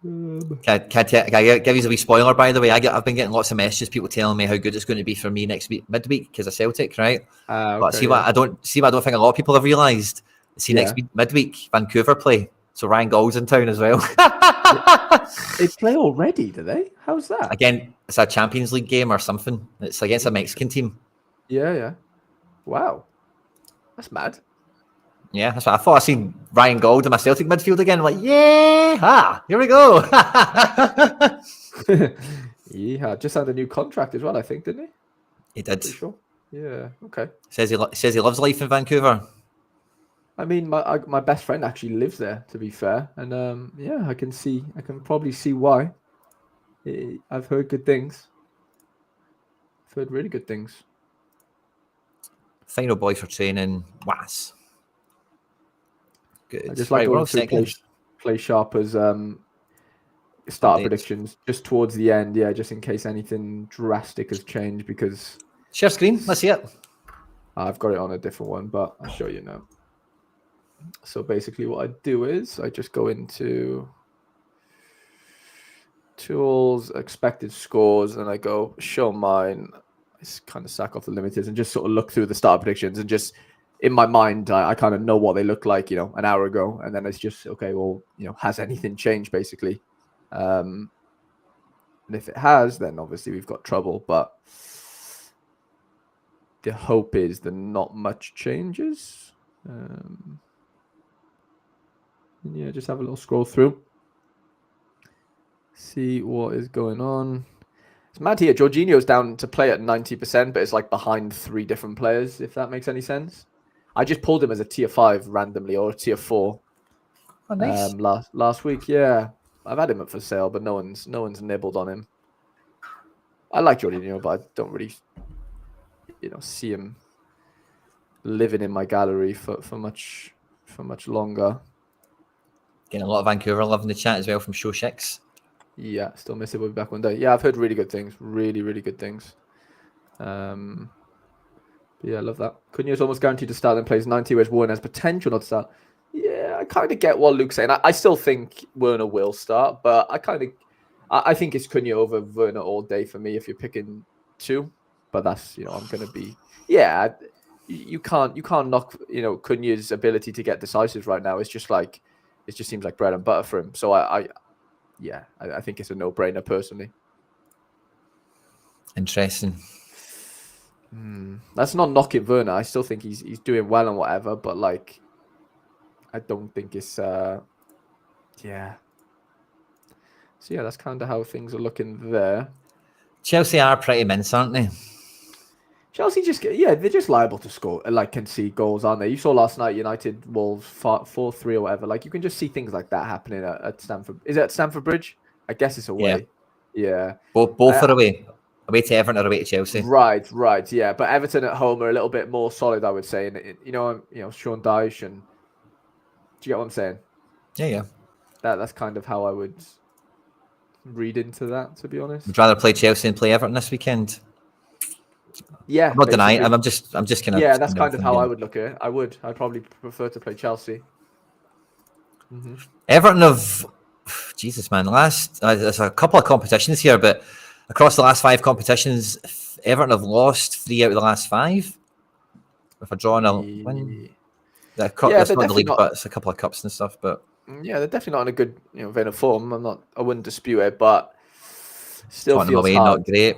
Can I give you a wee spoiler, by the way? I've been getting lots of messages, people telling me how good it's going to be for me next week, midweek, because of Celtic, right? But what I don't think a lot of people have realised. Next week, midweek, Vancouver play. So Ryan Gall's in town as well. They play already, do they? How's that? Again, it's a Champions League game or something. It's against a Mexican team. Yeah. Wow. That's mad. Yeah, that's what I thought. I seen Ryan Gauld in my Celtic midfield again. I'm like, yeah, here we go. Yeah, just had a new contract as well, I think, didn't he? He did. Pretty sure. Yeah. Okay. Says he loves life in Vancouver. I mean, my best friend actually lives there, to be fair, and yeah, I can probably see why. I've heard good things. I've heard really good things. Final boy for training, Was. Good. I just like to play sharp as start predictions just towards the end, yeah, just in case anything drastic has changed. Because share screen, let's see it. I've got it on a different one, but I'll show you now. So basically, what I do is I just go into tools, expected scores, and I go show mine. I kind of sack off the limiters and just sort of look through the start predictions, and just in my mind, I kind of know what they look like, an hour ago, and then it's just okay. Well, has anything changed, basically? And if it has, then obviously we've got trouble. But the hope is that not much changes. Yeah, just have a little scroll through, see what is going on. It's mad here. Jorginho's down to play at 90%, but it's like behind 3 different players, if that makes any sense. I just pulled him as a tier 5 randomly, or a tier 4. Oh, nice. Last week, yeah. I've had him up for sale, but no one's nibbled on him. I like Jorginho, but I don't really, see him living in my gallery for much longer. Getting a lot of Vancouver love in the chat as well from Show6. Yeah, still miss it. We'll be back one day. Yeah, I've heard really good things. Really, really good things. Yeah, I love that. Cunha's almost guaranteed to start and plays 90, whereas Werner has potential not to start. Yeah, I kind of get what Luke's saying. I still think Werner will start, but I think it's Cunha over Werner all day for me if you're picking 2. But that's, I'm going to be... Yeah, you can't knock, Cunha's ability to get decisive right now. It's just like... It just seems like bread and butter for him. So I think it's a no-brainer personally. Interesting. That's not knocking Werner. I still think he's doing well and whatever, but like, I don't think it's yeah. So yeah, that's kind of how things are looking there. Chelsea are pretty mince, aren't they? Chelsea they're just liable to score, like concede goals, aren't they? You saw last night United Wolves 4-3 or whatever. Like you can just see things like that happening at Stamford. Is it at Stamford Bridge? I guess it's away. Yeah. Both are away. Away to Everton or away to Chelsea. Right. Yeah, but Everton at home are a little bit more solid, I would say. And Sean Dyche, and do you get what I'm saying? Yeah. That's kind of how I would read into that, to be honest. Would rather play Chelsea and play Everton this weekend. Yeah, I'm not denying. I'm just kind of. Yeah, that's kind of how I would look at it. I'd probably prefer to play Chelsea. Mm-hmm. Everton have, Jesus man, there's a couple of competitions here, but across the last 5 competitions, Everton have lost 3 out of the last 5. If I draw on a win, that's not the league, but it's a couple of cups and stuff. But yeah, they're definitely not in a good vein of form. I wouldn't dispute it, but still Tottenham feels away, hard. Not great.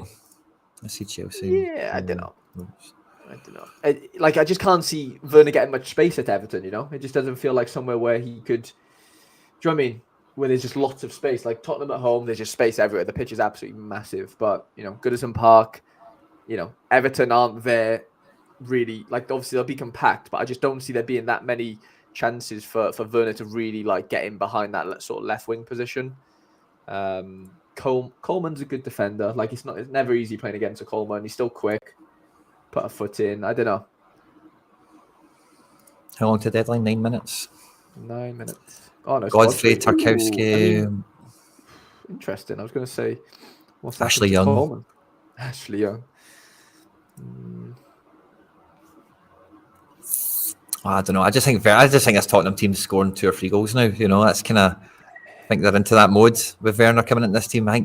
I see Chelsea. Yeah, I don't know. I just can't see Werner getting much space at Everton, It just doesn't feel like somewhere where he could... Do you know what I mean? Where there's just lots of space. Like Tottenham at home, there's just space everywhere. The pitch is absolutely massive. But, Goodison Park, Everton aren't there really... Like, obviously, they'll be compact, but I just don't see there being that many chances for Werner to really, like, get in behind that sort of left wing position. Coleman's a good defender. Like it's never easy playing against a Coleman. He's still quick. Put a foot in. I don't know. How long to deadline? 9 minutes. 9 minutes. Oh no. Godfrey Tarkowski. Interesting. I was going to say, what's Ashley Young? Coleman? Ashley Young. I don't know. I just think this Tottenham team's scoring 2 or 3 goals now. That's kind of. I think they're into that mode with Werner coming in this team. I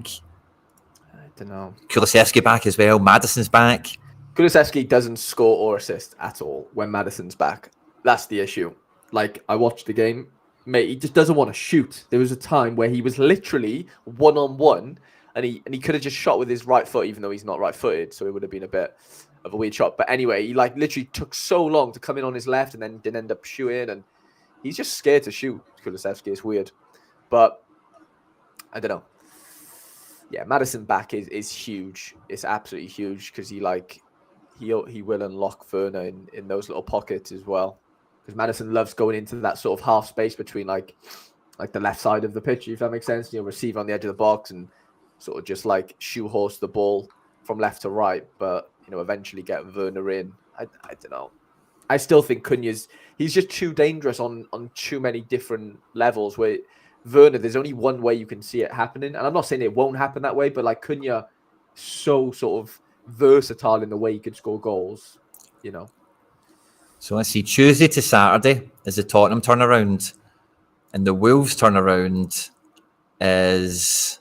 don't know. Kulusevski back as well. Maddison's back. Kulusevski doesn't score or assist at all when Maddison's back. That's the issue. Like, I watched the game. Mate, he just doesn't want to shoot. There was a time where he was literally one-on-one and he could have just shot with his right foot, even though he's not right-footed, so it would have been a bit of a weird shot. But anyway, he like literally took so long to come in on his left, and then didn't end up shooting, and he's just scared to shoot. Kulusevski, it's weird, but I don't know. Yeah, Maddison back is huge. It's absolutely huge because he will unlock Werner in those little pockets as well. Because Maddison loves going into that sort of half space between like the left side of the pitch, if that makes sense. Receive on the edge of the box and sort of just like shoehorse the ball from left to right, but eventually get Werner in. I don't know. I still think Cunha's he's just too dangerous on too many different levels. Where Werner, there's only one way you can see it happening, and I'm not saying it won't happen that way, but like Cunha, so sort of versatile in the way he can score goals. So let's see. Tuesday to Saturday is the Tottenham turnaround, and the Wolves turnaround is.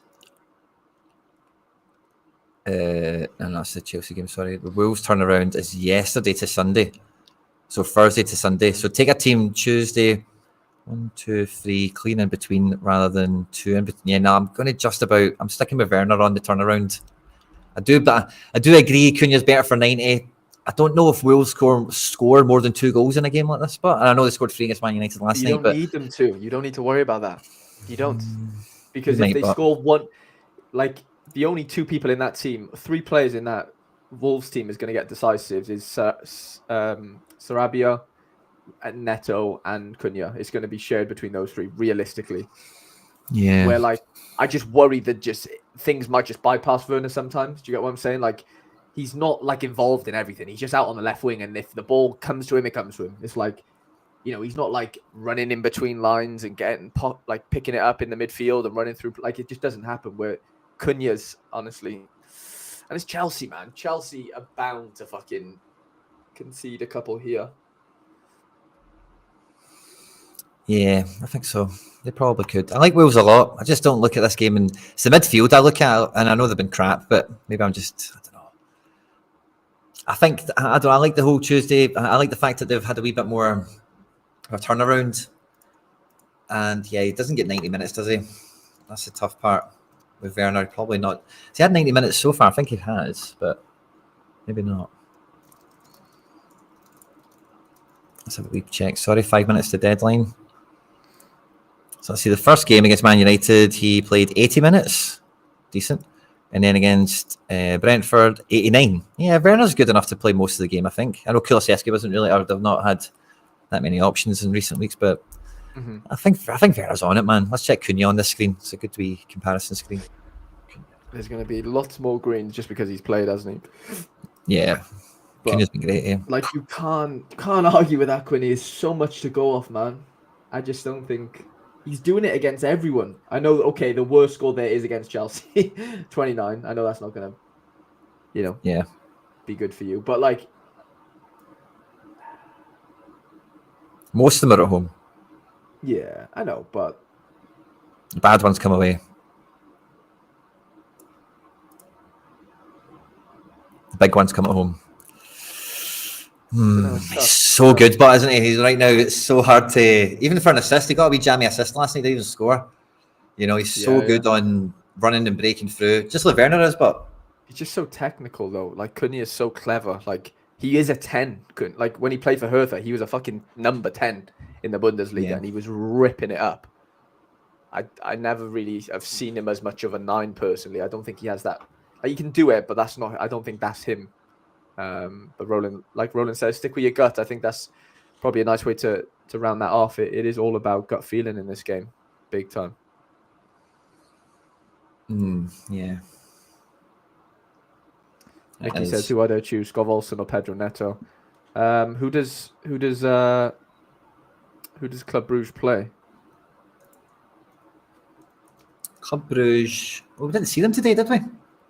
And that's the Chelsea game. Sorry, the Wolves turnaround is yesterday to Sunday, so Thursday to Sunday. So take a team Tuesday, 1, 2, 3, clean in between rather than 2 in between. Yeah, no, I'm going to I'm sticking with Werner on the turnaround. I do agree. Cunha's better for 90. I don't know if Wolves score more than 2 goals in a game like this, but I know they scored 3 against Man United last night. You don't need them to. You don't need to worry about that. You don't, because if they score one, like. The only 2 people in that team, 3 players in that Wolves team is going to get decisives is Sarabia, and Neto, and Cunha. It's going to be shared between those 3, realistically. Yeah. Where, like, I just worry that just things might just bypass Werner sometimes. Do you get what I'm saying? Like, he's not, like, involved in everything. He's just out on the left wing, and if the ball comes to him, it comes to him. It's like, he's not, like, running in between lines and picking it up in the midfield and running through. Like, it just doesn't happen where Cunha's, honestly. And it's Chelsea, man. Chelsea are bound to fucking concede a couple here. Yeah, I think so. They probably could. I like Wolves a lot. I just don't look at this game, and it's the midfield I look at, and I know they've been crap, but maybe I don't know. I like the whole Tuesday. I like the fact that they've had a wee bit more of a turnaround. And yeah, he doesn't get 90 minutes, does he? That's the tough part. With Werner, probably not. He's had 90 minutes so far. I think he has, but maybe not. Let's have a wee check. Sorry, 5 minutes to deadline. So let's see. The first game against Man United, he played 80 minutes. Decent. And then against Brentford, 89. Yeah, Werner's good enough to play most of the game, I think. I know Kulusevski wasn't really, or they've not had that many options in recent weeks, but I think Werner's on it, man. Let's check Cunha on this screen. It's a good wee comparison screen. There's going to be lots more greens just because he's played, hasn't he? Yeah. But, Cunha's been great, yeah. Like, you can't argue with that, Quinny. There's so much to go off, man. I just don't think he's doing it against everyone. I know, okay, the worst score there is against Chelsea, 29. I know that's not going to, be good for you. But, like, most of them are at home. Yeah, I know, but the bad ones come away. The big ones come at home. He's so good, but isn't he? He's right now. It's so hard to, even for an assist. He got a wee jammy assist last night. He didn't even score. He's so good on running and breaking through, just like Werner is. But he's just so technical, though. Like Cunha is so clever. Like he is a 10. Like when he played for Hertha, he was a fucking number 10 in the Bundesliga, and he was ripping it up. I never really have seen him as much of a 9 personally. I don't think he has that. Like, he can do it, but that's not. I don't think that's him. But Roland, like Roland says, stick with your gut. I think that's probably a nice way to round that off. It is all about gut feeling in this game, big time. Yeah. Nicky says, who I choose, Skov Olsen or Pedro Neto? Who does Club Brugge play? Club Brugge. Oh, we didn't see them today, did we?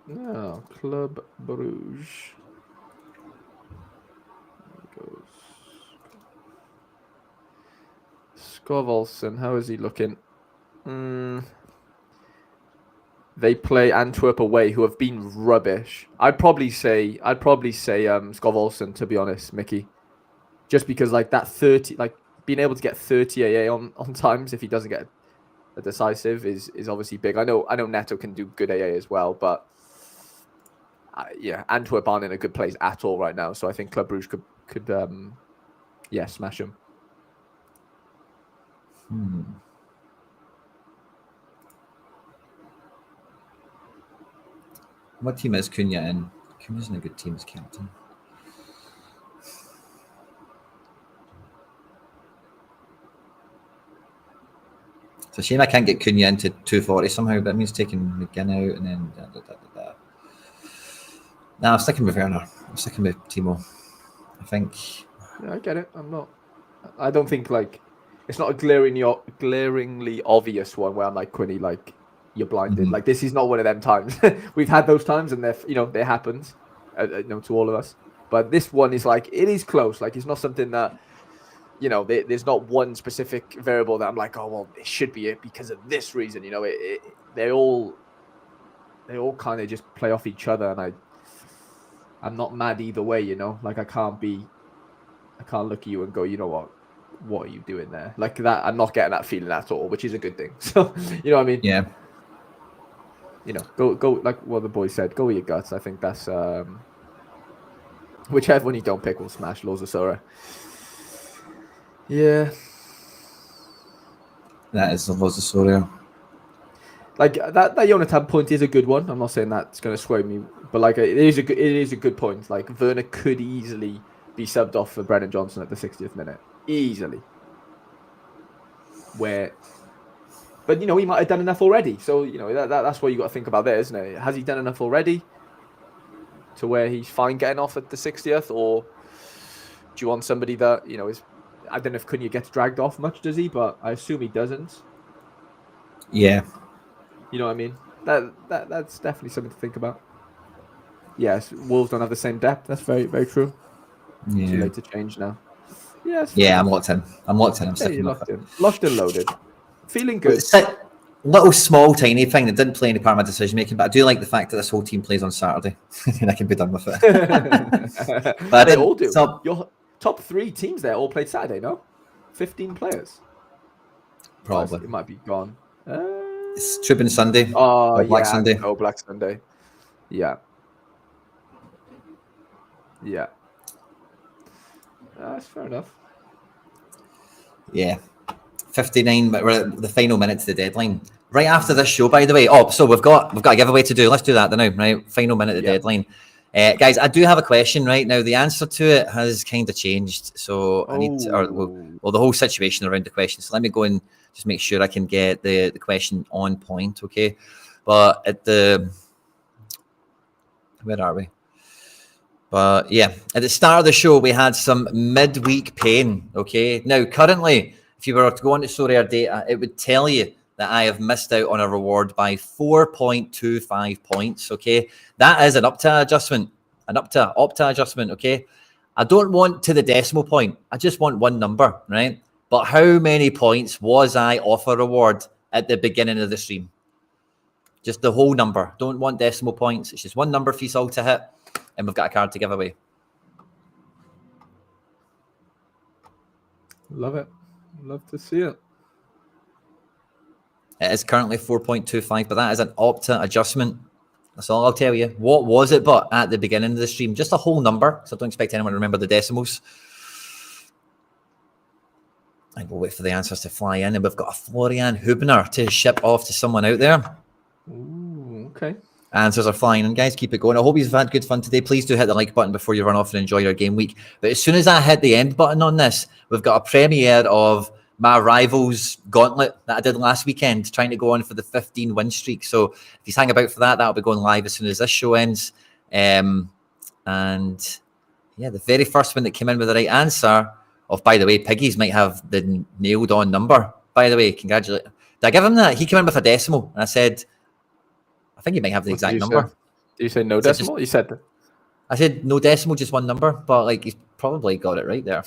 No, Club Brugge. Skov Olsen, how is he looking? They play Antwerp away, who have been rubbish. I'd probably say Skov Olsen, to be honest, Mickey. Just because like that 30, like being able to get 30 AA on times if he doesn't get a decisive is obviously big. I know Neto can do good AA as well, but Antwerp aren't in a good place at all right now. So I think Club Brugge could smash them. What team is Cunha in? Cunha's in a good team as captain. It's a shame I can't get Cunha into 240 somehow, but that means taking McGinn out and then No, I'm sticking with Werner. I'm sticking with Timo. I think. Yeah, I get it. I don't think it's not a glaringly obvious one where I'm like, Quinny, you're blinded. Mm-hmm. Like, this is not one of them times. We've had those times, and they happens, to all of us. But this one is it is close. Like, it's not something that, there's not one specific variable that I'm like, oh well, it should be it because of this reason. They all kind of just play off each other, and I'm not mad either way. Like, I can't look at you and go, you know what are you doing there? Like that, I'm not getting that feeling at all, which is a good thing. So, you know what I mean? Yeah. Go like what the boy said, go with your guts. I think that's whichever one you don't pick will smash loads of Sorare. Yeah. That is loads of Sorare. Like that Jonathan point is a good one. I'm not saying that's going to sway me, but it is a good point. Like, Werner could easily be subbed off for Brennan Johnson at the 60th minute. Easily. But he might have done enough already. So, that's what you got to think about there, isn't it? Has he done enough already to where he's fine getting off at the 60th? Or do you want somebody that, is... I don't know if Cunha gets dragged off much, does he? But I assume he doesn't. Yeah. You know what I mean? That's definitely something to think about. Yes, Wolves don't have the same depth. That's very, very true. Yeah. Too late to change now. Yes. Yeah, I'm locked in. I'm sticking locked in. Locked and loaded. Feeling good. It's a little small, tiny thing that didn't play any part of my decision making, but I do like the fact that this whole team plays on Saturday, and I can be done with it. But they all do. Your top 3 teams there all played Saturday, no? 15 players. Probably. It might be gone. It's Tribune Sunday. Oh, Black Sunday. Oh, Black Sunday. Yeah. Yeah. That's fair enough. Yeah. 59, but we're at the final minute to the deadline. Right after this show, by the way. Oh, so we've got a giveaway to do. Let's do that now, right? Final minute to the deadline. Guys, I do have a question right now. The answer to it has kind of changed. So I need to, the whole situation around the question. So let me go and just make sure I can get the question on point, okay? But where are we? But yeah, at the start of the show, we had some midweek pain, okay? Now, currently, if you were to go on to Sorare data, it would tell you that I have missed out on a reward by 4.25 points, okay? That is an Opta adjustment, okay? I don't want to the decimal point. I just want one number, right? But how many points was I off a reward at the beginning of the stream? Just the whole number. Don't want decimal points. It's just one number for you all to hit, and we've got a card to give away. Love it. Love to see it. It is currently 4.25, but that is an Opta adjustment. That's all I'll tell you. What was it but at the beginning of the stream? Just a whole number, so I don't expect anyone to remember the decimals. And we'll wait for the answers to fly in, and we've got a Florian Hubner to ship off to someone out there. Ooh, okay. Answers are flying in, guys. Keep it going. I hope you've had good fun today. Please do hit the like button before you run off and enjoy your game week. But as soon as I hit the end button on this, we've got a premiere of my Rivals Gauntlet that I did last weekend, trying to go on for the 15 win streak. So if you hang about for that, that'll be going live as soon as this show ends. And yeah, the very first one that came in with the right answer of, by the way, Piggies might have the nailed on number. By the way, congratulate. Did I give him that? He came in with a decimal, and I said, I think he might have the exact number. Did you say no decimal? You said that. I said no decimal, just one number, but like he's probably got it right there.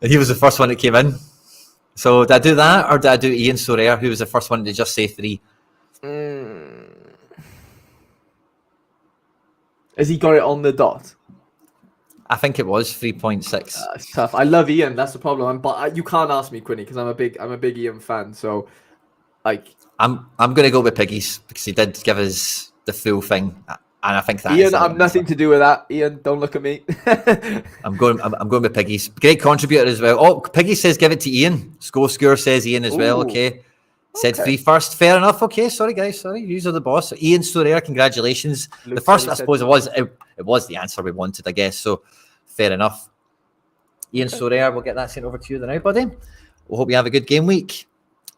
He was the first one that came in. So did I do that, or did I do Ian Sorare, who was the first one to just say 3? Has he got it on the dot? I think it was 3.6. It's tough. I love Ian. That's the problem. But you can't ask me, Quinny, because I'm a big Ian fan. So, like, I'm going to go with Piggies because he did give us the full thing, and I think that Ian, I'm nothing to do with that. Ian, don't look at me. I'm going with Piggies. Great contributor as well. Oh, Piggy says give it to Ian. Score says Ian as well. Okay. Said 3 first. Fair enough. Okay. Sorry, guys. Sorry. You are the boss. So Ian Sorare, congratulations. Luke the first, I suppose, it was the answer we wanted, I guess. So fair enough. Ian Sorare, we'll get that sent over to you now, buddy. We hope you have a good game week.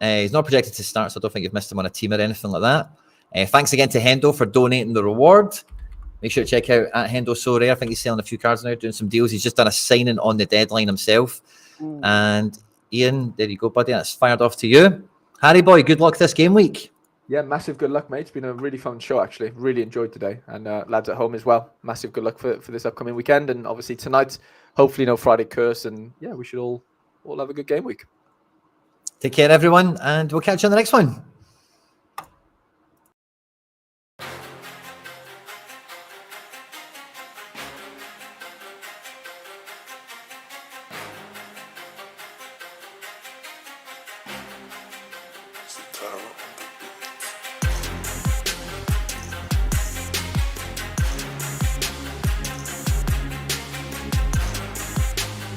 He's not projected to start, so I don't think you've missed him on a team or anything like that. Thanks again to Hendo for donating the reward. Make sure to check out at Hendo Sorare. I think he's selling a few cards now, doing some deals. He's just done a signing on the deadline himself. And Ian, there you go, buddy. That's fired off to you. Harry boy, good luck this game week. Yeah, massive good luck, mate. It's been a really fun show, actually. Really enjoyed today. And lads at home as well. Massive good luck for this upcoming weekend. And obviously tonight, hopefully no Friday curse. And yeah, we should all have a good game week. Take care, everyone. And we'll catch you on the next one.